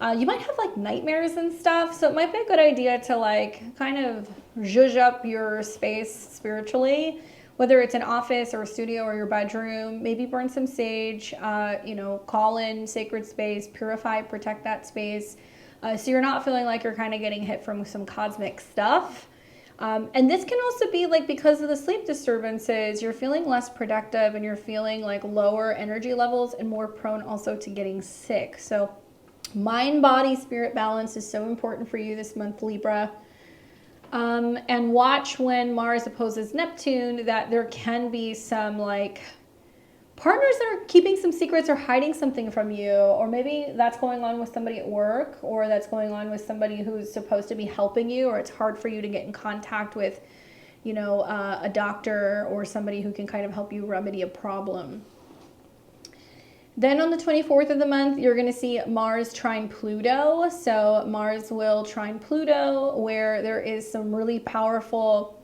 You might have like nightmares and stuff, so it might be a good idea to like kind of zhuzh up your space spiritually, whether it's an office or a studio or your bedroom. Maybe burn some sage, call in sacred space, purify, protect that space, so you're not feeling like you're kind of getting hit from some cosmic stuff. And this can also be like, because of the sleep disturbances, you're feeling less productive and you're feeling like lower energy levels and more prone also to getting sick. So mind, body, spirit balance is so important for you this month, Libra. And watch when Mars opposes Neptune that there can be some like partners that are keeping some secrets or hiding something from you, or maybe that's going on with somebody at work, or that's going on with somebody who's supposed to be helping you, or it's hard for you to get in contact with, a doctor or somebody who can kind of help you remedy a problem. Then on the 24th of the month, you're going to see Mars trine Pluto. So Mars will trine Pluto, where there is some really powerful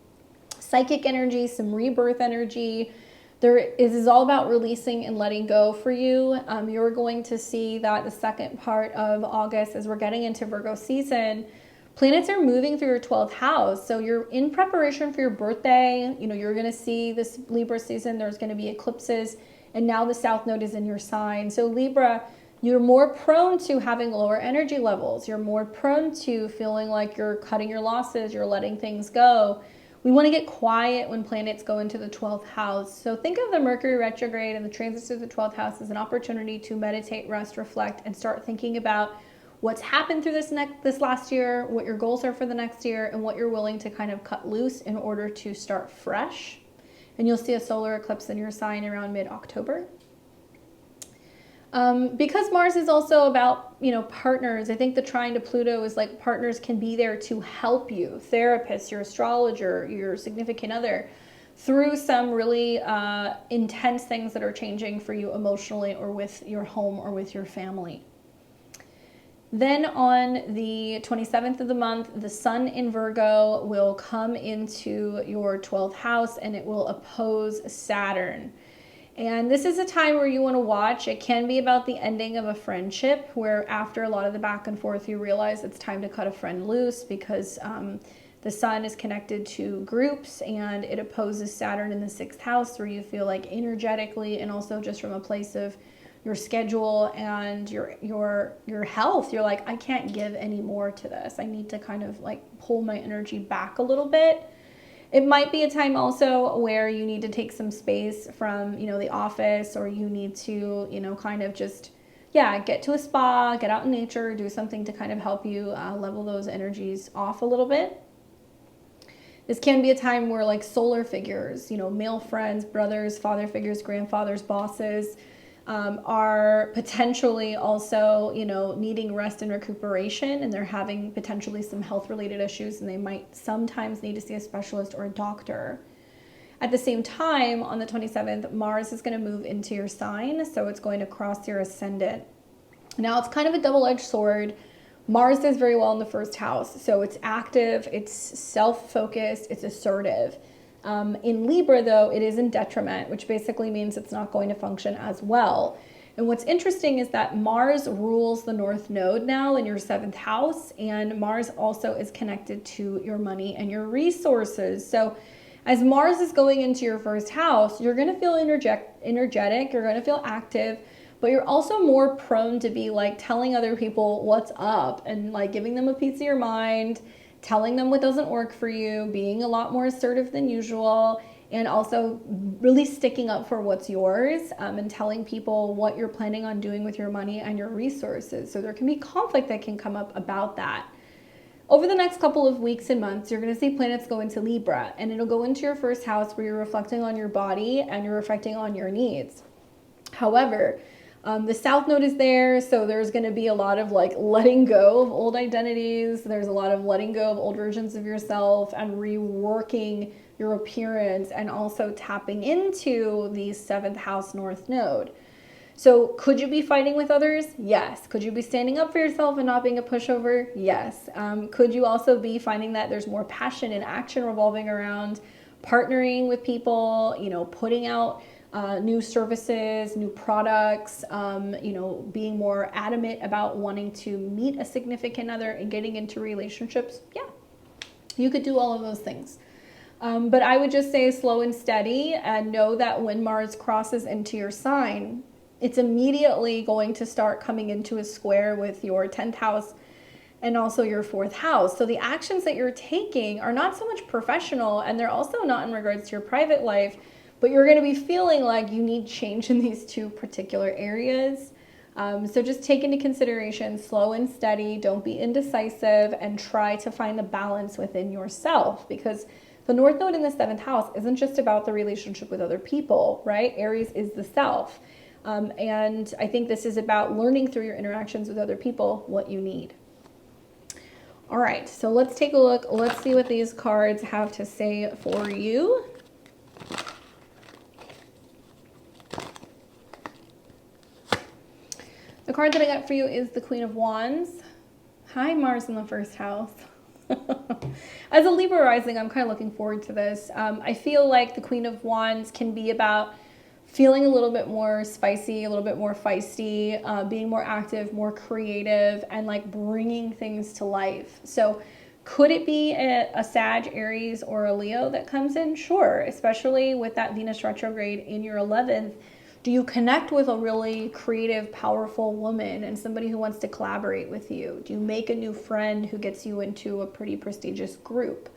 psychic energy, some rebirth energy. This is all about releasing and letting go for you. You're going to see that the second part of August, as we're getting into Virgo season, planets are moving through your 12th house. So you're in preparation for your birthday. You're going to see this Libra season. There's going to be eclipses. And now the South Node is in your sign. So Libra, you're more prone to having lower energy levels. You're more prone to feeling like you're cutting your losses. You're letting things go. We want to get quiet when planets go into the 12th house. So think of the Mercury retrograde and the transits of the 12th house as an opportunity to meditate, rest, reflect, and start thinking about what's happened through this last year, what your goals are for the next year, and what you're willing to kind of cut loose in order to start fresh. And you'll see a solar eclipse in your sign around mid-October. Because Mars is also about, partners, I think the trine to Pluto is like partners can be there to help you, therapists, your astrologer, your significant other, through some really intense things that are changing for you emotionally, or with your home, or with your family. Then on the 27th of the month, the Sun in Virgo will come into your 12th house, and it will oppose Saturn. And this is a time where you want to watch. It can be about the ending of a friendship, where after a lot of the back and forth, you realize it's time to cut a friend loose, because the Sun is connected to groups, and it opposes Saturn in the 6th house, where you feel like energetically, and also just from a place of your schedule and your health, you're like, I can't give any more to this. I need to kind of like pull my energy back a little bit. It might be a time also where you need to take some space from, the office, or you need to, kind of just, get to a spa, get out in nature, do something to kind of help you level those energies off a little bit. This can be a time where like solar figures, male friends, brothers, father figures, grandfathers, bosses, are potentially also, you know, needing rest and recuperation, and they're having potentially some health related issues, and they might sometimes need to see a specialist or a doctor. At the same time, on the 27th, Mars is going to move into your sign, so it's going to cross your ascendant. Now, it's kind of a double-edged sword. Mars does very well in the first house, so it's active, it's self-focused, it's assertive. In Libra, though, it is in detriment, which basically means it's not going to function as well. And what's interesting is that Mars rules the North Node now in your 7th house, and Mars also is connected to your money and your resources. So as Mars is going into your 1st house, you're going to feel energetic, you're going to feel active, but you're also more prone to be like telling other people what's up and like giving them a piece of your mind, telling them what doesn't work for you, being a lot more assertive than usual, and also really sticking up for what's yours, and telling people what you're planning on doing with your money and your resources. So there can be conflict that can come up about that. Over the next couple of weeks and months, you're going to see planets go into Libra, and it'll go into your 1st house where you're reflecting on your body and you're reflecting on your needs. However, the South Node is there, so there's going to be a lot of like letting go of old identities. There's a lot of letting go of old versions of yourself and reworking your appearance, and also tapping into the 7th house North Node. So could you be fighting with others? Yes. Could you be standing up for yourself and not being a pushover? Yes. Could you also be finding that there's more passion and action revolving around partnering with people, you know, putting out new services, new products, you know, being more adamant about wanting to meet a significant other and getting into relationships? Yeah, you could do all of those things. But I would just say slow and steady, and know that when Mars crosses into your sign, it's immediately going to start coming into a square with your 10th house and also your 4th house. So the actions that you're taking are not so much professional, and they're also not in regards to your private life, but you're going to be feeling like you need change in these 2 particular areas. So just take into consideration slow and steady, don't be indecisive, and try to find the balance within yourself, because the North Node in the 7th house isn't just about the relationship with other people, right? Aries is the self. And I think this is about learning through your interactions with other people what you need. All right, so let's take a look. Let's see what these cards have to say for you. The card that I got for you is the Queen of Wands. Hi, Mars in the 1st house. As a Libra rising, I'm kind of looking forward to this. I feel like the Queen of Wands can be about feeling a little bit more spicy, a little bit more feisty, being more active, more creative, and like bringing things to life. So could it be a Sag, Aries, or a Leo that comes in? Sure, especially with that Venus retrograde in your 11th. Do you connect with a really creative, powerful woman and somebody who wants to collaborate with you? Do you make a new friend who gets you into a pretty prestigious group?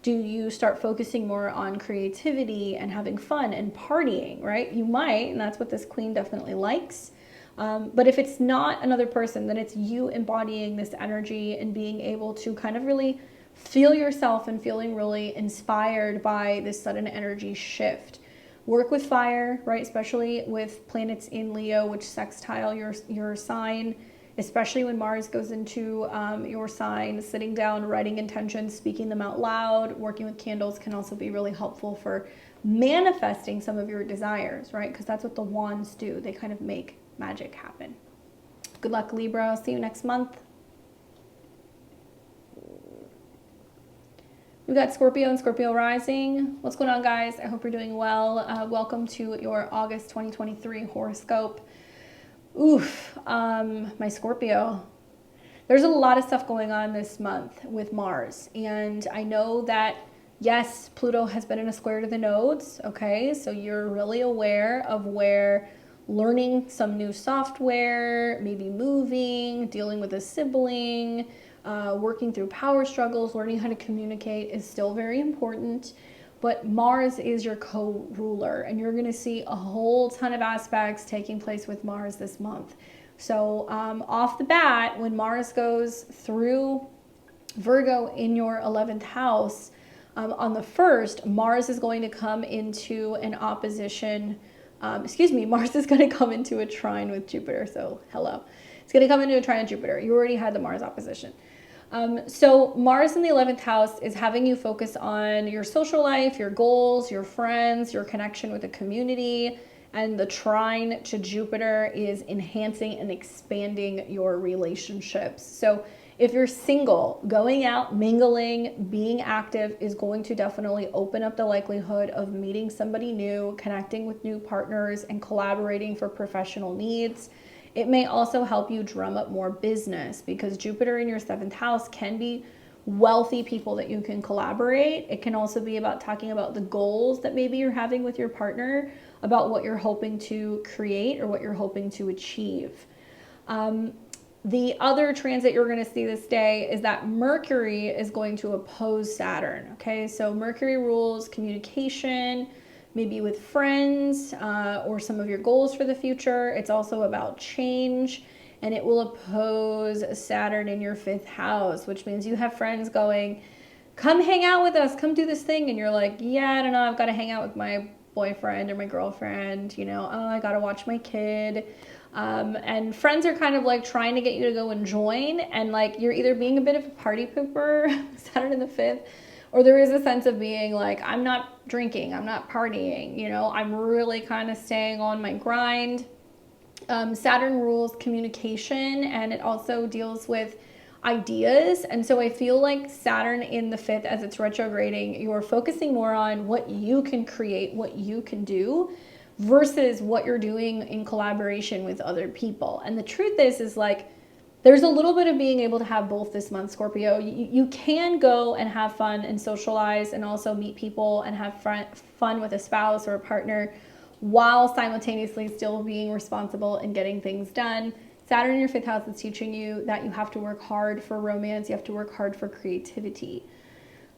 Do you start focusing more on creativity and having fun and partying, right? You might, and that's what this queen definitely likes. But if it's not another person, then it's you embodying this energy and being able to kind of really feel yourself and feeling really inspired by this sudden energy shift. Work with fire, right? Especially with planets in Leo, which sextile your sign, especially when Mars goes into your sign. Sitting down, writing intentions, speaking them out loud, working with candles can also be really helpful for manifesting some of your desires, right? Because that's what the wands do. They kind of make magic happen. Good luck, Libra. I'll see you next month. We got Scorpio and Scorpio rising. What's going on, guys? I hope you're doing well. Welcome to your August 2023 horoscope. Oof, my Scorpio. There's a lot of stuff going on this month with Mars. And I know that, yes, Pluto has been in a square to the nodes, okay? So you're really aware of where learning some new software, maybe moving, dealing with a sibling, working through power struggles, learning how to communicate is still very important. But Mars is your co-ruler, and you're going to see a whole ton of aspects taking place with Mars this month. So off the bat, when Mars goes through Virgo in your 11th house, on the 1st, Mars is going to come into an opposition Mars is going to come into a trine with Jupiter. So hello. It's going to come into a trine with Jupiter. You already had the Mars opposition. So Mars in the 11th house is having you focus on your social life, your goals, your friends, your connection with the community. And the trine to Jupiter is enhancing and expanding your relationships. So if you're single, going out, mingling, being active is going to definitely open up the likelihood of meeting somebody new, connecting with new partners, and collaborating for professional needs. It may also help you drum up more business because Jupiter in your 7th house can be wealthy people that you can collaborate. It can also be about talking about the goals that maybe you're having with your partner, about what you're hoping to create or what you're hoping to achieve. The other transit you're going to see this day is that Mercury is going to oppose Saturn. Okay, so Mercury rules communication, maybe with friends or some of your goals for the future. It's also about change, and it will oppose Saturn in your 5th house, which means you have friends going, come hang out with us, come do this thing. And you're like, yeah, I don't know, I've got to hang out with my boyfriend or my girlfriend, you know, oh, I got to watch my kid. And friends are kind of like trying to get you to go and join. And like, you're either being a bit of a party pooper, Saturn in the 5th, or there is a sense of being like, I'm not drinking, I'm not partying, you know, I'm really kind of staying on my grind. Saturn rules communication, and it also deals with ideas. And so I feel like Saturn in the 5th, as it's retrograding, you're focusing more on what you can create, what you can do, versus what you're doing in collaboration with other people. And the truth is like, there's a little bit of being able to have both this month, Scorpio. You can go and have fun and socialize and also meet people and have fun with a spouse or a partner while simultaneously still being responsible and getting things done. Saturn in your 5th house is teaching you that you have to work hard for romance. You have to work hard for creativity.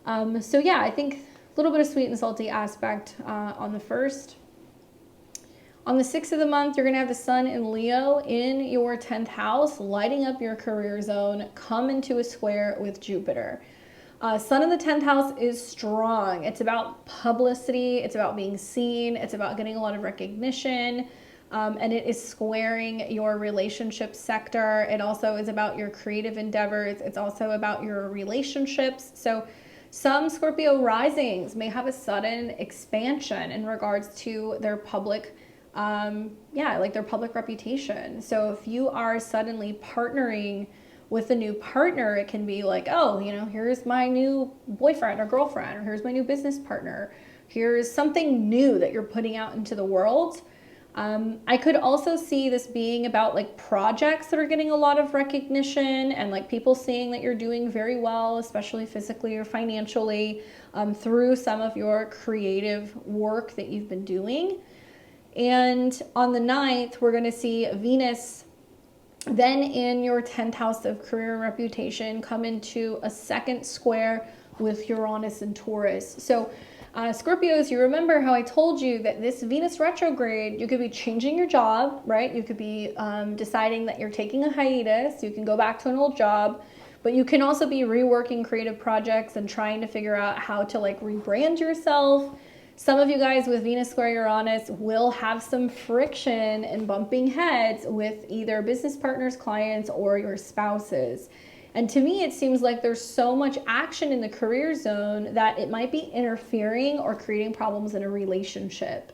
So yeah, I think a little bit of sweet and salty aspect on the 1st. On the 6th of the month, you're going to have the sun in Leo in your 10th house, lighting up your career zone, come into a square with Jupiter. Sun in the 10th house is strong. It's about publicity. It's about being seen. It's about getting a lot of recognition. And it is squaring your relationship sector. It also is about your creative endeavors. It's also about your relationships. So some Scorpio risings may have a sudden expansion in regards to their public their public reputation. So if you are suddenly partnering with a new partner, it can be like, oh, you know, here's my new boyfriend or girlfriend, or here's my new business partner. Here's something new that you're putting out into the world. I could also see this being about like projects that are getting a lot of recognition and like people seeing that you're doing very well, especially physically or financially, through some of your creative work that you've been doing. And on the 9th, we're going to see Venus then in your 10th house of career and reputation come into a 2nd square with Uranus and Taurus. So Scorpios, you remember how I told you that this Venus retrograde, you could be changing your job, right? You could be deciding that you're taking a hiatus. You can go back to an old job, but you can also be reworking creative projects and trying to figure out how to like rebrand yourself. Some of you guys with Venus square Uranus will have some friction and bumping heads with either business partners, clients, or your spouses. And to me, it seems like there's so much action in the career zone that it might be interfering or creating problems in a relationship.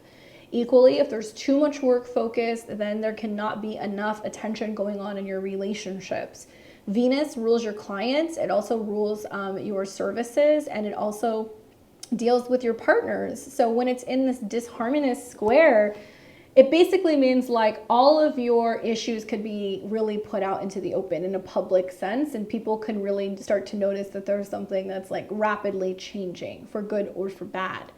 Equally, if there's too much work focused, then there cannot be enough attention going on in your relationships. Venus rules your clients. It also rules your services, and it also deals with your partners. So when it's in this disharmonious square, it basically means like all of your issues could be really put out into the open in a public sense, and people can really start to notice that there's something that's like rapidly changing for good or for bad.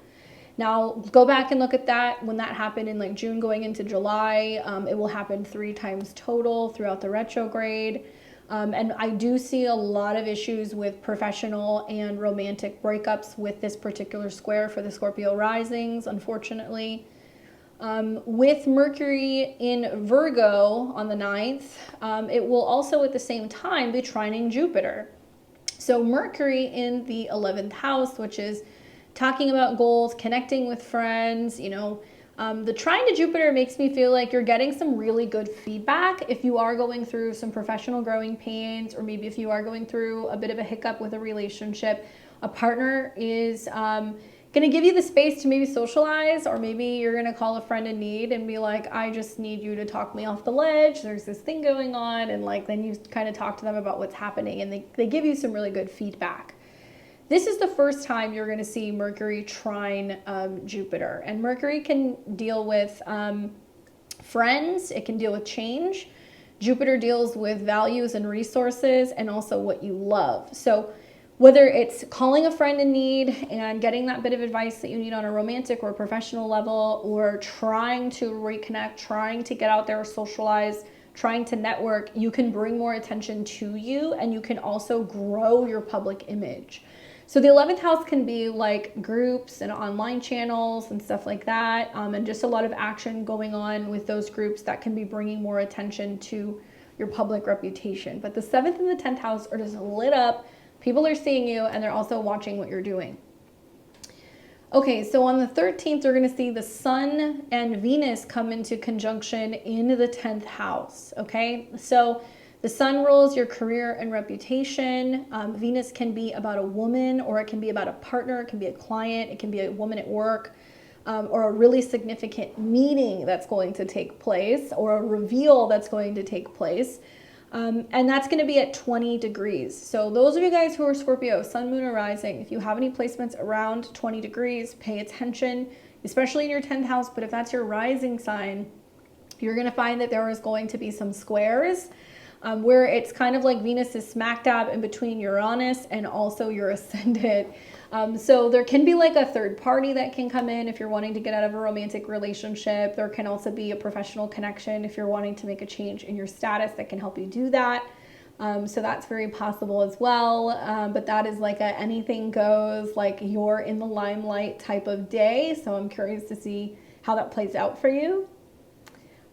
Now go back and look at that when that happened in like June going into July. It will happen 3 times total throughout the retrograde. And I do see a lot of issues with professional and romantic breakups with this particular square for the Scorpio risings, unfortunately. With Mercury in Virgo on the 9th, it will also at the same time be trining Jupiter. So Mercury in the 11th house, which is talking about goals, connecting with friends, you know, The trine to Jupiter makes me feel like you're getting some really good feedback if you are going through some professional growing pains, or maybe if you are going through a bit of a hiccup with a relationship. A partner is going to give you the space to maybe socialize, or maybe you're going to call a friend in need and be like, I just need you to talk me off the ledge. There's this thing going on. And like, then you kind of talk to them about what's happening, and they give you some really good feedback. This is the first time you're going to see Mercury trine Jupiter. And Mercury can deal with friends. It can deal with change. Jupiter deals with values and resources, and also what you love. So whether it's calling a friend in need and getting that bit of advice that you need on a romantic or professional level, or trying to reconnect, trying to get out there, socialize, trying to network, you can bring more attention to you, and you can also grow your public image. So the 11th house can be like groups and online channels and stuff like that, and just a lot of action going on with those groups that can be bringing more attention to your public reputation. But the 7th and the 10th house are just lit up. People are seeing you, and they're also watching what you're doing. Okay, so on the 13th, you're going to see the Sun and Venus come into conjunction in the 10th house, okay? So the Sun rules your career and reputation. Venus can be about a woman, or it can be about a partner. It can be a client. It can be a woman at work, or a really significant meeting that's going to take place, or a reveal that's going to take place. And that's going to be at 20 degrees. So those of you guys who are Scorpio, Sun, Moon, or Rising, if you have any placements around 20 degrees, pay attention, especially in your 10th house. But if that's your rising sign, you're going to find that there is going to be some squares where it's kind of like Venus is smack dab in between Uranus and also your ascendant. So there can be like a third party that can come in if you're wanting to get out of a romantic relationship. There can also be a professional connection if you're wanting to make a change in your status that can help you do that. So that's very possible as well. But that is like a anything goes, like you're in the limelight type of day. So I'm curious to see how that plays out for you.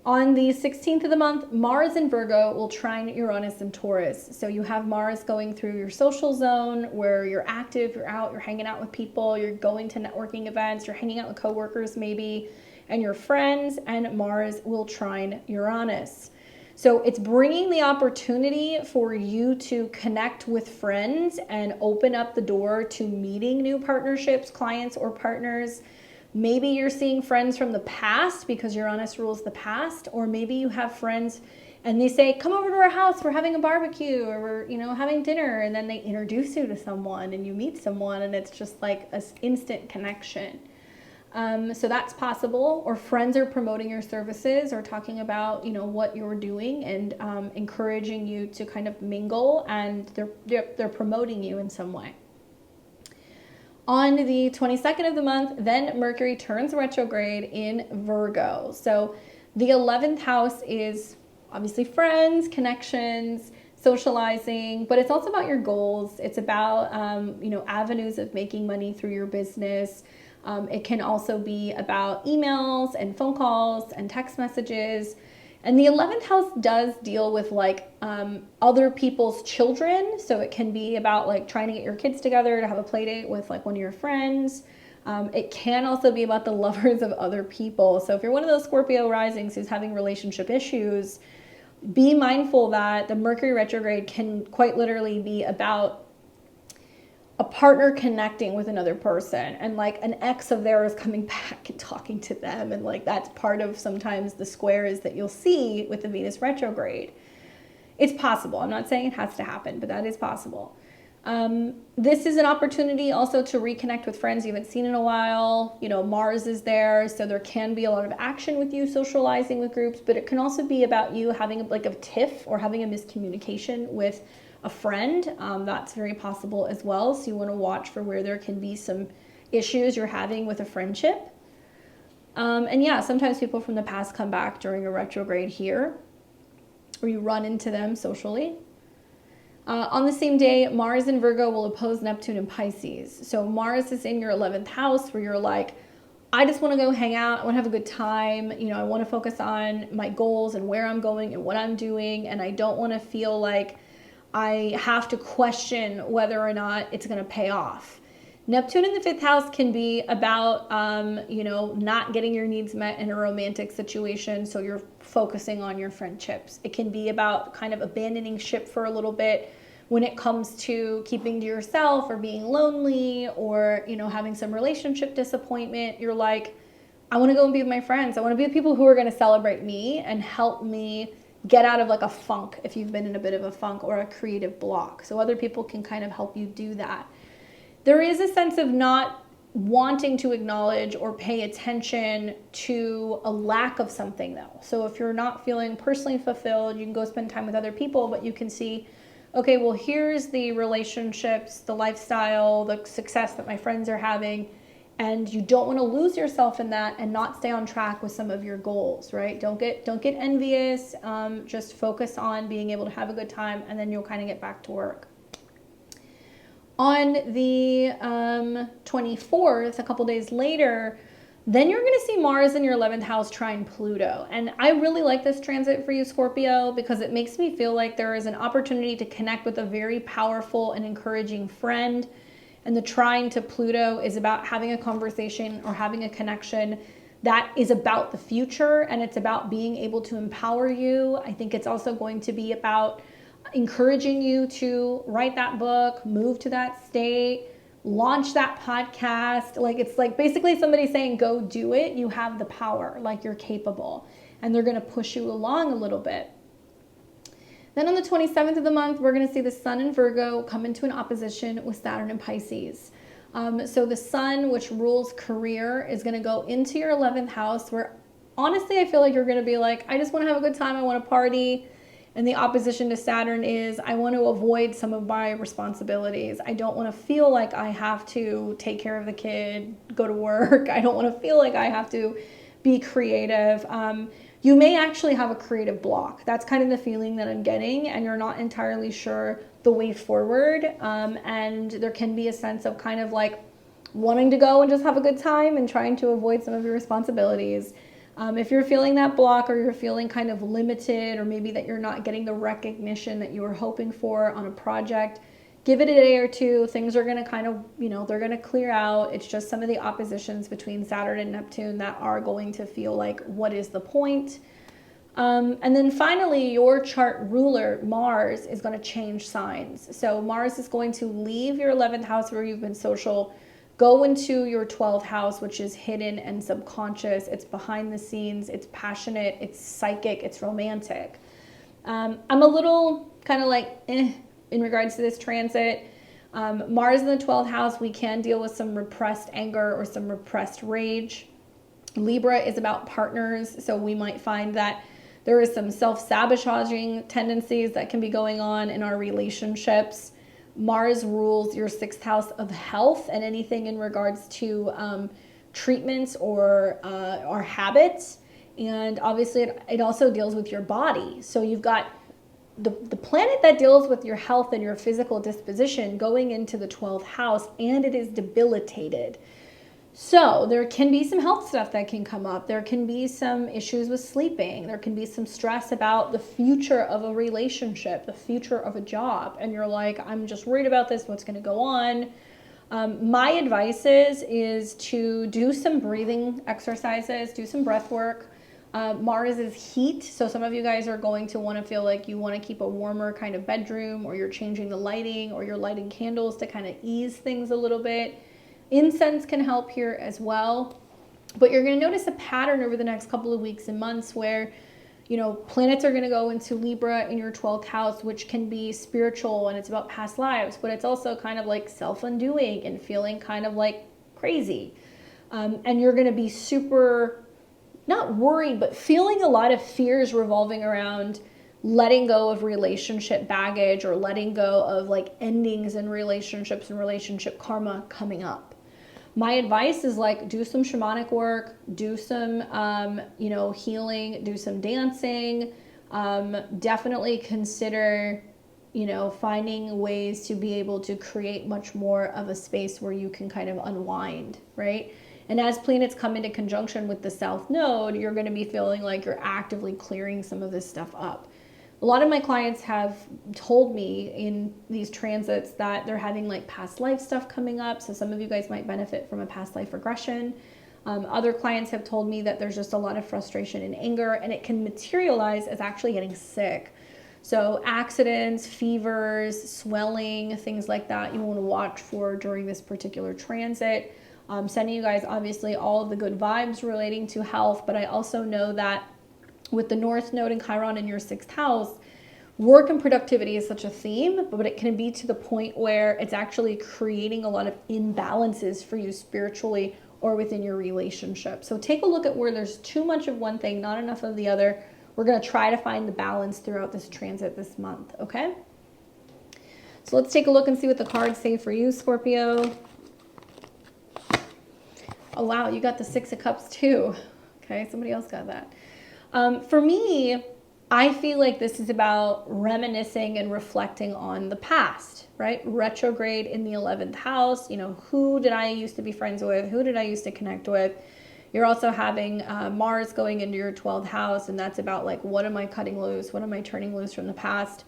On the 16th of the month, Mars in Virgo will trine Uranus and Taurus. So you have Mars going through your social zone where you're active, you're out, you're hanging out with people, you're going to networking events, you're hanging out with coworkers maybe, and your friends, and Mars will trine Uranus. So it's bringing the opportunity for you to connect with friends and open up the door to meeting new partnerships, clients, or partners. Maybe you're seeing friends from the past because Uranus rules the past, or maybe you have friends and they say, come over to our house, we're having a barbecue, or we're, having dinner, and then they introduce you to someone and you meet someone, and it's just like an instant connection. So that's possible. Or friends are promoting your services or talking about, what you're doing, and encouraging you to kind of mingle, and they're promoting you in some way. On the 22nd of the month, then Mercury turns retrograde in Virgo. So the 11th house is obviously friends, connections, socializing, but it's also about your goals. It's about, avenues of making money through your business. It can also be about emails and phone calls and text messages. And the 11th house does deal with other people's children. So it can be about trying to get your kids together to have a play date with one of your friends. It can also be about the lovers of other people. So if you're one of those Scorpio risings who's having relationship issues, be mindful that the Mercury retrograde can quite literally be about a partner connecting with another person, and an ex of theirs coming back and talking to them, and that's part of sometimes the squares that you'll see with the Venus retrograde. It's possible. I'm not saying it has to happen, but that is possible. This is an opportunity also to reconnect with friends you haven't seen in a while. Mars is there, so there can be a lot of action with you socializing with groups, but it can also be about you having a tiff or having a miscommunication with a friend. That's very possible as well. So you want to watch for where there can be some issues you're having with a friendship. And yeah, sometimes people from the past come back during a retrograde here, or you run into them socially. On the same day, Mars in Virgo will oppose Neptune in Pisces. So Mars is in your 11th house, where you're I just want to go hang out. I want to have a good time. I want to focus on my goals and where I'm going and what I'm doing. And I don't want to feel like I have to question whether or not it's going to pay off. Neptune in the 5th house can be about, not getting your needs met in a romantic situation. So you're focusing on your friendships. It can be about kind of abandoning ship for a little bit when it comes to keeping to yourself or being lonely or, having some relationship disappointment. You're like, I want to go and be with my friends. I want to be with people who are going to celebrate me and help me get out of like a funk if you've been in a bit of a funk or a creative block. So other people can kind of help you do that. There is a sense of not wanting to acknowledge or pay attention to a lack of something though. So if you're not feeling personally fulfilled, you can go spend time with other people, but you can see, okay, well, here's the relationships, the lifestyle, the success that my friends are having. And you don't want to lose yourself in that and not stay on track with some of your goals, right? Don't get envious. Just focus on being able to have a good time, and then you'll kind of get back to work. On the 24th, a couple days later, then you're going to see Mars in your 11th house trine Pluto. And I really like this transit for you, Scorpio, because it makes me feel like there is an opportunity to connect with a very powerful and encouraging friend. And the trine to Pluto is about having a conversation or having a connection that is about the future, and it's about being able to empower you. I think it's also going to be about encouraging you to write that book, move to that state, launch that podcast. Like, it's like basically somebody saying, go do it. You have the power, like you're capable, and they're going to push you along a little bit. Then on the 27th of the month, we're going to see the Sun in Virgo come into an opposition with Saturn in Pisces. So the Sun, which rules career, is going to go into your 11th house, where honestly, I feel like you're going to be like, I just want to have a good time. I want to party. And the opposition to Saturn is, I want to avoid some of my responsibilities. I don't want to feel like I have to take care of the kid, go to work. I don't want to feel like I have to be creative. You may actually have a creative block. That's kind of the feeling that I'm getting, and you're not entirely sure the way forward. And there can be a sense of kind of like wanting to go and just have a good time and trying to avoid some of your responsibilities. If you're feeling that block, or you're feeling kind of limited, or maybe that you're not getting the recognition that you were hoping for on a project, give it a day or two. Things are going to kind of, they're going to clear out. It's just some of the oppositions between Saturn and Neptune that are going to feel like, what is the point? And then finally, your chart ruler, Mars, is going to change signs. So Mars is going to leave your 11th house where you've been social, go into your 12th house, which is hidden and subconscious. It's behind the scenes. It's passionate. It's psychic. It's romantic. I'm a little kind of like, in regards to this transit. Mars in the 12th house, we can deal with some repressed anger or some repressed rage. Libra is about partners, so we might find that there is some self-sabotaging tendencies that can be going on in our relationships. Mars rules your 6th house of health and anything in regards to treatments or habits. And obviously it also deals with your body. So you've got the planet that deals with your health and your physical disposition going into the 12th house, and it is debilitated. So there can be some health stuff that can come up. There can be some issues with sleeping. There can be some stress about the future of a relationship, the future of a job. And you're like, I'm just worried about this, what's going to go on. My advice is to do some breathing exercises, do some breath work. Mars is heat, so some of you guys are going to want to feel like you want to keep a warmer kind of bedroom, or you're changing the lighting, or you're lighting candles to kind of ease things a little bit. Incense can help here as well, but you're going to notice a pattern over the next couple of weeks and months where, planets are going to go into Libra in your 12th house, which can be spiritual, and it's about past lives, but it's also kind of like self-undoing and feeling kind of like crazy. And you're going to be super, not worried, but feeling a lot of fears revolving around letting go of relationship baggage, or letting go of like endings in relationships and relationship karma coming up. My advice is like, do some shamanic work, do some, healing, do some dancing. Definitely consider, finding ways to be able to create much more of a space where you can kind of unwind, right? And as planets come into conjunction with the South Node, you're going to be feeling like you're actively clearing some of this stuff up. A lot of my clients have told me in these transits that they're having like past life stuff coming up. So some of you guys might benefit from a past life regression. Other clients have told me that there's just a lot of frustration and anger, and it can materialize as actually getting sick. So accidents, fevers, swelling, things like that you want to watch for during this particular transit. Sending you guys obviously all of the good vibes relating to health, but I also know that with the North Node and Chiron in your 6th house, work and productivity is such a theme, but it can be to the point where it's actually creating a lot of imbalances for you spiritually or within your relationship. So take a look at where there's too much of one thing, not enough of the other. We're going to try to find the balance throughout this transit this month, okay? So let's take a look and see what the cards say for you, Scorpio. Oh, wow, you got the 6 of Cups too. Okay, somebody else got that. For me, I feel like this is about reminiscing and reflecting on the past, right? Retrograde in the 11th house. You know, who did I used to be friends with? Who did I used to connect with? You're also having Mars going into your 12th house, and that's about like, what am I cutting loose? What am I turning loose from the past?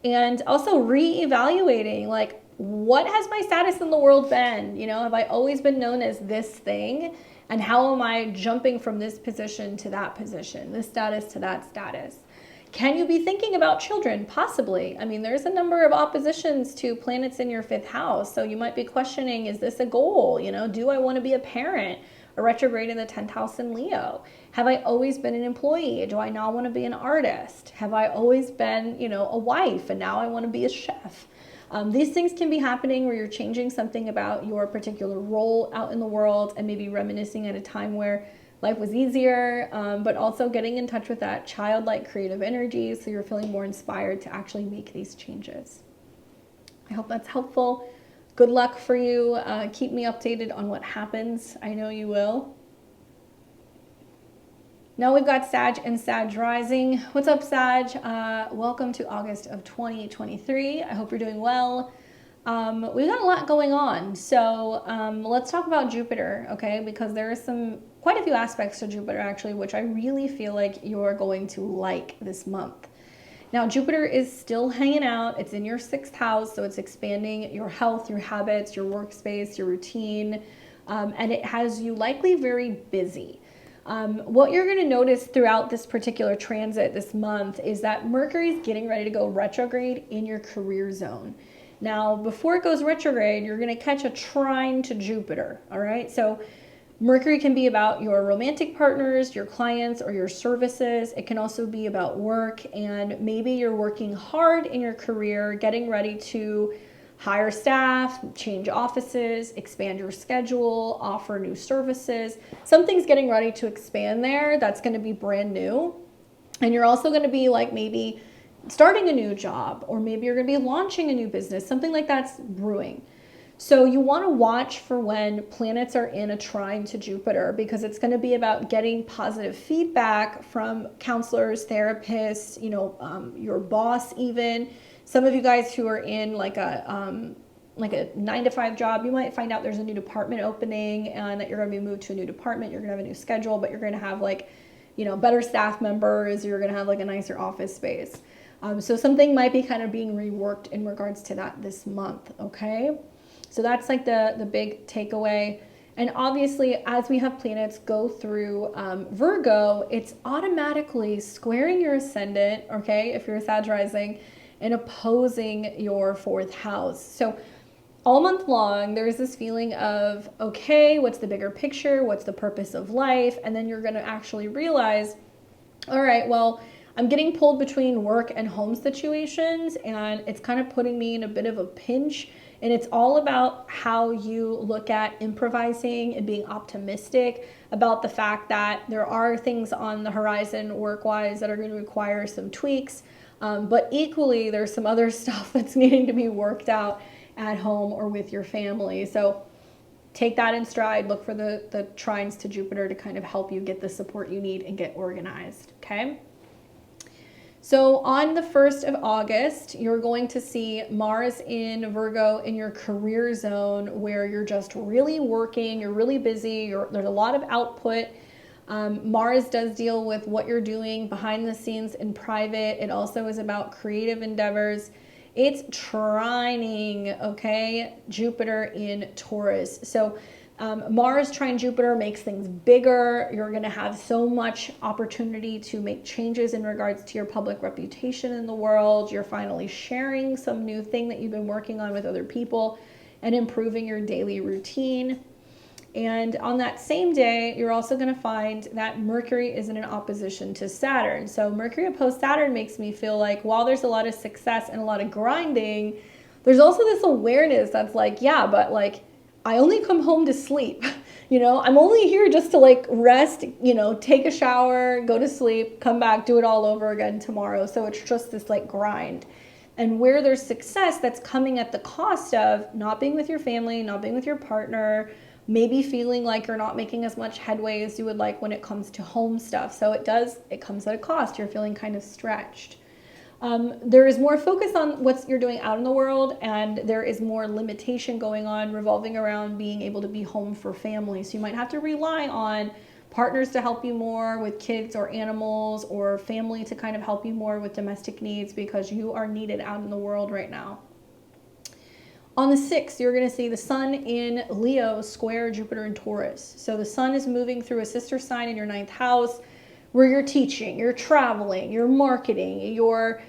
And also reevaluating, like, what has my status in the world been? You know, have I always been known as this thing? And how am I jumping from this position to that position, this status to that status? Can you be thinking about children? Possibly. I mean, there's a number of oppositions to planets in your 5th house. So you might be questioning, is this a goal? You know, do I want to be a parent? A retrograde in the 10th house in Leo. Have I always been an employee? Do I now want to be an artist? Have I always been, you know, a wife and now I want to be a chef? These things can be happening where you're changing something about your particular role out in the world and maybe reminiscing at a time where life was easier, but also getting in touch with that childlike creative energy so you're feeling more inspired to actually make these changes. I hope that's helpful. Good luck for you. Keep me updated on what happens. I know you will. Now we've got Sag and Sag rising. What's up, Sag? Welcome to August of 2023. I hope you're doing well. We've got a lot going on. So let's talk about Jupiter, okay? Because there are quite a few aspects to Jupiter actually, which I really feel like you're going to like this month. Now, Jupiter is still hanging out. It's in your 6th house, so it's expanding your health, your habits, your workspace, your routine, and it has you likely very busy. What you're going to notice throughout this particular transit this month is that Mercury is getting ready to go retrograde in your career zone. Now, before it goes retrograde, you're going to catch a trine to Jupiter, all right? So Mercury can be about your romantic partners, your clients, or your services. It can also be about work, and maybe you're working hard in your career, getting ready to hire staff, change offices, expand your schedule, offer new services. Something's getting ready to expand there that's going to be brand new. And you're also going to be like maybe starting a new job, or maybe you're going to be launching a new business, something like that's brewing. So you want to watch for when planets are in a trine to Jupiter, because it's going to be about getting positive feedback from counselors, therapists, you know, your boss even. Some of you guys who are in like a 9-to-5 job, you might find out there's a new department opening and that you're going to be moved to a new department. You're going to have a new schedule, but you're going to have like, you know, better staff members. You're going to have like a nicer office space. So something might be kind of being reworked in regards to that this month, okay? So that's like the big takeaway. And obviously, as we have planets go through Virgo, it's automatically squaring your ascendant, okay, if you're a Sag rising, and opposing your 4th house. So all month long, there's this feeling of, okay, what's the bigger picture? What's the purpose of life? And then you're going to actually realize, all right, well, I'm getting pulled between work and home situations, and it's kind of putting me in a bit of a pinch. And it's all about how you look at improvising and being optimistic about the fact that there are things on the horizon work-wise that are going to require some tweaks. But equally, there's some other stuff that's needing to be worked out at home or with your family. So take that in stride. Look for the trines to Jupiter to kind of help you get the support you need and get organized, okay? So on the 1st of August, you're going to see Mars in Virgo in your career zone, where you're just really working, you're really busy, there's a lot of output. Mars does deal with what you're doing behind the scenes in private. It also is about creative endeavors. It's trining, okay, Jupiter in Taurus. So Mars trine Jupiter makes things bigger. You're going to have so much opportunity to make changes in regards to your public reputation in the world. You're finally sharing some new thing that you've been working on with other people and improving your daily routine. And on that same day, you're also going to find that Mercury is in an opposition to Saturn. So Mercury opposed Saturn makes me feel like while there's a lot of success and a lot of grinding, there's also this awareness that's like, yeah, but like, I only come home to sleep. You know, I'm only here just to like rest, you know, take a shower, go to sleep, come back, do it all over again tomorrow. So it's just this like grind. And where there's success, that's coming at the cost of not being with your family, not being with your partner, maybe feeling like you're not making as much headway as you would like when it comes to home stuff. So it comes at a cost. You're feeling kind of stretched. There is more focus on what you're doing out in the world, and there is more limitation going on revolving around being able to be home for family. So you might have to rely on partners to help you more with kids or animals, or family to kind of help you more with domestic needs because you are needed out in the world right now. On the 6th, you're going to see the sun in Leo square Jupiter in Taurus. So the sun is moving through a sister sign in your 9th house where you're teaching, you're traveling, you're marketing, you're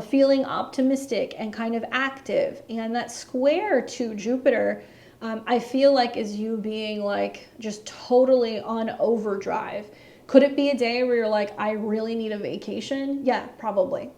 feeling optimistic and kind of active. And that square to Jupiter, I feel like is you being like just totally on overdrive. Could it be a day where you're like, I really need a vacation? Yeah, probably.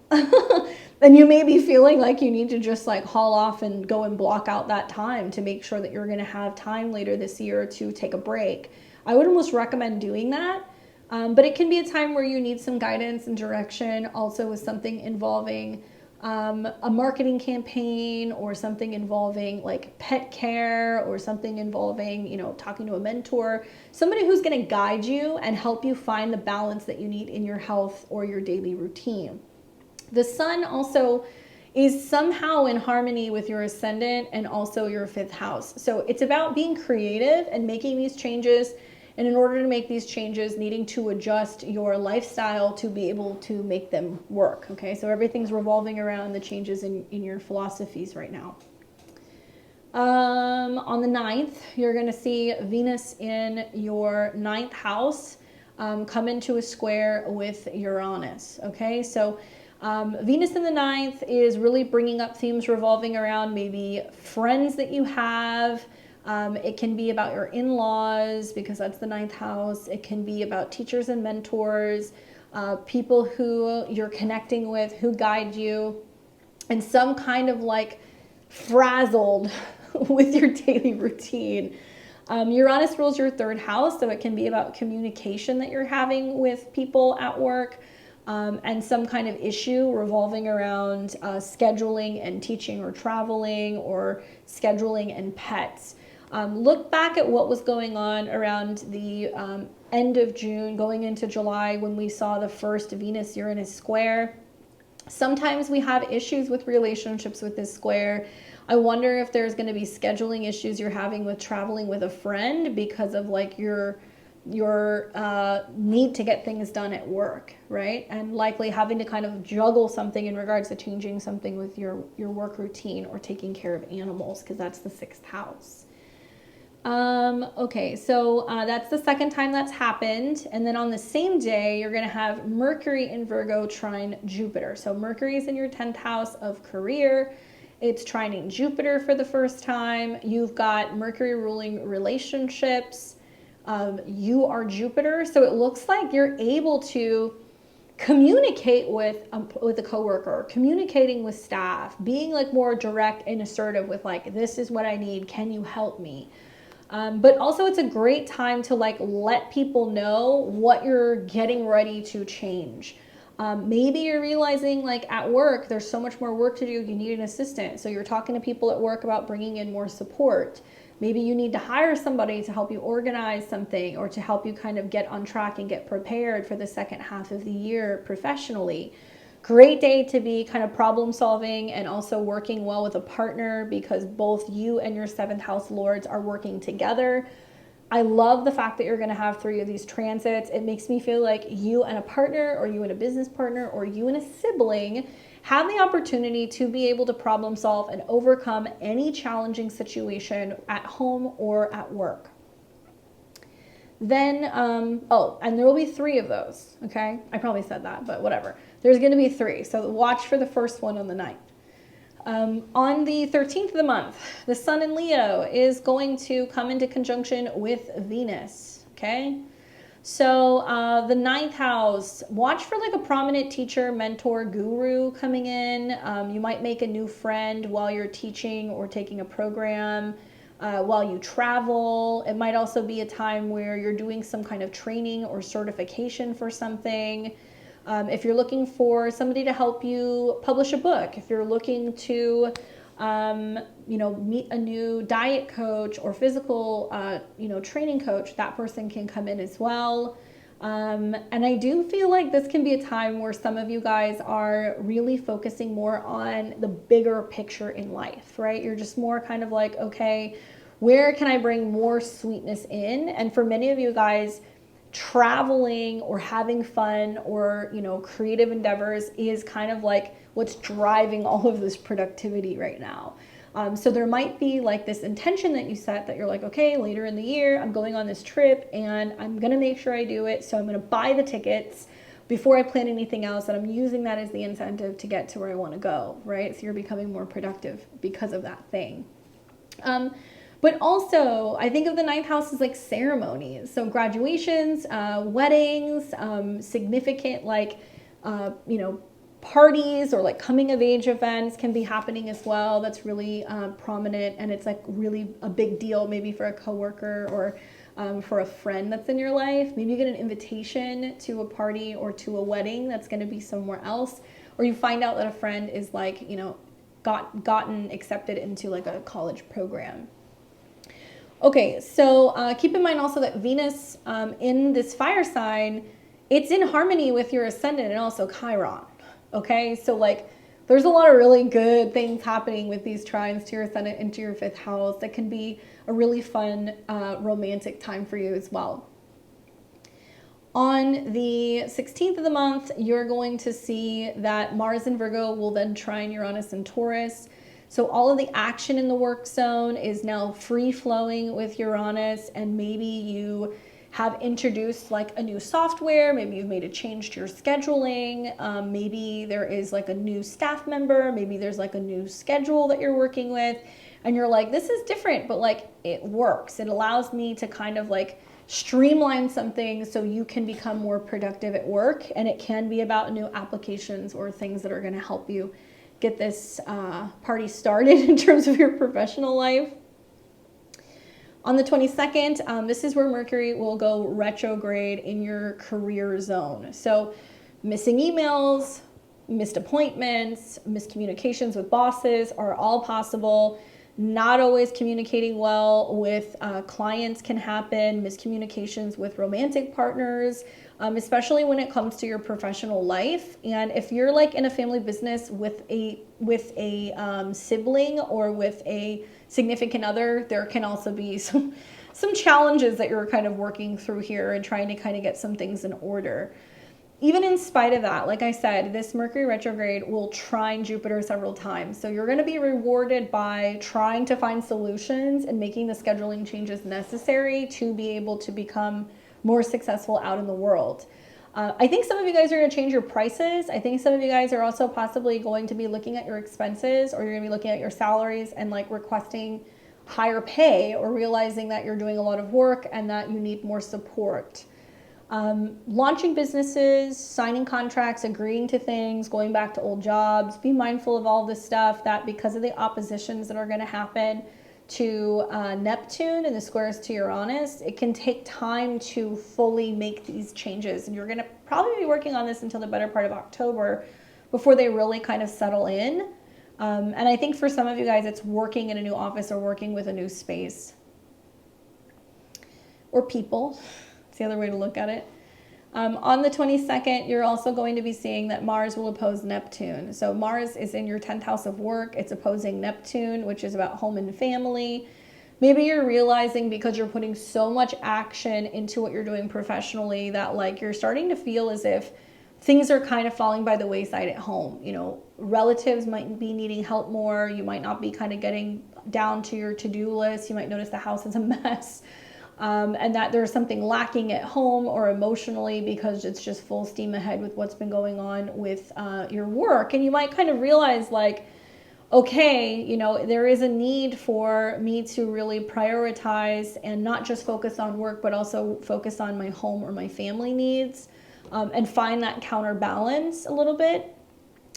And you may be feeling like you need to just like haul off and go and block out that time to make sure that you're going to have time later this year to take a break. I would almost recommend doing that. But it can be a time where you need some guidance and direction, also with something involving a marketing campaign or something involving like pet care or something involving, you know, talking to a mentor, somebody who's going to guide you and help you find the balance that you need in your health or your daily routine. The sun also is somehow in harmony with your ascendant and also your 5th house. So it's about being creative and making these changes. And in order to make these changes, needing to adjust your lifestyle to be able to make them work. Okay, so everything's revolving around the changes in your philosophies right now. On the 9th, you're going to see Venus in your 9th house come into a square with Uranus. Okay, so Venus in the 9th is really bringing up themes revolving around maybe friends that you have. It can be about your in-laws because that's the 9th house. It can be about teachers and mentors, people who you're connecting with, who guide you, and some kind of like frazzled with your daily routine. Uranus rules your 3rd house, so it can be about communication that you're having with people at work, and some kind of issue revolving around scheduling and teaching or traveling or scheduling and pets. Look back at what was going on around the end of June, going into July, when we saw the first Venus-Uranus square. Sometimes we have issues with relationships with this square. I wonder if there's going to be scheduling issues you're having with traveling with a friend because of like your need to get things done at work, right? And likely having to kind of juggle something in regards to changing something with your work routine or taking care of animals, because that's the 6th house. Okay, so that's the second time that's happened. And then on the same day, you're going to have Mercury in Virgo trine Jupiter. So Mercury is in your 10th house of career. It's trining Jupiter for the first time. You've got Mercury ruling relationships. You are Jupiter. So it looks like you're able to communicate with a coworker, communicating with staff, being like more direct and assertive with like, this is what I need. Can you help me? But also it's a great time to like let people know what you're getting ready to change. Maybe you're realizing like at work, there's so much more work to do. You need an assistant. So you're talking to people at work about bringing in more support. Maybe you need to hire somebody to help you organize something or to help you kind of get on track and get prepared for the second half of the year professionally. Great day to be kind of problem solving and also working well with a partner because both you and your 7th house lords are working together. I love the fact that you're going to have 3 of these transits. It makes me feel like you and a partner, or you and a business partner, or you and a sibling have the opportunity to be able to problem solve and overcome any challenging situation at home or at work. Then, oh, and there will be 3 of those, okay? I probably said that, but whatever. There's going to be 3, so watch for the first one on the 9th. On the 13th of the month, the Sun in Leo is going to come into conjunction with Venus, okay? So the 9th house, watch for like a prominent teacher, mentor, guru coming in. You might make a new friend while you're teaching or taking a program, while you travel. It might also be a time where you're doing some kind of training or certification for something. If you're looking for somebody to help you publish a book, if you're looking to, meet a new diet coach or physical, training coach, that person can come in as well. And I do feel like this can be a time where some of you guys are really focusing more on the bigger picture in life, right? You're just more kind of like, okay, where can I bring more sweetness in? And for many of you guys, traveling or having fun or, creative endeavors is kind of like what's driving all of this productivity right now. So there might be like this intention that you set that you're like, okay, later in the year, I'm going on this trip and I'm going to make sure I do it. So I'm going to buy the tickets before I plan anything else. And I'm using that as the incentive to get to where I want to go, right? So you're becoming more productive because of that thing. But also, I think of the 9th house as like ceremonies. So graduations, weddings, significant parties or like coming of age events can be happening as well. That's really prominent, and it's like really a big deal maybe for a coworker or for a friend that's in your life. Maybe you get an invitation to a party or to a wedding that's going to be somewhere else, or you find out that a friend is like, gotten accepted into like a college program. Okay, so keep in mind also that Venus in this fire sign, it's in harmony with your ascendant and also Chiron. Okay, so like there's a lot of really good things happening with these trines to your ascendant into your 5th house that can be a really fun romantic time for you as well. On the 16th of the month, you're going to see that Mars in Virgo will then trine Uranus in Taurus. So all of the action in the work zone is now free flowing with Uranus, and maybe you have introduced like a new software, maybe you've made a change to your scheduling, maybe there is like a new staff member, maybe there's like a new schedule that you're working with, and you're like, this is different, but like it works. It allows me to kind of like streamline something so you can become more productive at work, and it can be about new applications or things that are going to help you get this party started in terms of your professional life. On the 22nd, this is where Mercury will go retrograde in your career zone. So missing emails, missed appointments, miscommunications with bosses are all possible. Not always communicating well with clients can happen. Miscommunications with romantic partners, especially when it comes to your professional life. And if you're like in a family business with a sibling or with a significant other, there can also be some challenges that you're kind of working through here and trying to kind of get some things in order. Even in spite of that, like I said, this Mercury retrograde will trine Jupiter several times. So you're going to be rewarded by trying to find solutions and making the scheduling changes necessary to be able to become more successful out in the world. I think some of you guys are going to change your prices. I think some of you guys are also possibly going to be looking at your expenses, or you're going to be looking at your salaries and like requesting higher pay, or realizing that you're doing a lot of work and that you need more support. Launching businesses, signing contracts, agreeing to things, going back to old jobs. Be mindful of all this stuff, that because of the oppositions that are going to happen to Neptune and the squares to Uranus, it can take time to fully make these changes. And you're going to probably be working on this until the better part of October before they really kind of settle in. And I think for some of you guys, it's working in a new office or working with a new space or people. It's the other way to look at it. On the 22nd, you're also going to be seeing that Mars will oppose Neptune. So Mars is in your 10th house of work. It's opposing Neptune, which is about home and family. maybe you're realizing because you're putting so much action into what you're doing professionally that like you're starting to feel as if things are kind of falling by the wayside at home. You know, relatives might be needing help more. You might not be kind of getting down to your to-do list. You might notice the house is a mess. And that there's something lacking at home or emotionally because it's just full steam ahead with what's been going on with your work. And you might kind of realize like, okay, you know, there is a need for me to really prioritize and not just focus on work, but also focus on my home or my family needs, and find that counterbalance a little bit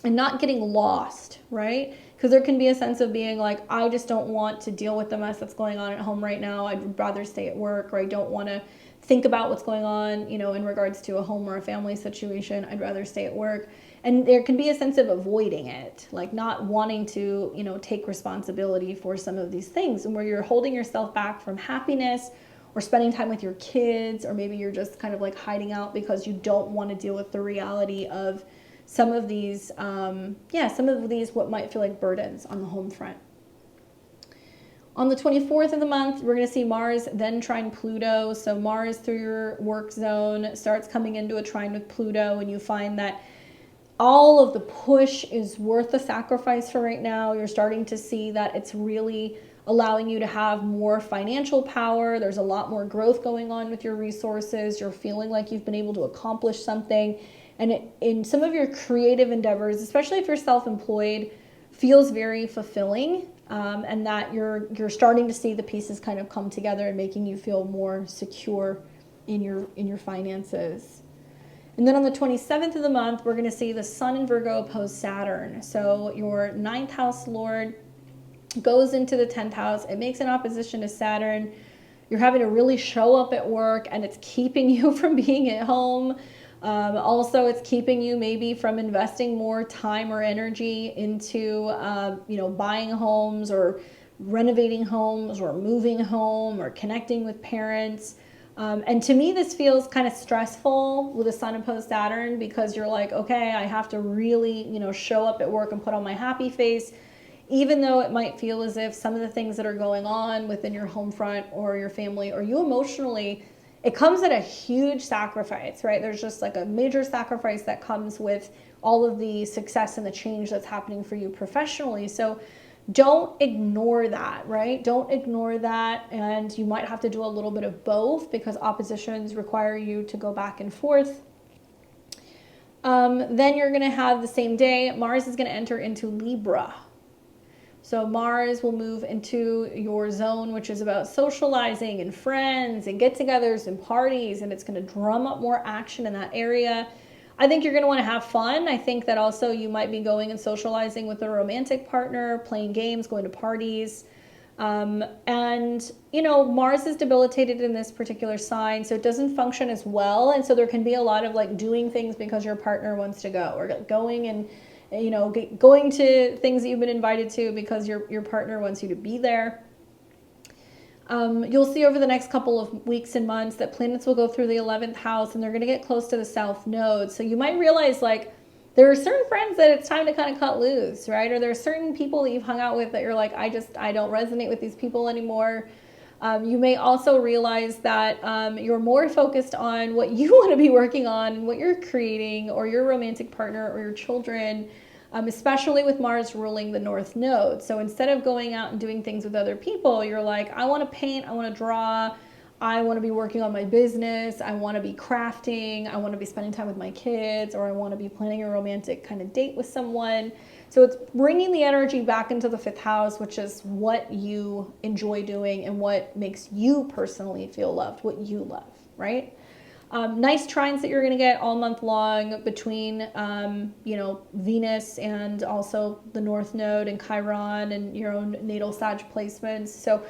and not getting lost, right? Because there can be a sense of being like, I just don't want to deal with the mess that's going on at home right now. I'd rather stay at work, or I don't want to think about what's going on, you know, in regards to a home or a family situation. I'd rather stay at work. And there can be a sense of avoiding it, like not wanting to, you know, take responsibility for some of these things, and where you're holding yourself back from happiness or spending time with your kids, or maybe you're just kind of like hiding out because you don't want to deal with the reality of some of these, what might feel like burdens on the home front. On the 24th of the month, we're going to see Mars then trine Pluto. So Mars through your work zone starts coming into a trine with Pluto, and you find that all of the push is worth the sacrifice for right now. You're starting to see that it's really allowing you to have more financial power. There's a lot more growth going on with your resources. You're feeling like you've been able to accomplish something. And in some of your creative endeavors, especially if you're self-employed, feels very fulfilling, and that you're starting to see the pieces kind of come together and making you feel more secure in your finances. And then on the 27th of the month, we're going to see the Sun in Virgo oppose Saturn. So your 9th house Lord goes into the 10th house. It makes an opposition to Saturn. You're having to really show up at work, and it's keeping you from being at home. Also, it's keeping you maybe from investing more time or energy into, buying homes or renovating homes or moving home or connecting with parents. And to me, this feels kind of stressful with the Sun opposed Saturn, because you're like, okay, I have to really, show up at work and put on my happy face, even though it might feel as if some of the things that are going on within your home front or your family or you emotionally, it comes at a huge sacrifice, right? There's just like a major sacrifice that comes with all of the success and the change that's happening for you professionally. So don't ignore that, right? Don't ignore that. And you might have to do a little bit of both, because oppositions require you to go back and forth. Then you're going to have the same day, Mars is going to enter into Libra. So Mars will move into your zone, which is about socializing and friends and get-togethers and parties, and it's going to drum up more action in that area. I think you're going to want to have fun. I think that also you might be going and socializing with a romantic partner, playing games, going to parties. And, Mars is debilitated in this particular sign, so it doesn't function as well. And so there can be a lot of like doing things because your partner wants to go, or going and, going to things that you've been invited to because your partner wants you to be there. You'll see over the next couple of weeks and months that planets will go through the 11th house, and they're going to get close to the South Node. So you might realize like there are certain friends that it's time to kind of cut loose, right? Or there are certain people that you've hung out with that you're like, I don't resonate with these people anymore. You may also realize that you're more focused on what you want to be working on and what you're creating, or your romantic partner or your children, especially with Mars ruling the North Node. So instead of going out and doing things with other people, you're like, I want to paint, I want to draw, I want to be working on my business, I want to be crafting, I want to be spending time with my kids, or I want to be planning a romantic kind of date with someone. So it's bringing the energy back into the 5th house, which is what you enjoy doing and what makes you personally feel loved, what you love, right? Nice trines that you're going to get all month long between, Venus and also the North Node and Chiron and your own natal Sag placements. So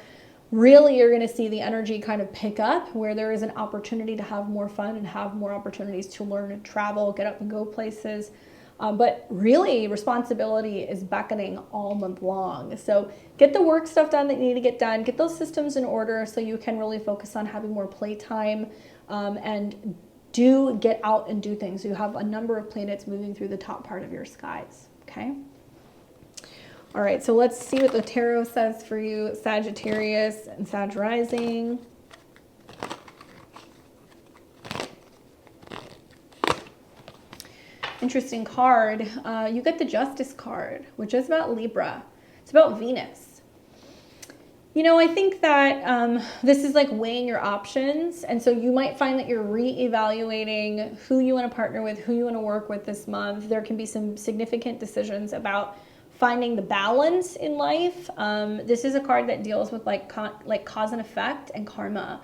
really you're going to see the energy kind of pick up where there is an opportunity to have more fun and have more opportunities to learn and travel, get up and go places. But really responsibility is beckoning all month long. So get the work stuff done that you need to get done. Get those systems in order so you can really focus on having more playtime, and do get out and do things. You have a number of planets moving through the top part of your skies, okay? All right, so let's see what the tarot says for you, Sagittarius and Sag rising. Interesting card. You get the Justice card, which is about Libra. It's about Venus. You know, I think that this is like weighing your options. And so you might find that you're reevaluating who you want to partner with, who you want to work with this month. There can be some significant decisions about finding the balance in life. This is a card that deals with like cause and effect and karma.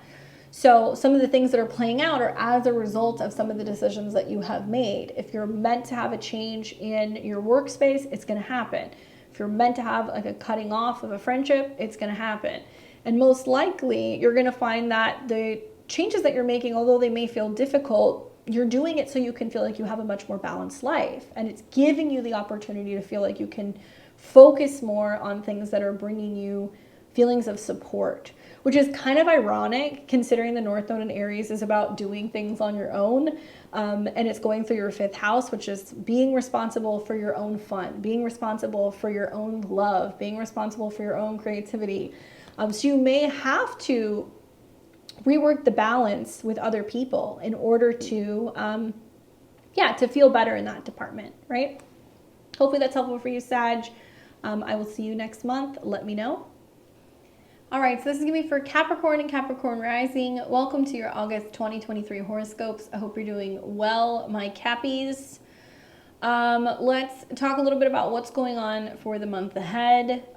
So some of the things that are playing out are as a result of some of the decisions that you have made. If you're meant to have a change in your workspace, it's going to happen. If you're meant to have like a cutting off of a friendship, it's going to happen. And most likely, you're going to find that the changes that you're making, although they may feel difficult, you're doing it so you can feel like you have a much more balanced life. And it's giving you the opportunity to feel like you can focus more on things that are bringing you feelings of support, which is kind of ironic considering the North Node in Aries is about doing things on your own. And it's going through your 5th house, which is being responsible for your own fun, being responsible for your own love, being responsible for your own creativity. So you may have to rework the balance with other people in order to, to feel better in that department, right? Hopefully that's helpful for you, Sag. I will see you next month. Let me know. All right, so this is going to be for Capricorn and Capricorn rising. Welcome to your August 2023 horoscopes. I hope you're doing well, my Cappies. Let's talk a little bit about what's going on for the month ahead.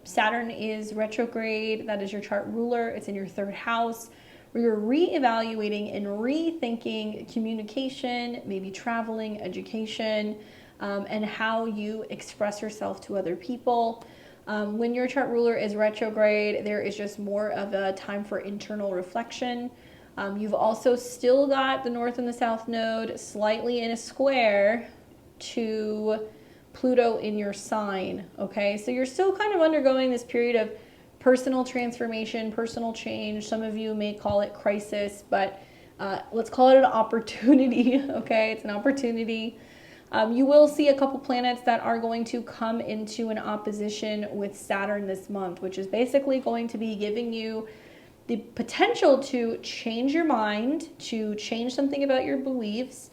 Saturn is retrograde. That is your chart ruler. It's in your 3rd house, where you're reevaluating and rethinking communication, maybe traveling, education, and how you express yourself to other people. When your chart ruler is retrograde, there is just more of a time for internal reflection. You've also still got the North and the South node slightly in a square to Pluto in your sign, okay? So you're still kind of undergoing this period of personal transformation, personal change. Some of you may call it crisis, but let's call it an opportunity, okay? It's an opportunity. You will see a couple planets that are going to come into an opposition with Saturn this month, which is basically going to be giving you the potential to change your mind, to change something about your beliefs.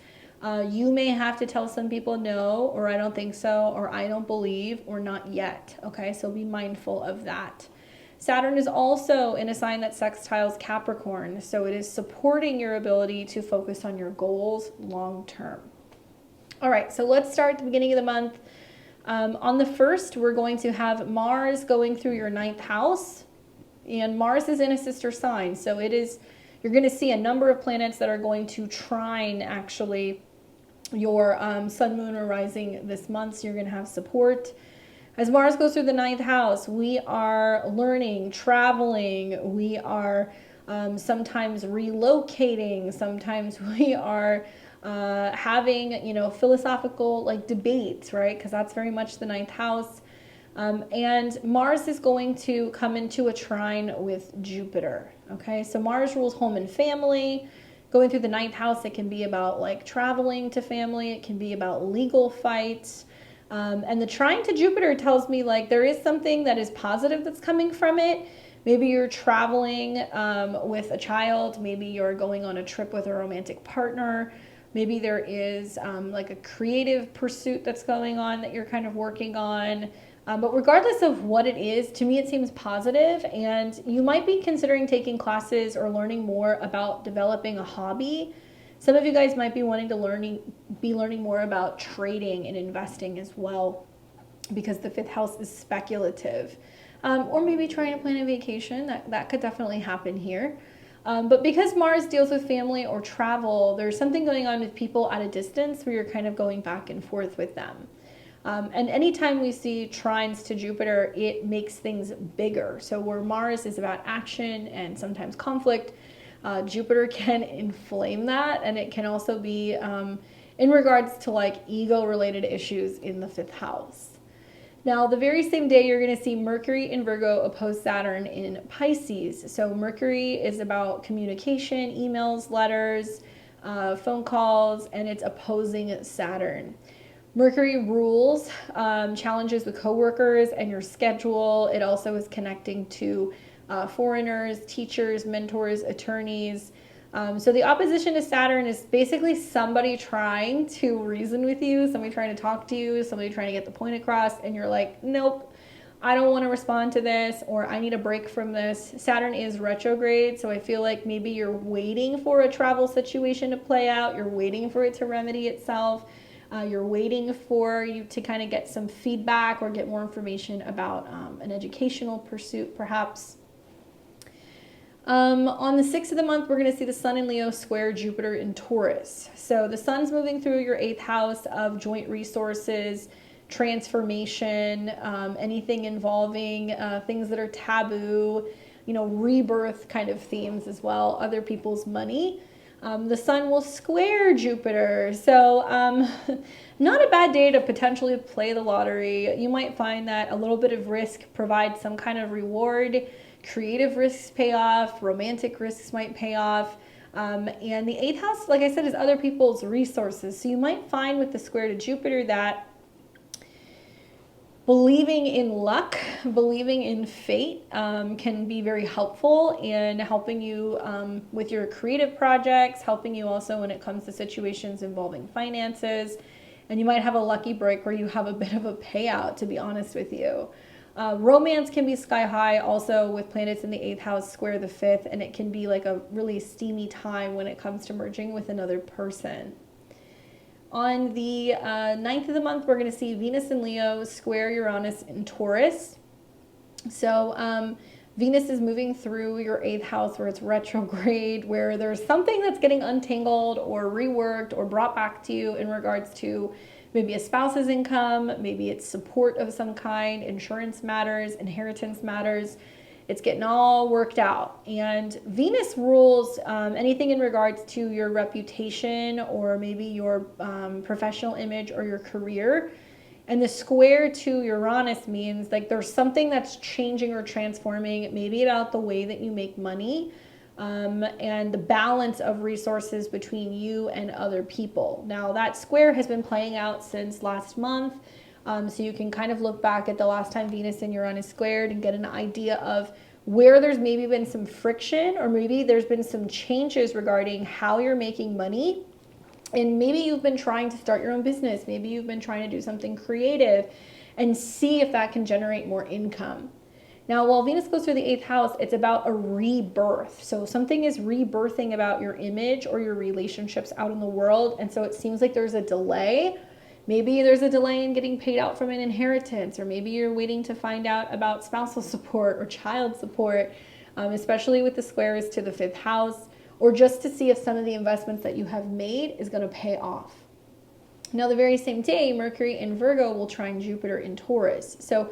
You may have to tell some people no, or I don't think so, or I don't believe, or not yet, okay? So be mindful of that. Saturn is also in a sign that sextiles Capricorn, so it is supporting your ability to focus on your goals long term. All right, so let's start at the beginning of the month. On the 1st, we're going to have Mars going through your 9th house, and Mars is in a sister sign. So you're going to see a number of planets that are going to trine actually your sun, moon, or rising this month. So you're going to have support. As Mars goes through the 9th house, we are learning, traveling, we are sometimes relocating, sometimes we are having, philosophical like debates, right? Because that's very much the 9th house. And Mars is going to come into a trine with Jupiter. Okay, so Mars rules home and family. Going through the 9th house, it can be about like traveling to family. It can be about legal fights. And the trine to Jupiter tells me like there is something that is positive that's coming from it. Maybe you're traveling with a child. Maybe you're going on a trip with a romantic partner. Maybe there is like a creative pursuit that's going on that you're kind of working on. But regardless of what it is, to me it seems positive, and you might be considering taking classes or learning more about developing a hobby. Some of you guys might be wanting to be learning more about trading and investing as well, because the 5th house is speculative. Or maybe trying to plan a vacation. That could definitely happen here. But because Mars deals with family or travel, there's something going on with people at a distance where you're kind of going back and forth with them. And anytime we see trines to Jupiter, it makes things bigger. So where Mars is about action and sometimes conflict, Jupiter can inflame that. And it can also be in regards to like ego-related issues in the 5th house. Now, the very same day, you're going to see Mercury in Virgo oppose Saturn in Pisces. So Mercury is about communication, emails, letters, phone calls, and it's opposing Saturn. Mercury rules challenges with coworkers and your schedule. It also is connecting to foreigners, teachers, mentors, attorneys. So the opposition to Saturn is basically somebody trying to reason with you, somebody trying to talk to you, somebody trying to get the point across, and you're like, nope, I don't want to respond to this, or I need a break from this. Saturn is retrograde, so I feel like maybe you're waiting for a travel situation to play out. You're waiting for it to remedy itself. You're waiting for you to kind of get some feedback or get more information about an educational pursuit, perhaps. On the 6th of the month, we're going to see the Sun in Leo square Jupiter in Taurus. So the Sun's moving through your 8th house of joint resources, transformation, anything involving things that are taboo, rebirth kind of themes as well, other people's money. The Sun will square Jupiter. So not a bad day to potentially play the lottery. You might find that a little bit of risk provides some kind of reward. Creative risks pay off. Romantic risks might pay off. And the 8th house, like I said, is other people's resources. So you might find with the square to Jupiter that believing in luck, believing in fate can be very helpful in helping you with your creative projects, helping you also when it comes to situations involving finances. And you might have a lucky break where you have a bit of a payout, to be honest with you. Romance can be sky high also with planets in the 8th house square the 5th, and it can be like a really steamy time when it comes to merging with another person. On the 9th of the month, we're going to see Venus in Leo square Uranus in Taurus. So Venus is moving through your 8th house where it's retrograde, where there's something that's getting untangled or reworked or brought back to you in regards to maybe a spouse's income, maybe it's support of some kind, insurance matters, inheritance matters. It's getting all worked out. And Venus rules anything in regards to your reputation or maybe your professional image or your career. And the square to Uranus means like there's something that's changing or transforming, maybe about the way that you make money and the balance of resources between you and other people. Now that square has been playing out since last month. So you can kind of look back at the last time Venus and Uranus squared and get an idea of where there's maybe been some friction or maybe there's been some changes regarding how you're making money. And maybe you've been trying to start your own business. Maybe you've been trying to do something creative and see if that can generate more income. Now, while Venus goes through the 8th house, it's about a rebirth. So something is rebirthing about your image or your relationships out in the world. And so it seems like there's a delay. Maybe there's a delay in getting paid out from an inheritance, or maybe you're waiting to find out about spousal support or child support, especially with the squares to the 5th house, or just to see if some of the investments that you have made is going to pay off. Now, the very same day, Mercury in Virgo will trine Jupiter in Taurus. So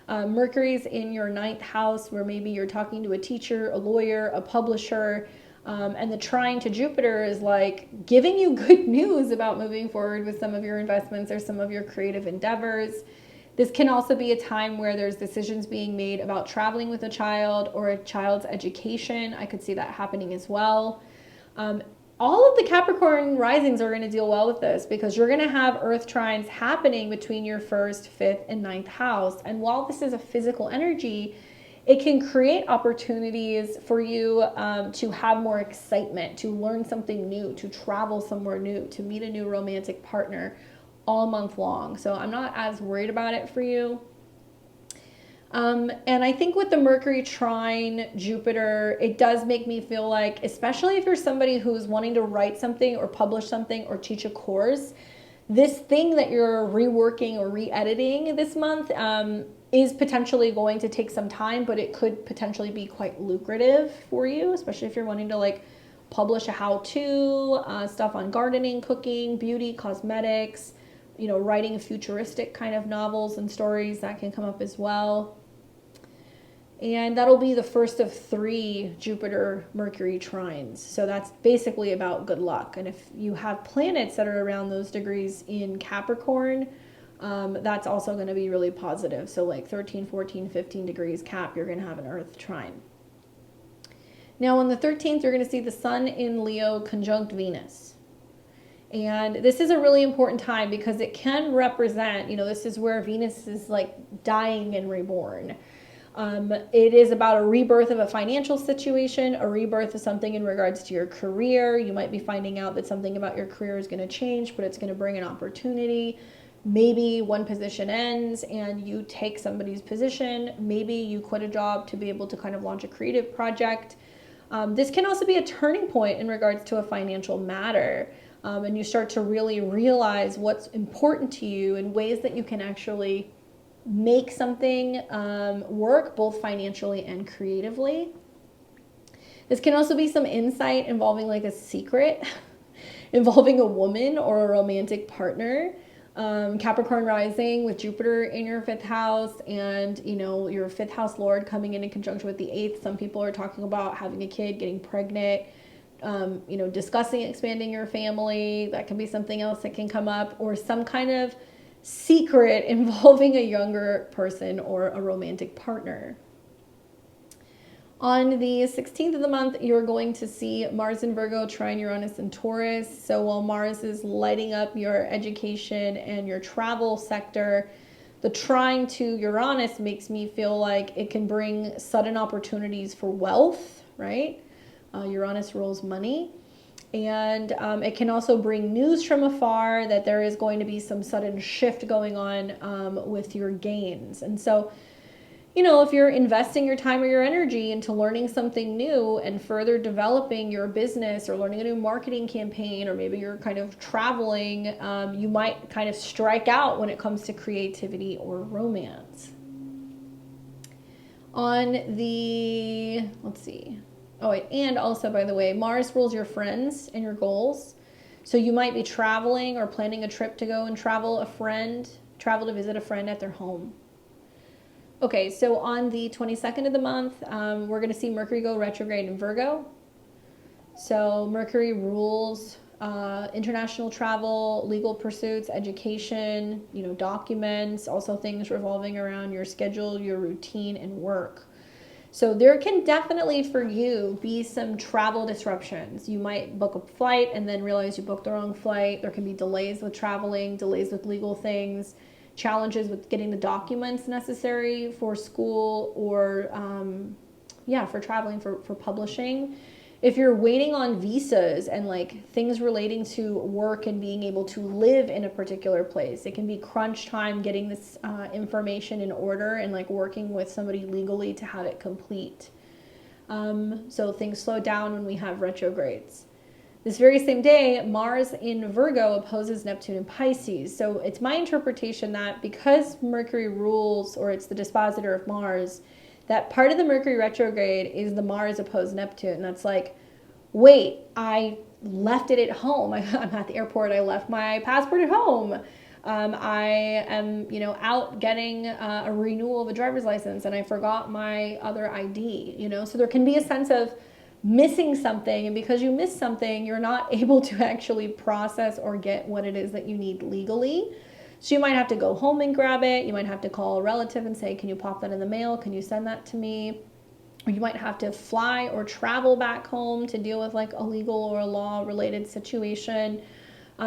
Mercury's in your 9th house where maybe you're talking to a teacher, a lawyer, a publisher, and the trine to Jupiter is like giving you good news about moving forward with some of your investments or some of your creative endeavors. This can also be a time where there's decisions being made about traveling with a child or a child's education. I could see that happening as well. All of the Capricorn risings are going to deal well with this because you're going to have earth trines happening between your 1st, 5th, and 9th house. And while this is a physical energy, it can create opportunities for you to have more excitement, to learn something new, to travel somewhere new, to meet a new romantic partner all month long. So I'm not as worried about it for you. And I think with the Mercury trine Jupiter, it does make me feel like, especially if you're somebody who's wanting to write something or publish something or teach a course, this thing that you're reworking or re-editing this month is potentially going to take some time, but it could potentially be quite lucrative for you, especially if you're wanting to like publish a how-to, stuff on gardening, cooking, beauty, cosmetics, writing futuristic kind of novels and stories that can come up as well. And that'll be the first of 3 Jupiter Mercury trines. So that's basically about good luck. And if you have planets that are around those degrees in Capricorn, that's also going to be really positive. So like 13, 14, 15 degrees Cap, you're going to have an earth trine. Now on the 13th, you're going to see the Sun in Leo conjunct Venus. And this is a really important time because it can represent, this is where Venus is like dying and reborn. It is about a rebirth of a financial situation, a rebirth of something in regards to your career. You might be finding out that something about your career is going to change, but it's going to bring an opportunity. Maybe one position ends and you take somebody's position. Maybe you quit a job to be able to kind of launch a creative project. This can also be a turning point in regards to a financial matter. And you start to really realize what's important to you and ways that you can actually make something work both financially and creatively. This can also be some insight involving like a secret involving a woman or a romantic partner. Capricorn rising with Jupiter in your 5th house and, your 5th house Lord coming in conjunction with the 8th. Some people are talking about having a kid, getting pregnant, discussing expanding your family. That can be something else that can come up, or some kind of secret involving a younger person or a romantic partner. On the 16th of the month, you're going to see Mars in Virgo trine Uranus in Taurus. So while Mars is lighting up your education and your travel sector, the trine to Uranus makes me feel like it can bring sudden opportunities for wealth, right? Uranus rules money. And it can also bring news from afar that there is going to be some sudden shift going on with your gains. And so, if you're investing your time or your energy into learning something new and further developing your business or learning a new marketing campaign, or maybe you're kind of traveling, you might kind of strike out when it comes to creativity or romance. On the, and also, by the way, Mars rules your friends and your goals. So you might be traveling or planning a trip to go and travel to visit a friend at their home. Okay, so on the 22nd of the month, we're going to see Mercury go retrograde in Virgo. So Mercury rules international travel, legal pursuits, education, documents, also things revolving around your schedule, your routine, and work. So there can definitely for you be some travel disruptions. You might book a flight and then realize you booked the wrong flight. There can be delays with traveling, delays with legal things, challenges with getting the documents necessary for school or for traveling, for publishing. If you're waiting on visas and like things relating to work and being able to live in a particular place, it can be crunch time getting this information in order and like working with somebody legally to have it complete. So things slow down when we have retrogrades. This very same day, Mars in Virgo opposes Neptune in Pisces. So it's my interpretation that because Mercury rules, or it's the dispositor of Mars, that part of the Mercury retrograde is the Mars opposed Neptune. That's like, wait, I left it at home. I'm at the airport. I left my passport at home. I am, out getting a renewal of a driver's license and I forgot my other ID, So there can be a sense of missing something, and because you miss something, you're not able to actually process or get what it is that you need legally. So you might have to go home and grab it. You might have to call a relative and say, can you pop that in the mail? Can you send that to me? Or you might have to fly or travel back home to deal with like a legal or a law related situation.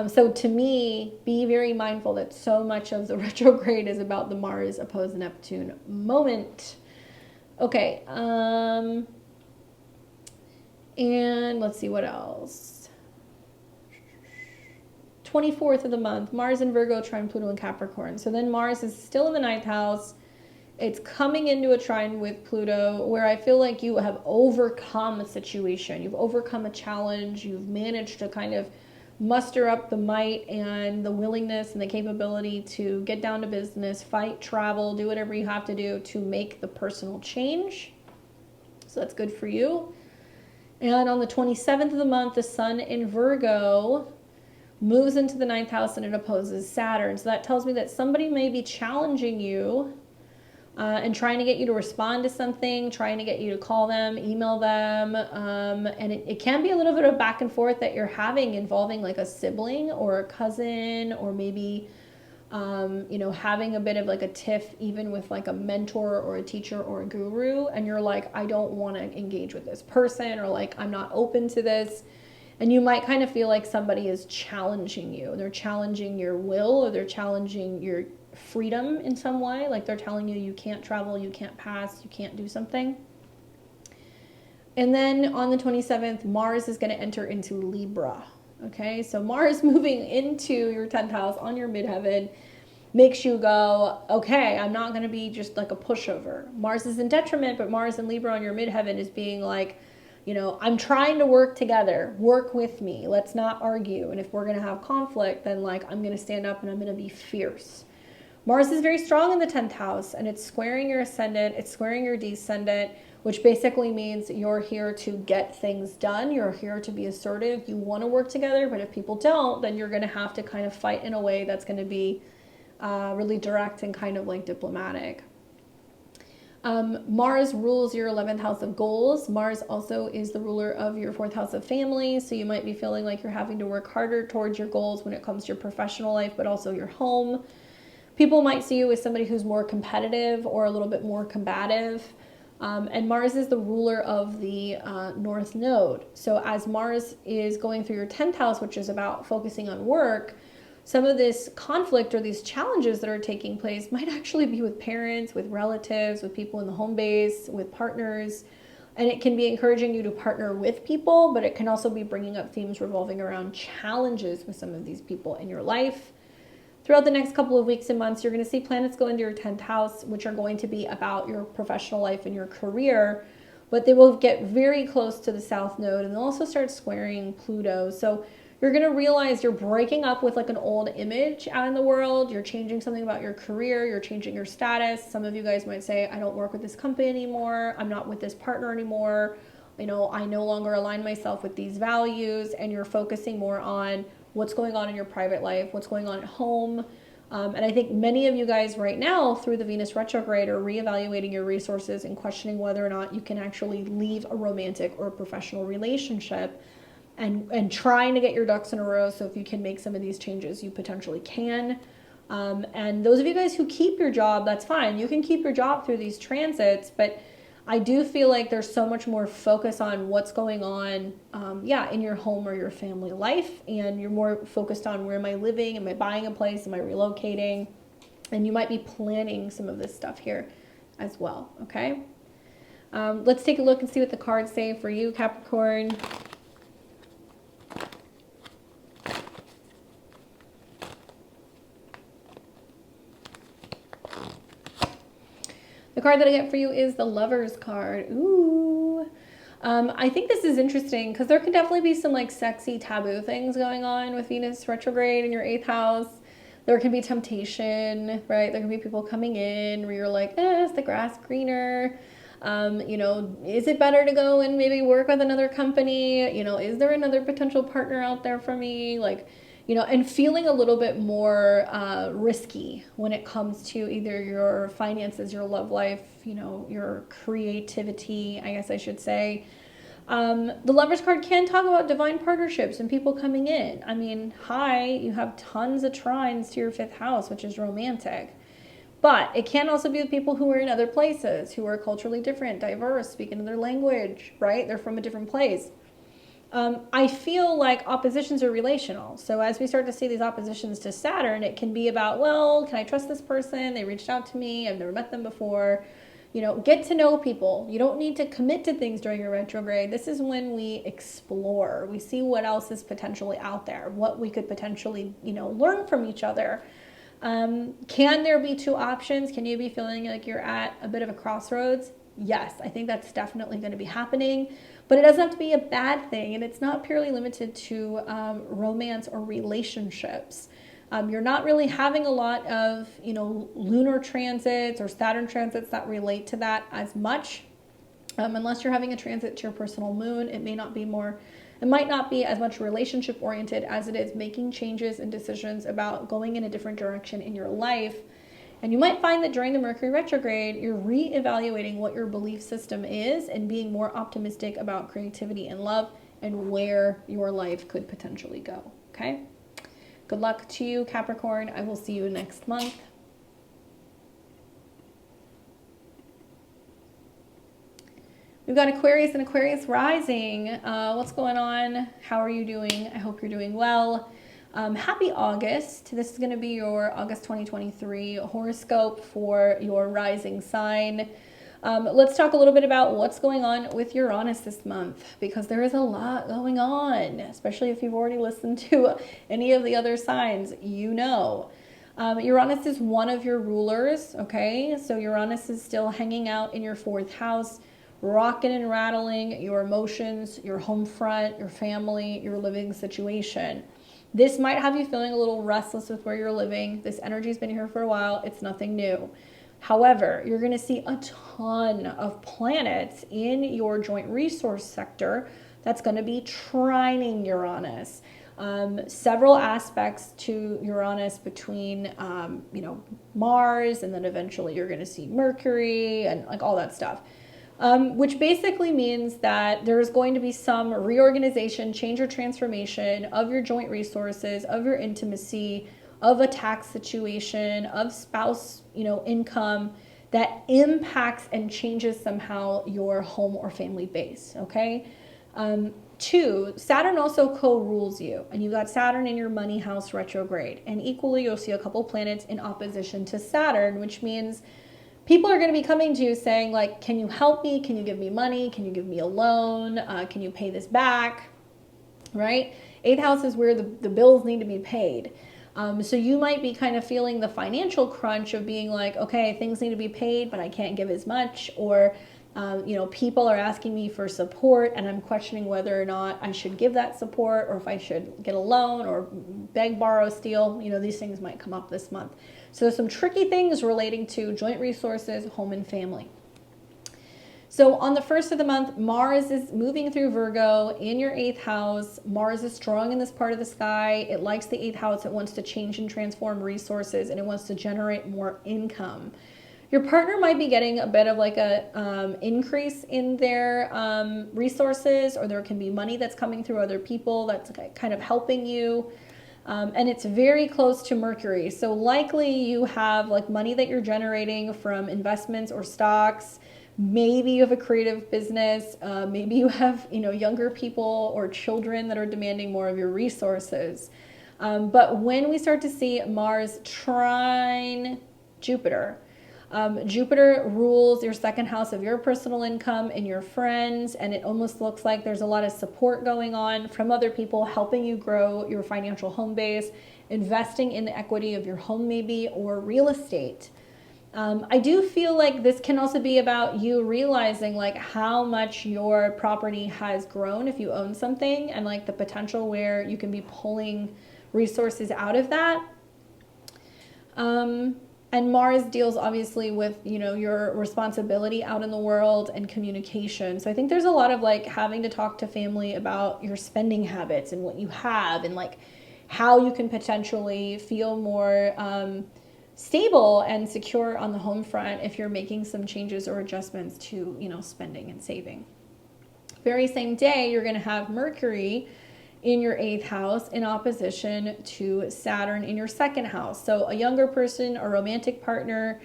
So to me, be very mindful that so much of the retrograde is about the Mars opposed Neptune moment. Okay. And let's see what else. 24th of the month, Mars in Virgo trine Pluto in Capricorn. So then Mars is still in the 9th house. It's coming into a trine with Pluto where I feel like you have overcome a situation. You've overcome a challenge. You've managed to kind of muster up the might and the willingness and the capability to get down to business, fight, travel, do whatever you have to do to make the personal change. So that's good for you. And on the 27th of the month, the Sun in Virgo moves into the 9th house and it opposes Saturn. So that tells me that somebody may be challenging you and trying to get you to respond to something, trying to get you to call them, email them. And it can be a little bit of back and forth that you're having involving like a sibling or a cousin, or maybe having a bit of like a tiff even with like a mentor or a teacher or a guru, and you're like, I don't want to engage with this person, or like, I'm not open to this. And you might kind of feel like somebody is challenging you. They're challenging your will, or they're challenging your freedom in some way. Like they're telling you can't travel, you can't pass, you can't do something. And then on the 27th, Mars is going to enter into Libra. Okay, so Mars moving into your 10th house on your midheaven makes you go, okay, I'm not going to be just like a pushover. Mars is in detriment, but Mars and Libra on your midheaven is being like, you know, I'm trying to work together, work with me, let's not argue. And if we're going to have conflict, then like I'm going to stand up and I'm going to be fierce. Mars is very strong in the 10th house, and it's squaring your ascendant, it's squaring your descendant, which basically means you're here to get things done. You're here to be assertive. You want to work together, but if people don't, then you're going to have to kind of fight in a way that's going to be really direct and kind of like diplomatic. Mars rules your 11th house of goals. Mars also is the ruler of your 4th house of family. So you might be feeling like you're having to work harder towards your goals when it comes to your professional life, but also your home. People might see you as somebody who's more competitive or a little bit more combative. And Mars is the ruler of the North Node. So as Mars is going through your 10th house, which is about focusing on work, some of this conflict or these challenges that are taking place might actually be with parents, with relatives, with people in the home base, with partners. And it can be encouraging you to partner with people, but it can also be bringing up themes revolving around challenges with some of these people in your life. Throughout the next couple of weeks and months, you're going to see planets go into your 10th house, which are going to be about your professional life and your career, but they will get very close to the South Node, and they'll also start squaring Pluto. So you're going to realize you're breaking up with like an old image out in the world. You're changing something about your career. You're changing your status. Some of you guys might say, I don't work with this company anymore. I'm not with this partner anymore. You know, I no longer align myself with these values, and you're focusing more on what's going on in your private life, what's going on at home. And I think many of you guys right now through the Venus retrograde are reevaluating your resources and questioning whether or not you can actually leave a romantic or a professional relationship, and trying to get your ducks in a row. So if you can make some of these changes, you potentially can. And those of you guys who keep your job, that's fine. You can keep your job through these transits, but I do feel like there's so much more focus on what's going on, in your home or your family life. And you're more focused on, where am I living? Am I buying a place? Am I relocating? And you might be planning some of this stuff here as well, okay? Let's take a look and see what the cards say for you, Capricorn. The card that I get for you is the Lover's card. Ooh. I think this is interesting because there can definitely be some like sexy taboo things going on with Venus retrograde in your 8th house. There can be temptation, right? There can be people coming in where you're like, is the grass greener? Is it better to go and maybe work with another company? Is there another potential partner out there for me? And feeling a little bit more risky when it comes to either your finances, your love life, your creativity, I guess I should say. The Lover's card can talk about divine partnerships and people coming in. I mean, you have tons of trines to your 5th house, which is romantic. But it can also be with people who are in other places, who are culturally different, diverse, speak another language, right? They're from a different place. I feel like oppositions are relational. So as we start to see these oppositions to Saturn, it can be about, well, can I trust this person? They reached out to me. I've never met them before. Get to know people. You don't need to commit to things during your retrograde. This is when we explore. We see what else is potentially out there, what we could potentially, learn from each other. Can there be two options? Can you be feeling like you're at a bit of a crossroads? Yes, I think that's definitely going to be happening, but it doesn't have to be a bad thing, and it's not purely limited to romance or relationships. You're not really having a lot of, lunar transits or Saturn transits that relate to that as much, unless you're having a transit to your personal moon. It might not be as much relationship oriented as it is making changes and decisions about going in a different direction in your life. And you might find that during the Mercury retrograde, you're reevaluating what your belief system is and being more optimistic about creativity and love and where your life could potentially go, okay? Good luck to you, Capricorn. I will see you next month. We've got Aquarius and Aquarius rising. What's going on? How are you doing? I hope you're doing well. Happy August. This is going to be your August 2023 horoscope for your rising sign. Let's talk a little bit about what's going on with Uranus this month, because there is a lot going on, especially if you've already listened to any of the other signs, you know. Uranus is one of your rulers, okay? So Uranus is still hanging out in your 4th house, rocking and rattling your emotions, your home front, your family, your living situation. This might have you feeling a little restless with where you're living. This energy's been here for a while. It's nothing new. However, you're going to see a ton of planets in your joint resource sector that's going to be trining Uranus. Several aspects to Uranus between, Mars, and then eventually you're going to see Mercury and like all that stuff. Which basically means that there's going to be some reorganization, change or transformation of your joint resources, of your intimacy, of a tax situation, of spouse, income that impacts and changes somehow your home or family base, okay? 2, Saturn also co-rules you, and you've got Saturn in your money house retrograde, and equally you'll see a couple planets in opposition to Saturn, which means people are going to be coming to you saying, like, can you help me? Can you give me money? Can you give me a loan? Can you pay this back? Right? 8th house is where the bills need to be paid. So you might be kind of feeling the financial crunch of being like, okay, things need to be paid, but I can't give as much. Or, people are asking me for support and I'm questioning whether or not I should give that support or if I should get a loan or beg, borrow, steal. These things might come up this month. So some tricky things relating to joint resources, home and family. So on the 1st of the month, Mars is moving through Virgo in your 8th house. Mars is strong in this part of the sky. It likes the 8th house. It wants to change and transform resources, and it wants to generate more income. Your partner might be getting a bit of like a increase in their resources, or there can be money that's coming through other people that's kind of helping you. And it's very close to Mercury. So likely you have like money that you're generating from investments or stocks. Maybe you have a creative business. Maybe you have, younger people or children that are demanding more of your resources. But when we start to see Mars trine Jupiter, Jupiter rules your 2nd house of your personal income and your friends, and it almost looks like there's a lot of support going on from other people helping you grow your financial home base, investing in the equity of your home maybe, or real estate. I do feel like this can also be about you realizing like how much your property has grown if you own something, and like the potential where you can be pulling resources out of that. And Mars deals obviously with, your responsibility out in the world and communication. So I think there's a lot of like having to talk to family about your spending habits and what you have, and like how you can potentially feel more stable and secure on the home front if you're making some changes or adjustments to, spending and saving. Very same day, you're going to have Mercury in your 8th house in opposition to Saturn in your 2nd house. So a younger person, a romantic partner,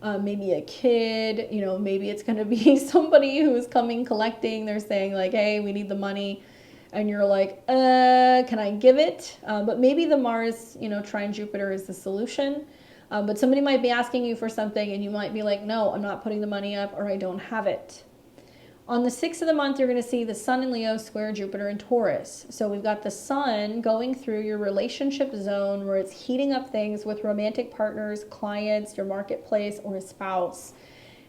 maybe a kid, maybe it's going to be somebody who's coming collecting. They're saying like, hey, we need the money. And you're like, can I give it? But maybe the Mars, trine Jupiter is the solution. But somebody might be asking you for something and you might be like, no, I'm not putting the money up, or I don't have it. On the 6th of the month, you're going to see the Sun in Leo square Jupiter in Taurus. So we've got the Sun going through your relationship zone where it's heating up things with romantic partners, clients, your marketplace, or a spouse.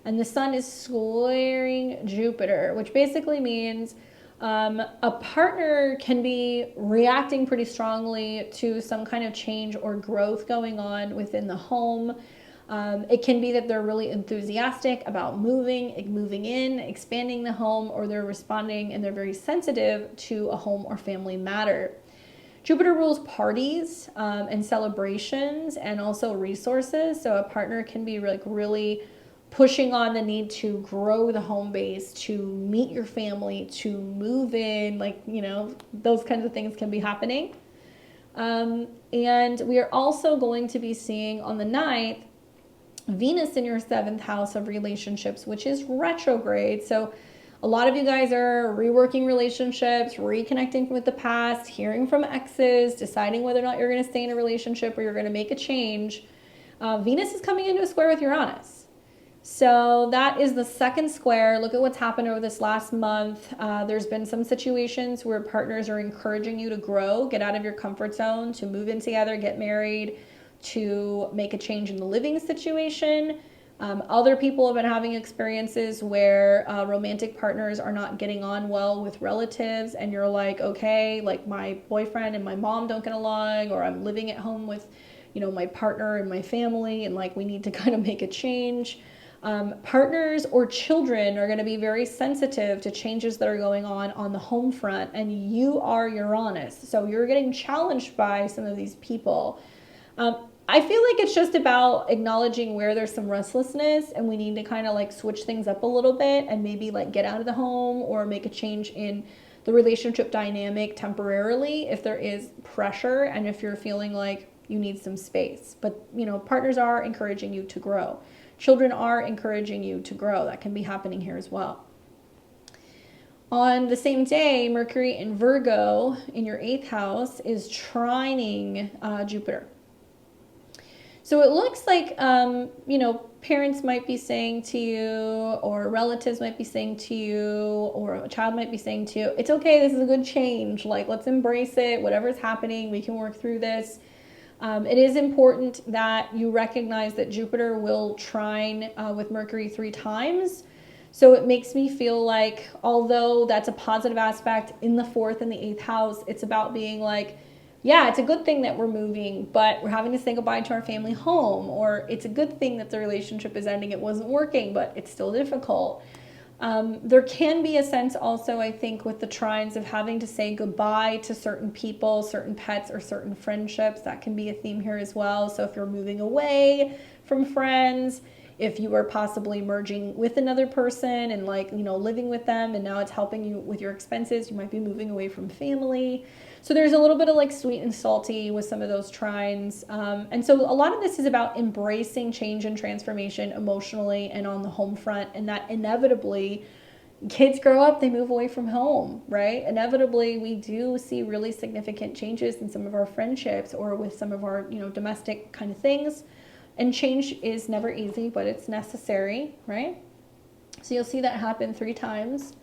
And the Sun is squaring Jupiter, which basically means a partner can be reacting pretty strongly to some kind of change or growth going on within the home. It can be that they're really enthusiastic about moving in, expanding the home, or they're responding and they're very sensitive to a home or family matter. Jupiter rules parties and celebrations and also resources. So a partner can be like really pushing on the need to grow the home base, to meet your family, to move in, those kinds of things can be happening. And we are also going to be seeing on the 9th, Venus in your 7th house of relationships, which is retrograde. So A lot of you guys are reworking relationships, reconnecting with the past, hearing from exes, deciding whether or not you're going to stay in a relationship or you're going to make a change. Venus is coming into a square with Uranus. So that is the second square. Look at what's happened over this last month. There's been some situations where partners are encouraging you to grow, get out of your comfort zone, to move in together, get married, to make a change in the living situation. Other people have been having experiences where romantic partners are not getting on well with relatives, and you're like, okay, like my boyfriend and my mom don't get along, or I'm living at home with, my partner and my family, and like we need to kind of make a change. Partners or children are going to be very sensitive to changes that are going on the home front, and you are Uranus, so you're getting challenged by some of these people. I feel like it's just about acknowledging where there's some restlessness and we need to kind of like switch things up a little bit and maybe like get out of the home or make a change in the relationship dynamic temporarily if there is pressure and if you're feeling like you need some space. But, partners are encouraging you to grow. Children are encouraging you to grow. That can be happening here as well. On the same day, Mercury in Virgo in your 8th house is trining Jupiter. So it looks like, parents might be saying to you, or relatives might be saying to you, or a child might be saying to you, it's okay, this is a good change. Like, let's embrace it. Whatever's happening, we can work through this. It is important that you recognize that Jupiter will trine with Mercury 3 times. So it makes me feel like, although that's a positive aspect in the 4th and the 8th house, it's about being like, yeah, it's a good thing that we're moving, but we're having to say goodbye to our family home, or it's a good thing that the relationship is ending. It wasn't working, but it's still difficult. There can be a sense also, I think, with the trines of having to say goodbye to certain people, certain pets, or certain friendships. That can be a theme here as well. So if you're moving away from friends, if you are possibly merging with another person and living with them, and now it's helping you with your expenses, you might be moving away from family. So there's a little bit of sweet and salty with some of those trines. And so a lot of this is about embracing change and transformation emotionally and on the home front, and that inevitably kids grow up, they move away from home, right? Inevitably, we do see really significant changes in some of our friendships or with some of our, domestic kind of things. And change is never easy, but it's necessary, right? So you'll see that happen 3 times.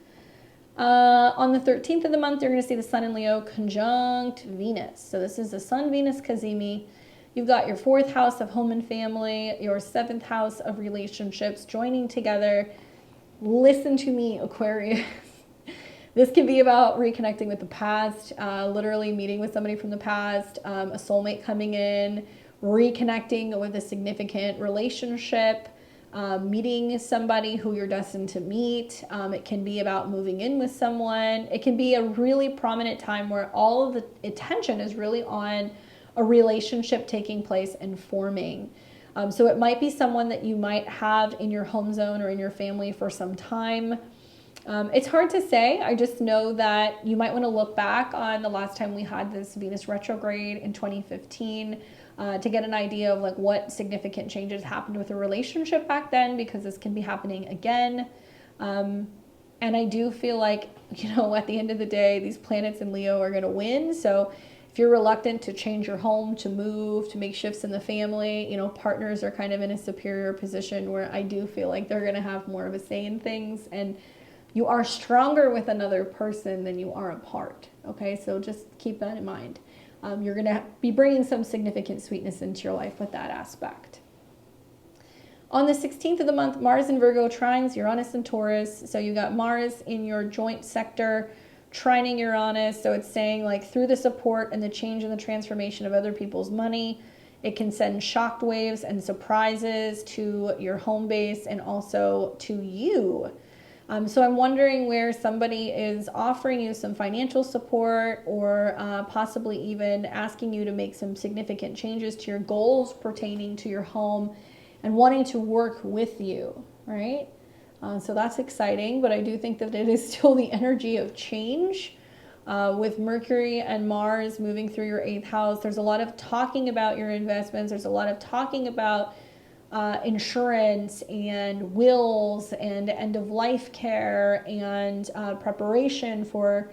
On the 13th of the month, you're going to see the Sun in Leo conjunct Venus. So this is the Sun-Venus Cazimi. You've got your 4th house of home and family, your 7th house of relationships joining together. Listen to me, Aquarius. This can be about reconnecting with the past, literally meeting with somebody from the past, a soulmate coming in, reconnecting with a significant relationship, meeting somebody who you're destined to meet. It can be about moving in with someone. It can be a really prominent time where all of the attention is really on a relationship taking place and forming. So it might be someone that you might have in your home zone or in your family for some time. It's hard to say. I just know that you might want to look back on the last time we had this Venus retrograde in 2015 to get an idea of what significant changes happened with a relationship back then, because this can be happening again. And I do feel like, at the end of the day, these planets in Leo are going to win. So if you're reluctant to change your home, to move, to make shifts in the family, partners are kind of in a superior position where I do feel like they're going to have more of a say in things, and you are stronger with another person than you are apart. Okay, so just keep that in mind. You're going to be bringing some significant sweetness into your life with that aspect. On the 16th of the month, Mars in Virgo trines Uranus and Taurus. So you got Mars in your joint sector trining Uranus. So it's saying through the support and the change and the transformation of other people's money, it can send shock waves and surprises to your home base and also to you. So I'm wondering where somebody is offering you some financial support or possibly even asking you to make some significant changes to your goals pertaining to your home and wanting to work with you, right? So that's exciting, but I do think that it is still the energy of change. With Mercury and Mars moving through your 8th house, there's a lot of talking about your investments. There's a lot of talking about insurance and wills and end of life care and preparation for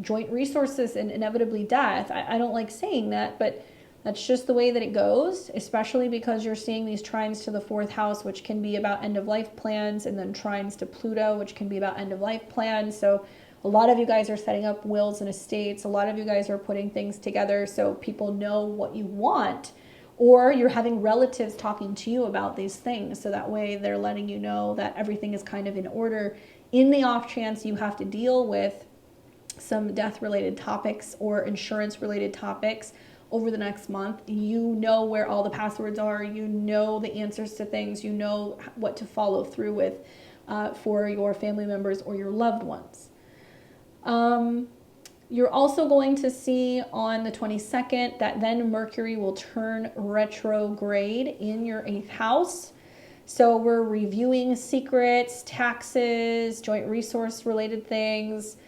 joint resources and inevitably death. I don't like saying that, but that's just the way that it goes, especially because you're seeing these trines to the fourth house, which can be about end of life plans, and then trines to Pluto, which can be about end of life plans. So a lot of you guys are setting up wills and estates. A lot of you guys are putting things together so people know what you want, or you're having relatives talking to you about these things. So that way they're letting you know that everything is kind of in order in the off chance you have to deal with some death related topics or insurance related topics over the next month. You know where all the passwords are, you know the answers to things, you know what to follow through with for your family members or your loved ones. You're also going to see on the 22nd that then Mercury will turn retrograde in your 8th house. So we're reviewing secrets, taxes, joint resource related things.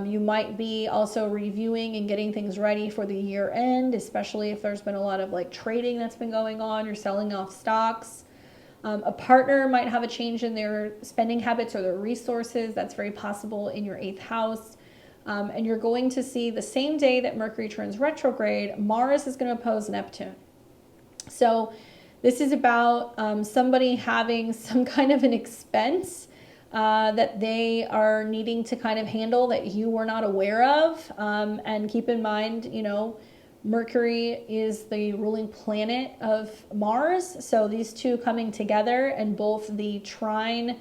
You might be also reviewing and getting things ready for the year end, especially if there's been a lot of like trading that's been going on. You're selling off stocks. A partner might have a change in their spending habits or their resources. That's very possible in your 8th house. And you're going to see the same day that Mercury turns retrograde, Mars is going to oppose Neptune. So this is about somebody having some kind of an expense that they are needing to kind of handle that you were not aware of. And keep in mind, you know, Mercury is the ruling planet of Mars. So these two coming together, and both the trine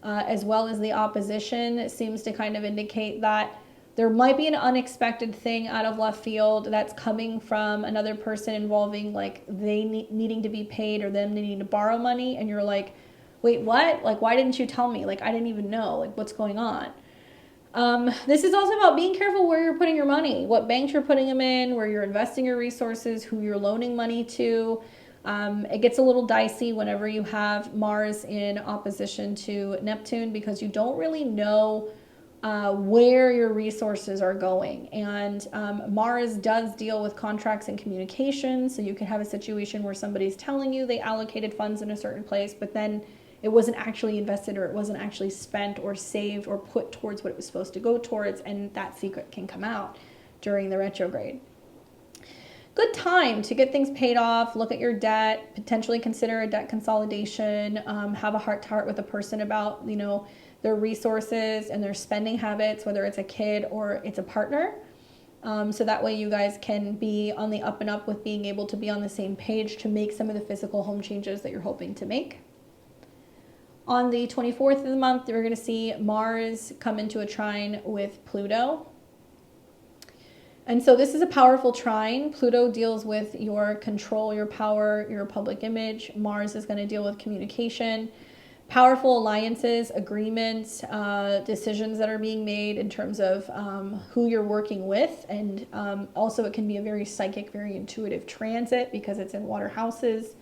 as well as the opposition seems to kind of indicate that there might be an unexpected thing out of left field that's coming from another person involving like they needing to be paid or them needing to borrow money. And you're like, wait, what? Like, why didn't you tell me? Like, I didn't even know. Like, what's going on? This is also about being careful where you're putting your money, what banks you're putting them in, where you're investing your resources, who you're loaning money to. It gets a little dicey whenever you have Mars in opposition to Neptune, because you don't really know where your resources are going. And Mars does deal with contracts and communication. So you can have a situation where somebody's telling you they allocated funds in a certain place, but then it wasn't actually invested, or it wasn't actually spent or saved or put towards what it was supposed to go towards. And that secret can come out during the retrograde. Good time to get things paid off, look at your debt, potentially consider a debt consolidation, have a heart-to-heart with a person about, you know, their resources and their spending habits, whether it's a kid or it's a partner. So that way you guys can be on the up and up with being able to be on the same page to make some of the physical home changes that you're hoping to make. On the 24th of the month, we're going to see Mars come into a trine with Pluto. And so this is a powerful trine. Pluto deals with your control, your power, your public image. Mars is going to deal with communication, powerful alliances, agreements, decisions that are being made in terms of who you're working with. And also it can be a very psychic, very intuitive transit because it's in water houses.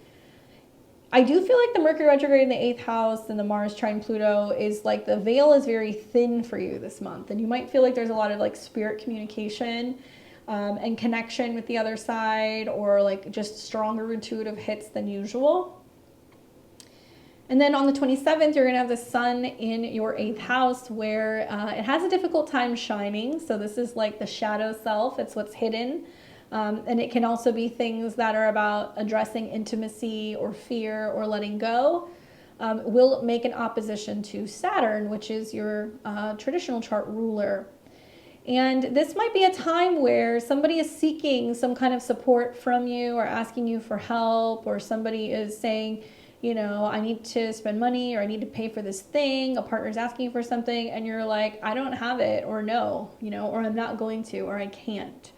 I do feel like the Mercury retrograde in the 8th house and the Mars trine Pluto is like the veil is very thin for you this month. And you might feel like there's a lot of like spirit communication and connection with the other side, or like just stronger intuitive hits than usual. And then on the 27th, you're going to have the sun in your 8th house where it has a difficult time shining. So this is like the shadow self. It's what's hidden. And it can also be things that are about addressing intimacy or fear or letting go. Will make an opposition to Saturn, which is your traditional chart ruler. And this might be a time where somebody is seeking some kind of support from you or asking you for help, or somebody is saying, you know, I need to spend money, or I need to pay for this thing. A partner's asking you for something and you're like, I don't have it, or no, you know, or I'm not going to, or I can't.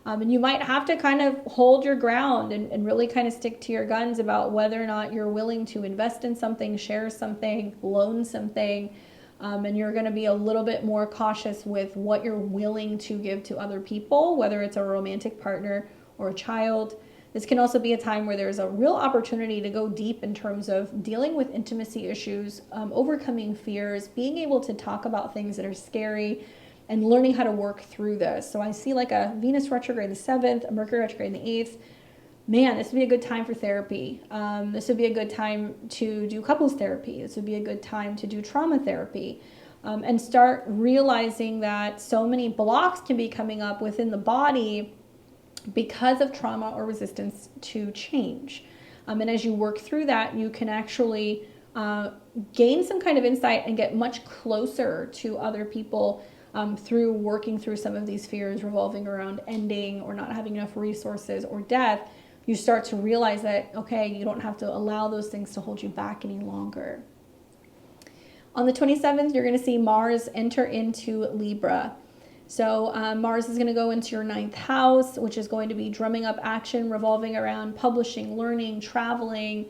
And you might have to kind of hold your ground and really kind of stick to your guns about whether or not you're willing to invest in something, share something, loan something. And you're going to be a little bit more cautious with what you're willing to give to other people, whether it's a romantic partner or a child. This can also be a time where there's a real opportunity to go deep in terms of dealing with intimacy issues, overcoming fears, being able to talk about things that are scary, and learning how to work through this. So I see like a Venus retrograde in the 7th, a Mercury retrograde in the 8th. man, this would be a good time for therapy. This would be a good time to do couples therapy. This would be a good time to do trauma therapy. And start realizing that so many blocks can be coming up within the body because of trauma or resistance to change. And as you work through that, you can actually gain some kind of insight and get much closer to other people through working through some of these fears revolving around ending or not having enough resources or death. You start to realize that, okay, you don't have to allow those things to hold you back any longer. On the 27th, you're going to see Mars enter into Libra. So Mars is going to go into your 9th house, which is going to be drumming up action revolving around publishing, learning, traveling.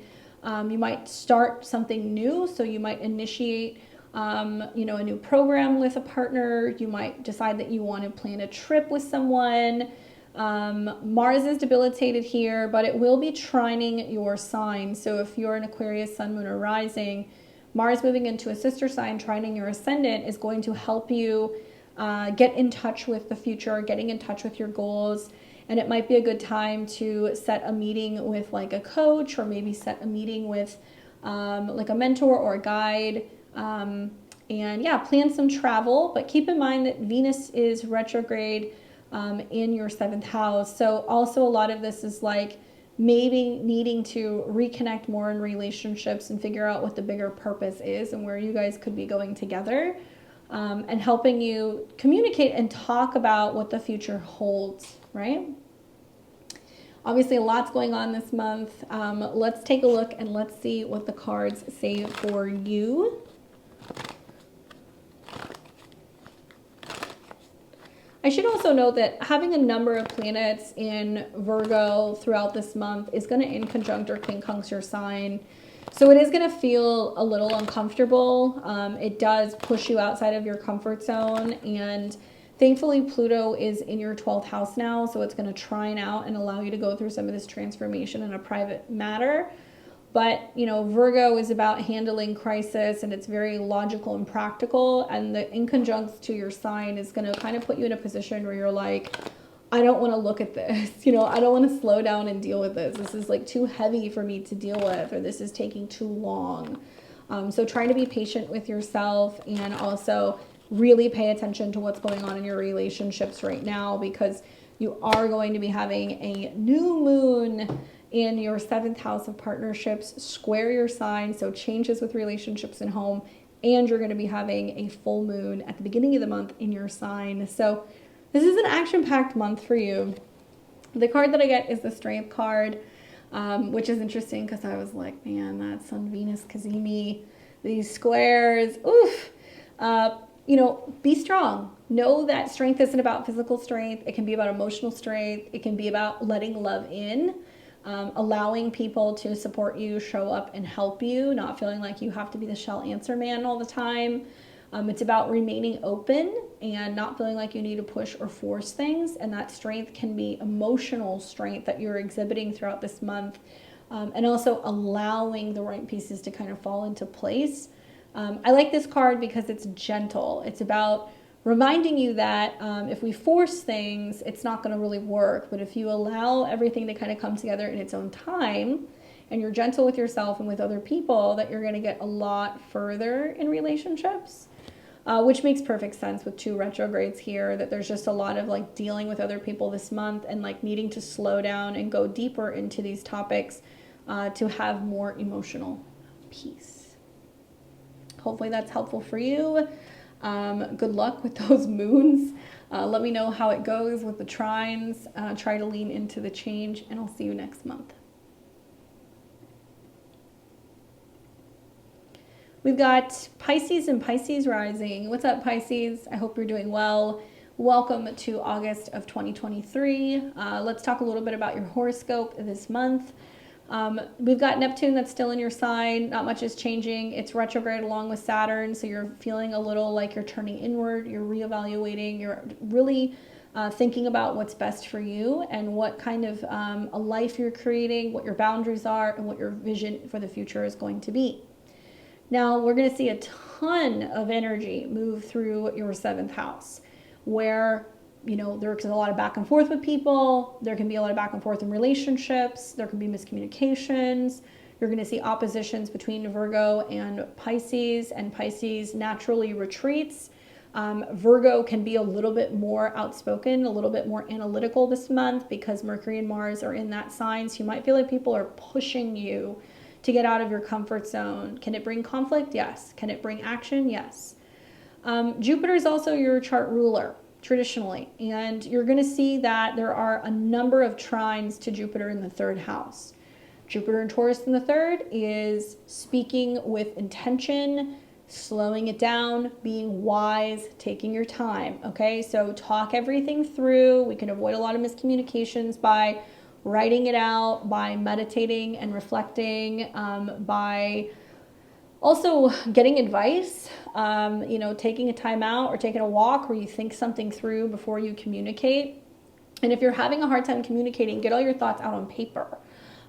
You might start something new. So you might initiate, a new program with a partner. You might decide that you want to plan a trip with someone. Mars is debilitated here, but it will be trining your sign. So if you're an Aquarius, sun, moon, or rising, Mars moving into a sister sign, trining your ascendant, is going to help you get in touch with the future, getting in touch with your goals. And it might be a good time to set a meeting with like a coach, or maybe set a meeting with like a mentor or a guide. And yeah, plan some travel, but keep in mind that Venus is retrograde in your 7th house. So also a lot of this is like maybe needing to reconnect more in relationships and figure out what the bigger purpose is and where you guys could be going together, and helping you communicate and talk about what the future holds, right? Obviously, a lot's going on this month. Let's take a look and let's see what the cards say for you. I should also note that having a number of planets in Virgo throughout this month is going to in conjunct or quincunx your sign. So it is going to feel a little uncomfortable. It does push you outside of your comfort zone. And thankfully, Pluto is in your 12th house now. So it's going to trine out and allow you to go through some of this transformation in a private matter. But, Virgo is about handling crisis, and it's very logical and practical. And the inconjunct to your sign is going to kind of put you in a position where you're like, I don't want to look at this. I don't want to slow down and deal with this. This is like too heavy for me to deal with, or this is taking too long. So trying to be patient with yourself, and also really pay attention to what's going on in your relationships right now, because you are going to be having a new moon in your 7th house of partnerships square your sign, so changes with relationships and home, and you're going to be having a full moon at the beginning of the month in your sign. So this is an action-packed month for you. The card that I get is the Strength card, which is interesting because I was like, man, that Sun, Venus, Cazimi, these squares, oof. Be strong. Know that strength isn't about physical strength. It can be about emotional strength. It can be about letting love in. Allowing people to support you, show up, and help you, not feeling like you have to be the shell answer man all the time. It's about remaining open and not feeling like you need to push or force things. And that strength can be emotional strength that you're exhibiting throughout this month. And also allowing the right pieces to kind of fall into place. I like this card because it's gentle. It's about reminding you that if we force things, it's not going to really work. But if you allow everything to kind of come together in its own time, and you're gentle with yourself and with other people, that you're going to get a lot further in relationships, which makes perfect sense with 2 retrogrades here, that there's just a lot of like dealing with other people this month and like needing to slow down and go deeper into these topics to have more emotional peace. Hopefully that's helpful for you. Good luck with those moons. Let me know how it goes with the trines. Try to lean into the change, and I'll see you next month. We've got Pisces and Pisces rising. What's up, Pisces? I hope you're doing well. Welcome to August of 2023. Let's talk a little bit about your horoscope this month. We've got Neptune that's still in your sign. Not much is changing. It's retrograde along with Saturn, so you're feeling a little like you're turning inward, you're reevaluating, you're really thinking about what's best for you and what kind of a life you're creating, what your boundaries are, and what your vision for the future is going to be. Now, we're going to see a ton of energy move through your 7th house, where there's a lot of back and forth with people. There can be a lot of back and forth in relationships. There can be miscommunications. You're going to see oppositions between Virgo and Pisces naturally retreats. Virgo can be a little bit more outspoken, a little bit more analytical this month because Mercury and Mars are in that sign. So you might feel like people are pushing you to get out of your comfort zone. Can it bring conflict? Yes. Can it bring action? Yes. Jupiter is also your chart ruler traditionally, and you're going to see that there are a number of trines to Jupiter in the third house. Jupiter and Taurus in the third is speaking with intention, slowing it down, being wise, taking your time. Okay, so talk everything through. We can avoid a lot of miscommunications by writing it out, by meditating and reflecting, by also getting advice, taking a time out or taking a walk where you think something through before you communicate. And if you're having a hard time communicating, get all your thoughts out on paper.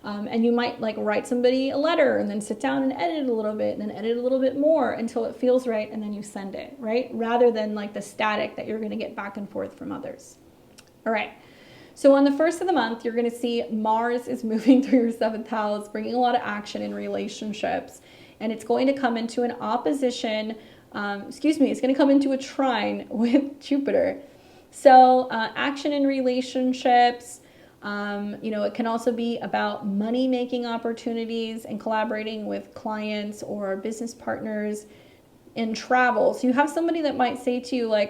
And you might write somebody a letter and then sit down and edit it a little bit and then edit a little bit more until it feels right, and then you send it, right? Rather than the static that you're going to get back and forth from others. All right. So on the first of the month, you're going to see Mars is moving through your seventh house, bringing a lot of action in relationships. And it's going to come into an opposition, it's going to come into a trine with Jupiter. So action in relationships, it can also be about money-making opportunities and collaborating with clients or business partners in travel. So you have somebody that might say to you,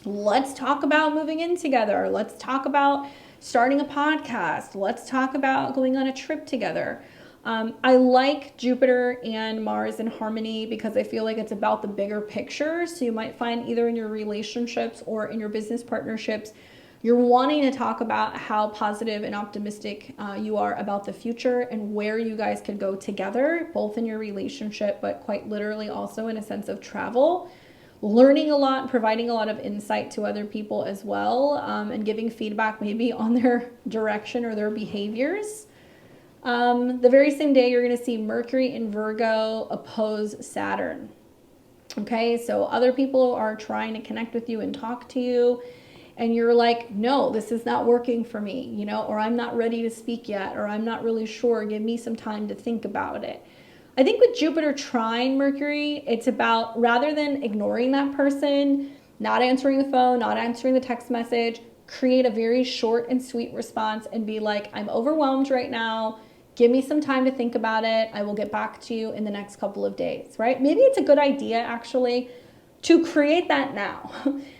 let's talk about moving in together. Let's talk about starting a podcast. Let's talk about going on a trip together. I like Jupiter and Mars in harmony because I feel like it's about the bigger picture. So you might find either in your relationships or in your business partnerships, you're wanting to talk about how positive and optimistic you are about the future and where you guys could go together, both in your relationship, but quite literally also in a sense of travel. Learning a lot, providing a lot of insight to other people as well, and giving feedback maybe on their direction or their behaviors. The very same day, you're going to see Mercury in Virgo oppose Saturn. Okay, so other people are trying to connect with you and talk to you, and you're like, no, this is not working for me, or I'm not ready to speak yet, or I'm not really sure. Give me some time to think about it. I think with Jupiter trine Mercury, it's about, rather than ignoring that person, not answering the phone, not answering the text message, create a very short and sweet response and be like, I'm overwhelmed right now. Give me some time to think about it. I will get back to you in the next couple of days, right? Maybe it's a good idea actually to create that now.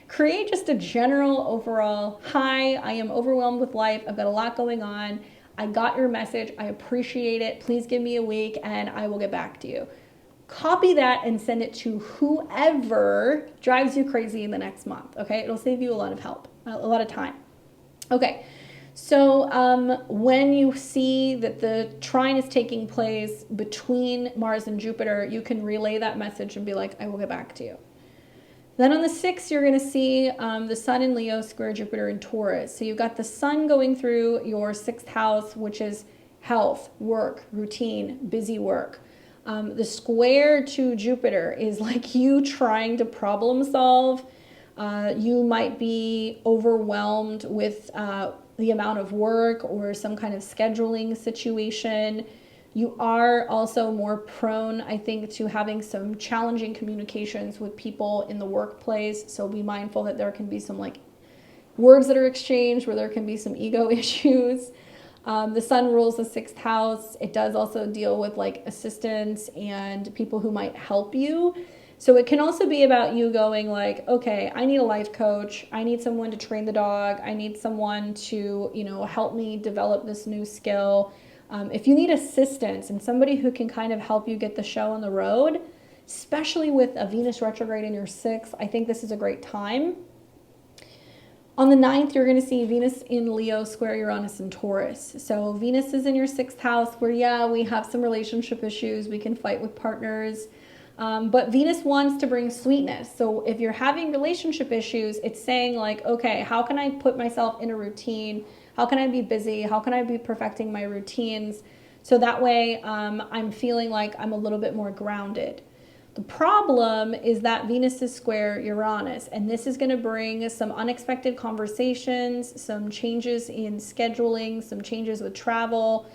Create just a general overall, hi, I am overwhelmed with life. I've got a lot going on. I got your message. I appreciate it. Please give me a week and I will get back to you. Copy that and send it to whoever drives you crazy in the next month, okay? It'll save you a lot of help, a lot of time. Okay, so when you see that the trine is taking place between Mars and Jupiter, you can relay that message and be like, I will get back to you. Then on the 6th, you're going to see the Sun in Leo square Jupiter in Taurus. So you've got the Sun going through your 6th house, which is health, work, routine, busy work. The square to Jupiter is like you trying to problem solve. You might be overwhelmed with the amount of work or some kind of scheduling situation. You are also more prone, I think, to having some challenging communications with people in the workplace. So be mindful that there can be some words that are exchanged where there can be some ego issues. The Sun rules the 6th house. It does also deal with assistants and people who might help you. So it can also be about you going okay, I need a life coach. I need someone to train the dog. I need someone to, help me develop this new skill. If you need assistance and somebody who can kind of help you get the show on the road, especially with a Venus retrograde in your 6th, I think this is a great time. On the 9th, you're going to see Venus in Leo square Uranus in Taurus. So Venus is in your 6th house where, we have some relationship issues. We can fight with partners. But Venus wants to bring sweetness. So if you're having relationship issues, it's saying okay, how can I put myself in a routine? How can I be busy? How can I be perfecting my routines? So that way I'm feeling like I'm a little bit more grounded. The problem is that Venus is square Uranus, and this is going to bring some unexpected conversations, some changes in scheduling, some changes with travel.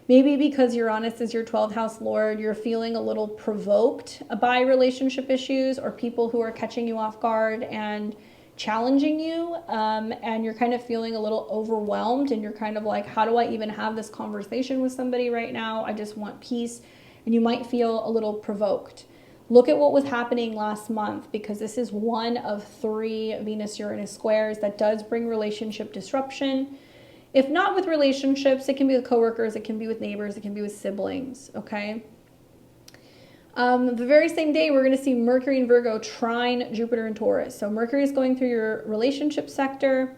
Maybe because Uranus is your 12th house lord, you're feeling a little provoked by relationship issues or people who are catching you off guard and challenging you. And you're kind of feeling a little overwhelmed, and you're kind of like, how do I even have this conversation with somebody right now? I just want peace. And you might feel a little provoked. Look at what was happening last month, because this is one of 3 Venus-Uranus squares that does bring relationship disruption. If not with relationships, it can be with coworkers, it can be with neighbors, it can be with siblings, okay? The very same day, we're going to see Mercury in Virgo trine Jupiter in Taurus. So Mercury is going through your relationship sector.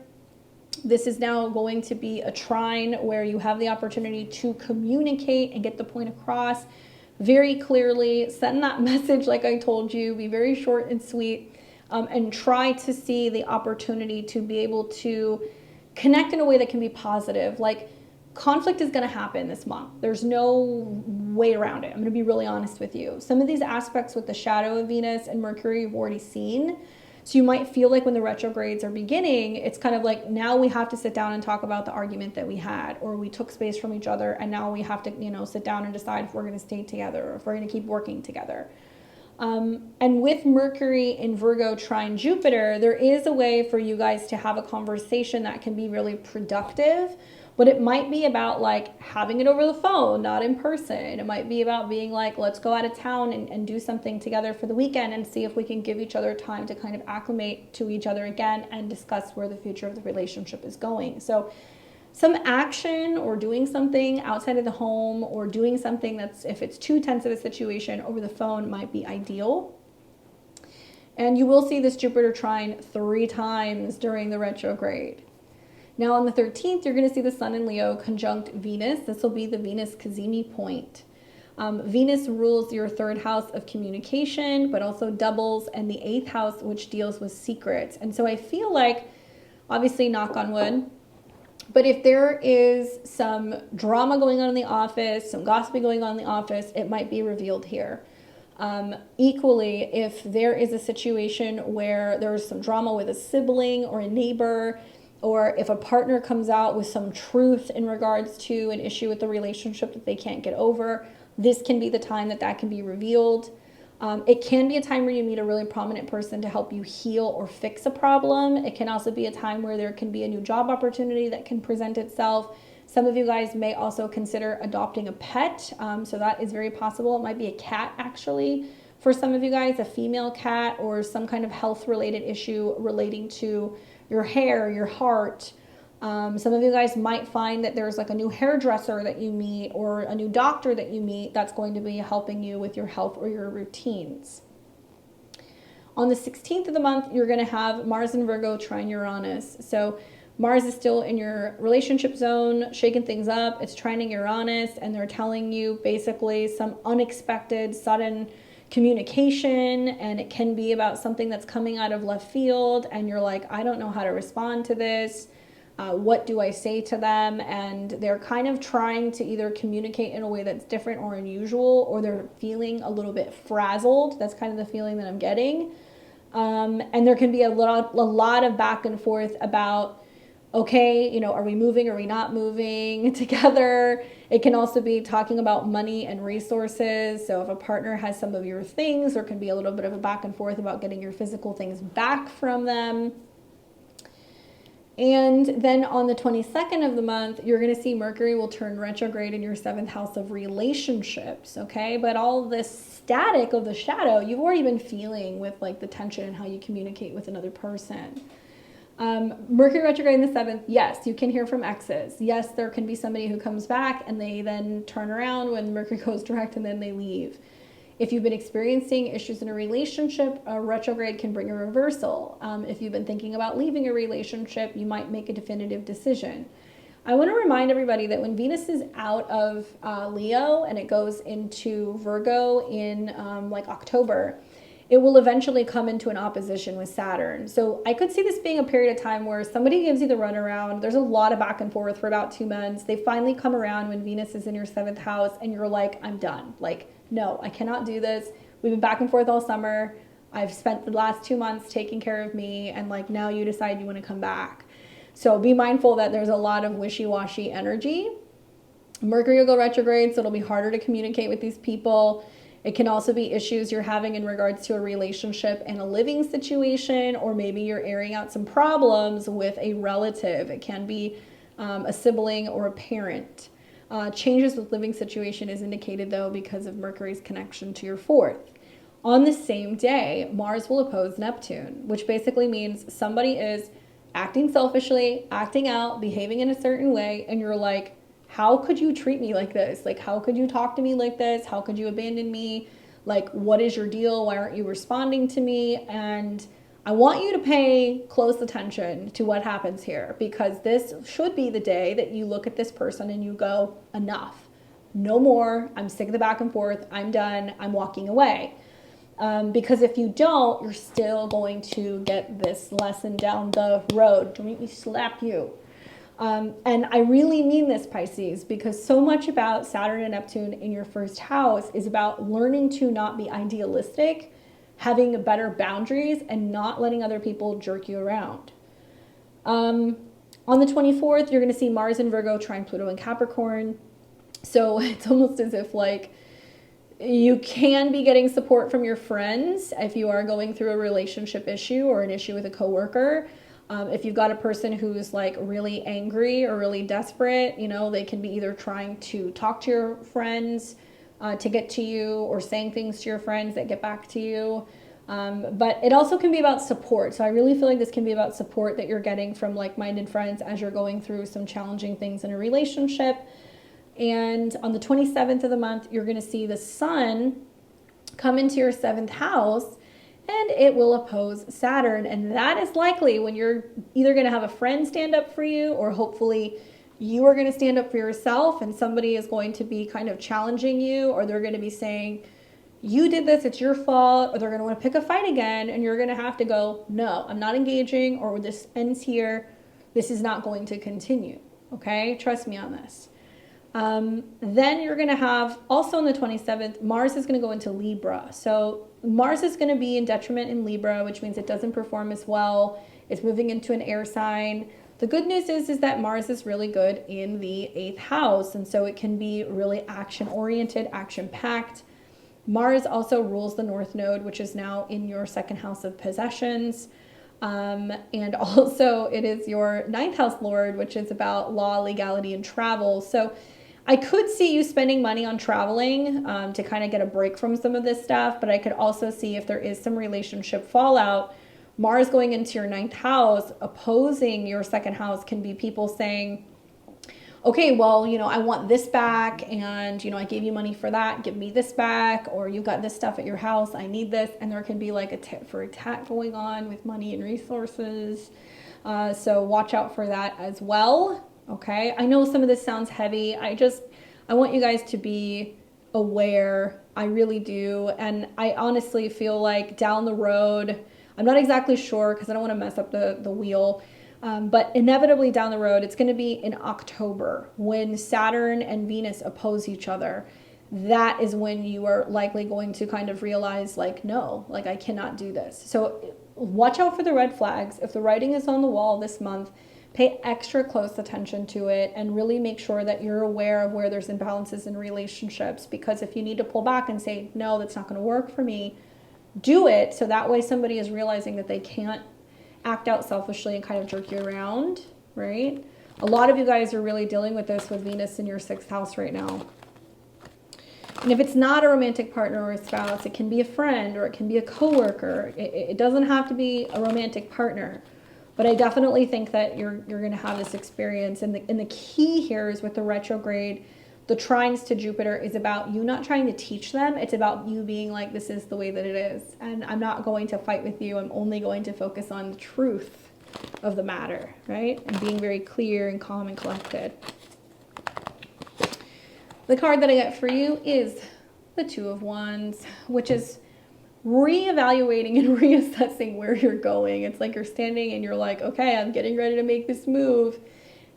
This is now going to be a trine where you have the opportunity to communicate and get the point across very clearly. Send that message like I told you. Be very short and sweet, and try to see the opportunity to be able to connect in a way that can be positive. Like, conflict is going to happen this month. There's no way around it. I'm going to be really honest with you. Some of these aspects with the shadow of Venus and Mercury you've already seen. So you might feel like when the retrogrades are beginning, it's kind of like, now we have to sit down and talk about the argument that we had, or we took space from each other, and now we have to, sit down and decide if we're going to stay together or if we're going to keep working together. And with Mercury in Virgo trine Jupiter, there is a way for you guys to have a conversation that can be really productive, but it might be about like having it over the phone, not in person. It might be about being like, let's go out of town and do something together for the weekend and see if we can give each other time to kind of acclimate to each other again and discuss where the future of the relationship is going. So some action or doing something outside of the home, or doing something that's, if it's too tense of a situation, over the phone might be ideal. And you will see this Jupiter trine 3 times during the retrograde. Now on the 13th, you're going to see the Sun in Leo conjunct Venus. This will be the Venus Cazimi point. Venus rules your 3rd house of communication, but also doubles, and the 8th house, which deals with secrets. And so I feel like, obviously knock on wood, but if there is some drama going on in the office, some gossiping going on in the office, it might be revealed here. Equally, if there is a situation where there's some drama with a sibling or a neighbor, or if a partner comes out with some truth in regards to an issue with the relationship that they can't get over, this can be the time that that can be revealed. It can be a time where you meet a really prominent person to help you heal or fix a problem. It can also be a time where there can be a new job opportunity that can present itself. Some of you guys may also consider adopting a pet. So that is very possible. It might be a cat, actually. For some of you guys, a female cat, or some kind of health-related issue relating to your hair, your heart. Some of you guys might find that there's like a new hairdresser that you meet, or a new doctor that you meet that's going to be helping you with your health or your routines. On the 16th of the month, you're going to have Mars in Virgo trine Uranus. So Mars is still in your relationship zone, shaking things up. It's trining Uranus, and they're telling you basically some unexpected, sudden communication, and it can be about something that's coming out of left field, and you're like, I don't know how to respond to this. What do I say to them? And they're kind of trying to either communicate in a way that's different or unusual, or they're feeling a little bit frazzled. That's kind of the feeling that I'm getting. And there can be a lot of back and forth about, okay, are we moving? Are we not moving together? It can also be talking about money and resources. So if a partner has some of your things, there can be a little bit of a back and forth about getting your physical things back from them. And then on the 22nd of the month, you're going to see Mercury will turn retrograde in your 7th house of relationships, okay? But all this static of the shadow, you've already been feeling with like the tension and how you communicate with another person. Mercury retrograde in the 7th, yes, you can hear from exes. Yes, there can be somebody who comes back and they then turn around when Mercury goes direct and then they leave. If you've been experiencing issues in a relationship, a retrograde can bring a reversal. If you've been thinking about leaving a relationship, you might make a definitive decision. I want to remind everybody that when Venus is out of Leo and it goes into Virgo in like October, it will eventually come into an opposition with Saturn. So I could see this being a period of time where somebody gives you the runaround. There's a lot of back and forth for about 2 months. They finally come around when Venus is in your 7th house and you're like, I'm done. Like, no, I cannot do this. we've been back and forth all summer. I've spent the last 2 months taking care of me, and like now you decide you want to come back. So be mindful that there's a lot of wishy-washy energy. Mercury will go retrograde, so it'll be harder to communicate with these people. It can also be issues you're having in regards to a relationship and a living situation, or maybe you're airing out some problems with a relative. It can be a sibling or a parent. Changes with living situation is indicated though because of Mercury's connection to your fourth. On the same day, Mars will oppose Neptune, which basically means somebody is acting selfishly, acting out, behaving in a certain way, and you're like, how could you treat me like this? Like, how could you talk to me like this? How could you abandon me? Like, what is your deal? Why aren't you responding to me? And I want you to pay close attention to what happens here, because this should be the day that you look at this person and you go, enough, no more. I'm sick of the back and forth. I'm done. I'm walking away. Because if you don't, you're still going to get this lesson down the road. Don't make me slap you. And I really mean this, Pisces, because so much about Saturn and Neptune in your first house is about learning to not be idealistic, having better boundaries, and not letting other people jerk you around. On the 24th, you're going to see Mars in Virgo trine Pluto in Capricorn. So it's almost as if like you can be getting support from your friends if you are going through a relationship issue or an issue with a coworker. If you've got a person who's like really angry or really desperate, you know, they can be either trying to talk to your friends to get to you, or saying things to your friends that get back to you. But it also can be about support. So I really feel like this can be about support that you're getting from like-minded friends as you're going through some challenging things in a relationship. And on the 27th of the month, you're going to see the sun come into your 7th house, and it will oppose Saturn. And that is likely when you're either going to have a friend stand up for you, or hopefully you are going to stand up for yourself, and somebody is going to be kind of challenging you, or they're going to be saying, you did this, it's your fault, or they're going to want to pick a fight again, and you're going to have to go, no, I'm not engaging, or this ends here. This is not going to continue. Okay? Trust me on this. Then you're going to have, also on the 27th, Mars is going to go into Libra. So Mars is going to be in detriment in Libra, which means it doesn't perform as well. It's moving into an air sign. The good news is that Mars is really good in the 8th house. And so it can be really action-oriented, action-packed. Mars also rules the North Node, which is now in your 2nd house of possessions. And also it is your 9th house lord, which is about law, legality, and travel. So I could see you spending money on traveling to kind of get a break from some of this stuff, but I could also see if there is some relationship fallout. Mars going into your 9th house, opposing your 2nd house, can be people saying, okay, well, you know, I want this back, and, you know, I gave you money for that, give me this back, or you got this stuff at your house, I need this, and there can be like a tit for tat going on with money and resources. So watch out for that as well. Okay, I know some of this sounds heavy. I want you guys to be aware. I really do. And I honestly feel like down the road, I'm not exactly sure because I don't want to mess up the wheel, but inevitably down the road, it's going to be in October when Saturn and Venus oppose each other. That is when you are likely going to kind of realize like, no, like I cannot do this. So watch out for the red flags. If the writing is on the wall this month, pay extra close attention to it and really make sure that you're aware of where there's imbalances in relationships. Because if you need to pull back and say, no, that's not going to work for me, do it. So that way somebody is realizing that they can't act out selfishly and kind of jerk you around, right? A lot of you guys are really dealing with this with Venus in your 6th house right now. And if it's not a romantic partner or a spouse, it can be a friend or it can be a coworker. It doesn't have to be a romantic partner. But I definitely think that you're going to have this experience. And the key here is with the retrograde, the trines to Jupiter is about you not trying to teach them. It's about you being like, this is the way that it is. And I'm not going to fight with you. I'm only going to focus on the truth of the matter, right? And being very clear and calm and collected. The card that I get for you is the Two of Wands, which is reevaluating and reassessing where you're going. It's like you're standing and you're like, okay, I'm getting ready to make this move.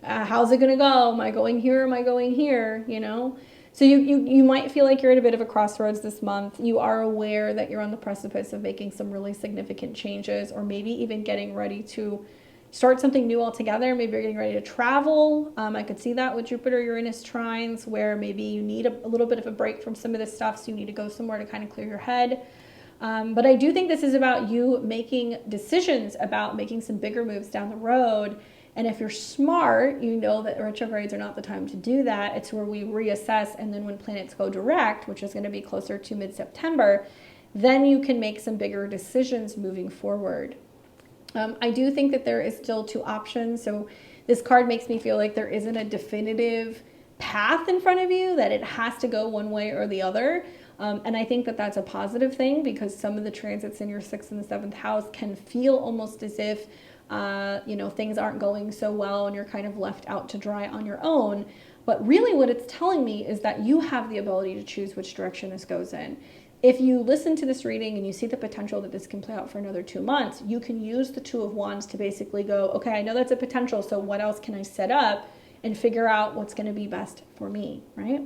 How's it going to go? Am I going here? Am I going here? You know? So you might feel like you're at a bit of a crossroads this month. You are aware that you're on the precipice of making some really significant changes, or maybe even getting ready to start something new altogether. Maybe you're getting ready to travel. I could see that with Jupiter Uranus trines, where maybe you need a little bit of a break from some of this stuff, so you need to go somewhere to kind of clear your head. But I do think this is about you making decisions about making some bigger moves down the road. And if you're smart, you know that retrogrades are not the time to do that. It's where we reassess, and then when planets go direct, which is going to be closer to mid-September, then you can make some bigger decisions moving forward. I do think that there is still two options. So this card makes me feel like there isn't a definitive path in front of you, that it has to go one way or the other. And I think that that's a positive thing, because some of the transits in your 6th and the 7th house can feel almost as if things aren't going so well and you're kind of left out to dry on your own. But really what it's telling me is that you have the ability to choose which direction this goes in. If you listen to this reading and you see the potential that this can play out for another 2 months, you can use the Two of Wands to basically go, okay, I know that's a potential, so what else can I set up, and figure out what's going to be best for me, right?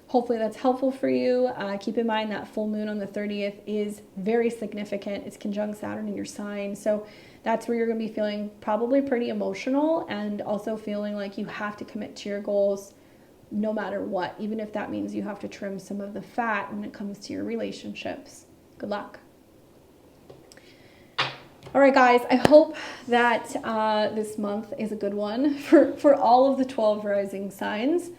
Hopefully that's helpful for you. Keep in mind that full moon on the 30th is very significant. It's conjunct Saturn in your sign. So that's where you're going to be feeling probably pretty emotional, and also feeling like you have to commit to your goals no matter what, even if that means you have to trim some of the fat when it comes to your relationships. Good luck. All right, guys, I hope that this month is a good one for all of the 12 rising signs.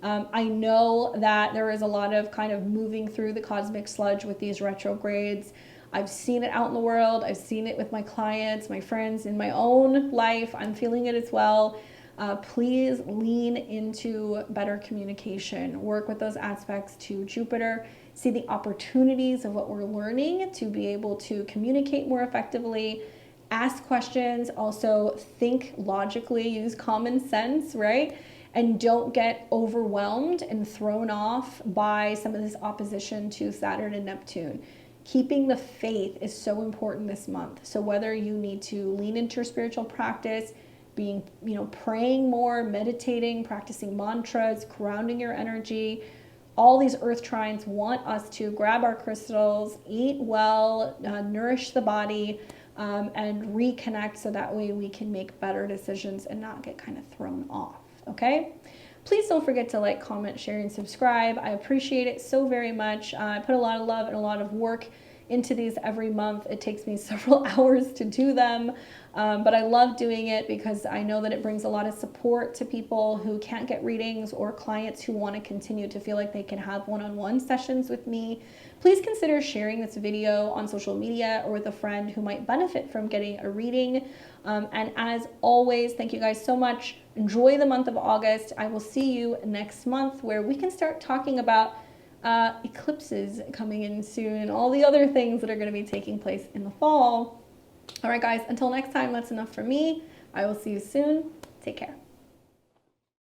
I know that there is a lot of kind of moving through the cosmic sludge with these retrogrades. I've seen it out in the world. I've seen it with my clients, my friends, in my own life. I'm feeling it as well. Please lean into better communication. Work with those aspects to Jupiter. See the opportunities of what we're learning to be able to communicate more effectively. Ask questions. Also think logically. Use common sense, right? And don't get overwhelmed and thrown off by some of this opposition to Saturn and Neptune. Keeping the faith is so important this month. So whether you need to lean into your spiritual practice, praying more, meditating, practicing mantras, grounding your energy, all these earth trines want us to grab our crystals, eat well, nourish the body, and reconnect, so that way we can make better decisions and not get kind of thrown off. Okay? Please don't forget to like, comment, share, and subscribe. I appreciate it so very much. I put a lot of love and a lot of work into these every month. It takes me several hours to do them, but I love doing it because I know that it brings a lot of support to people who can't get readings, or clients who want to continue to feel like they can have one-on-one sessions with me. Please consider sharing this video on social media or with a friend who might benefit from getting a reading. And as always, thank you guys so much. Enjoy the month of August. I will see you next month, where we can start talking about eclipses coming in soon and all the other things that are going to be taking place in the fall. All right, guys, until next time, that's enough for me. I will see you soon. Take care.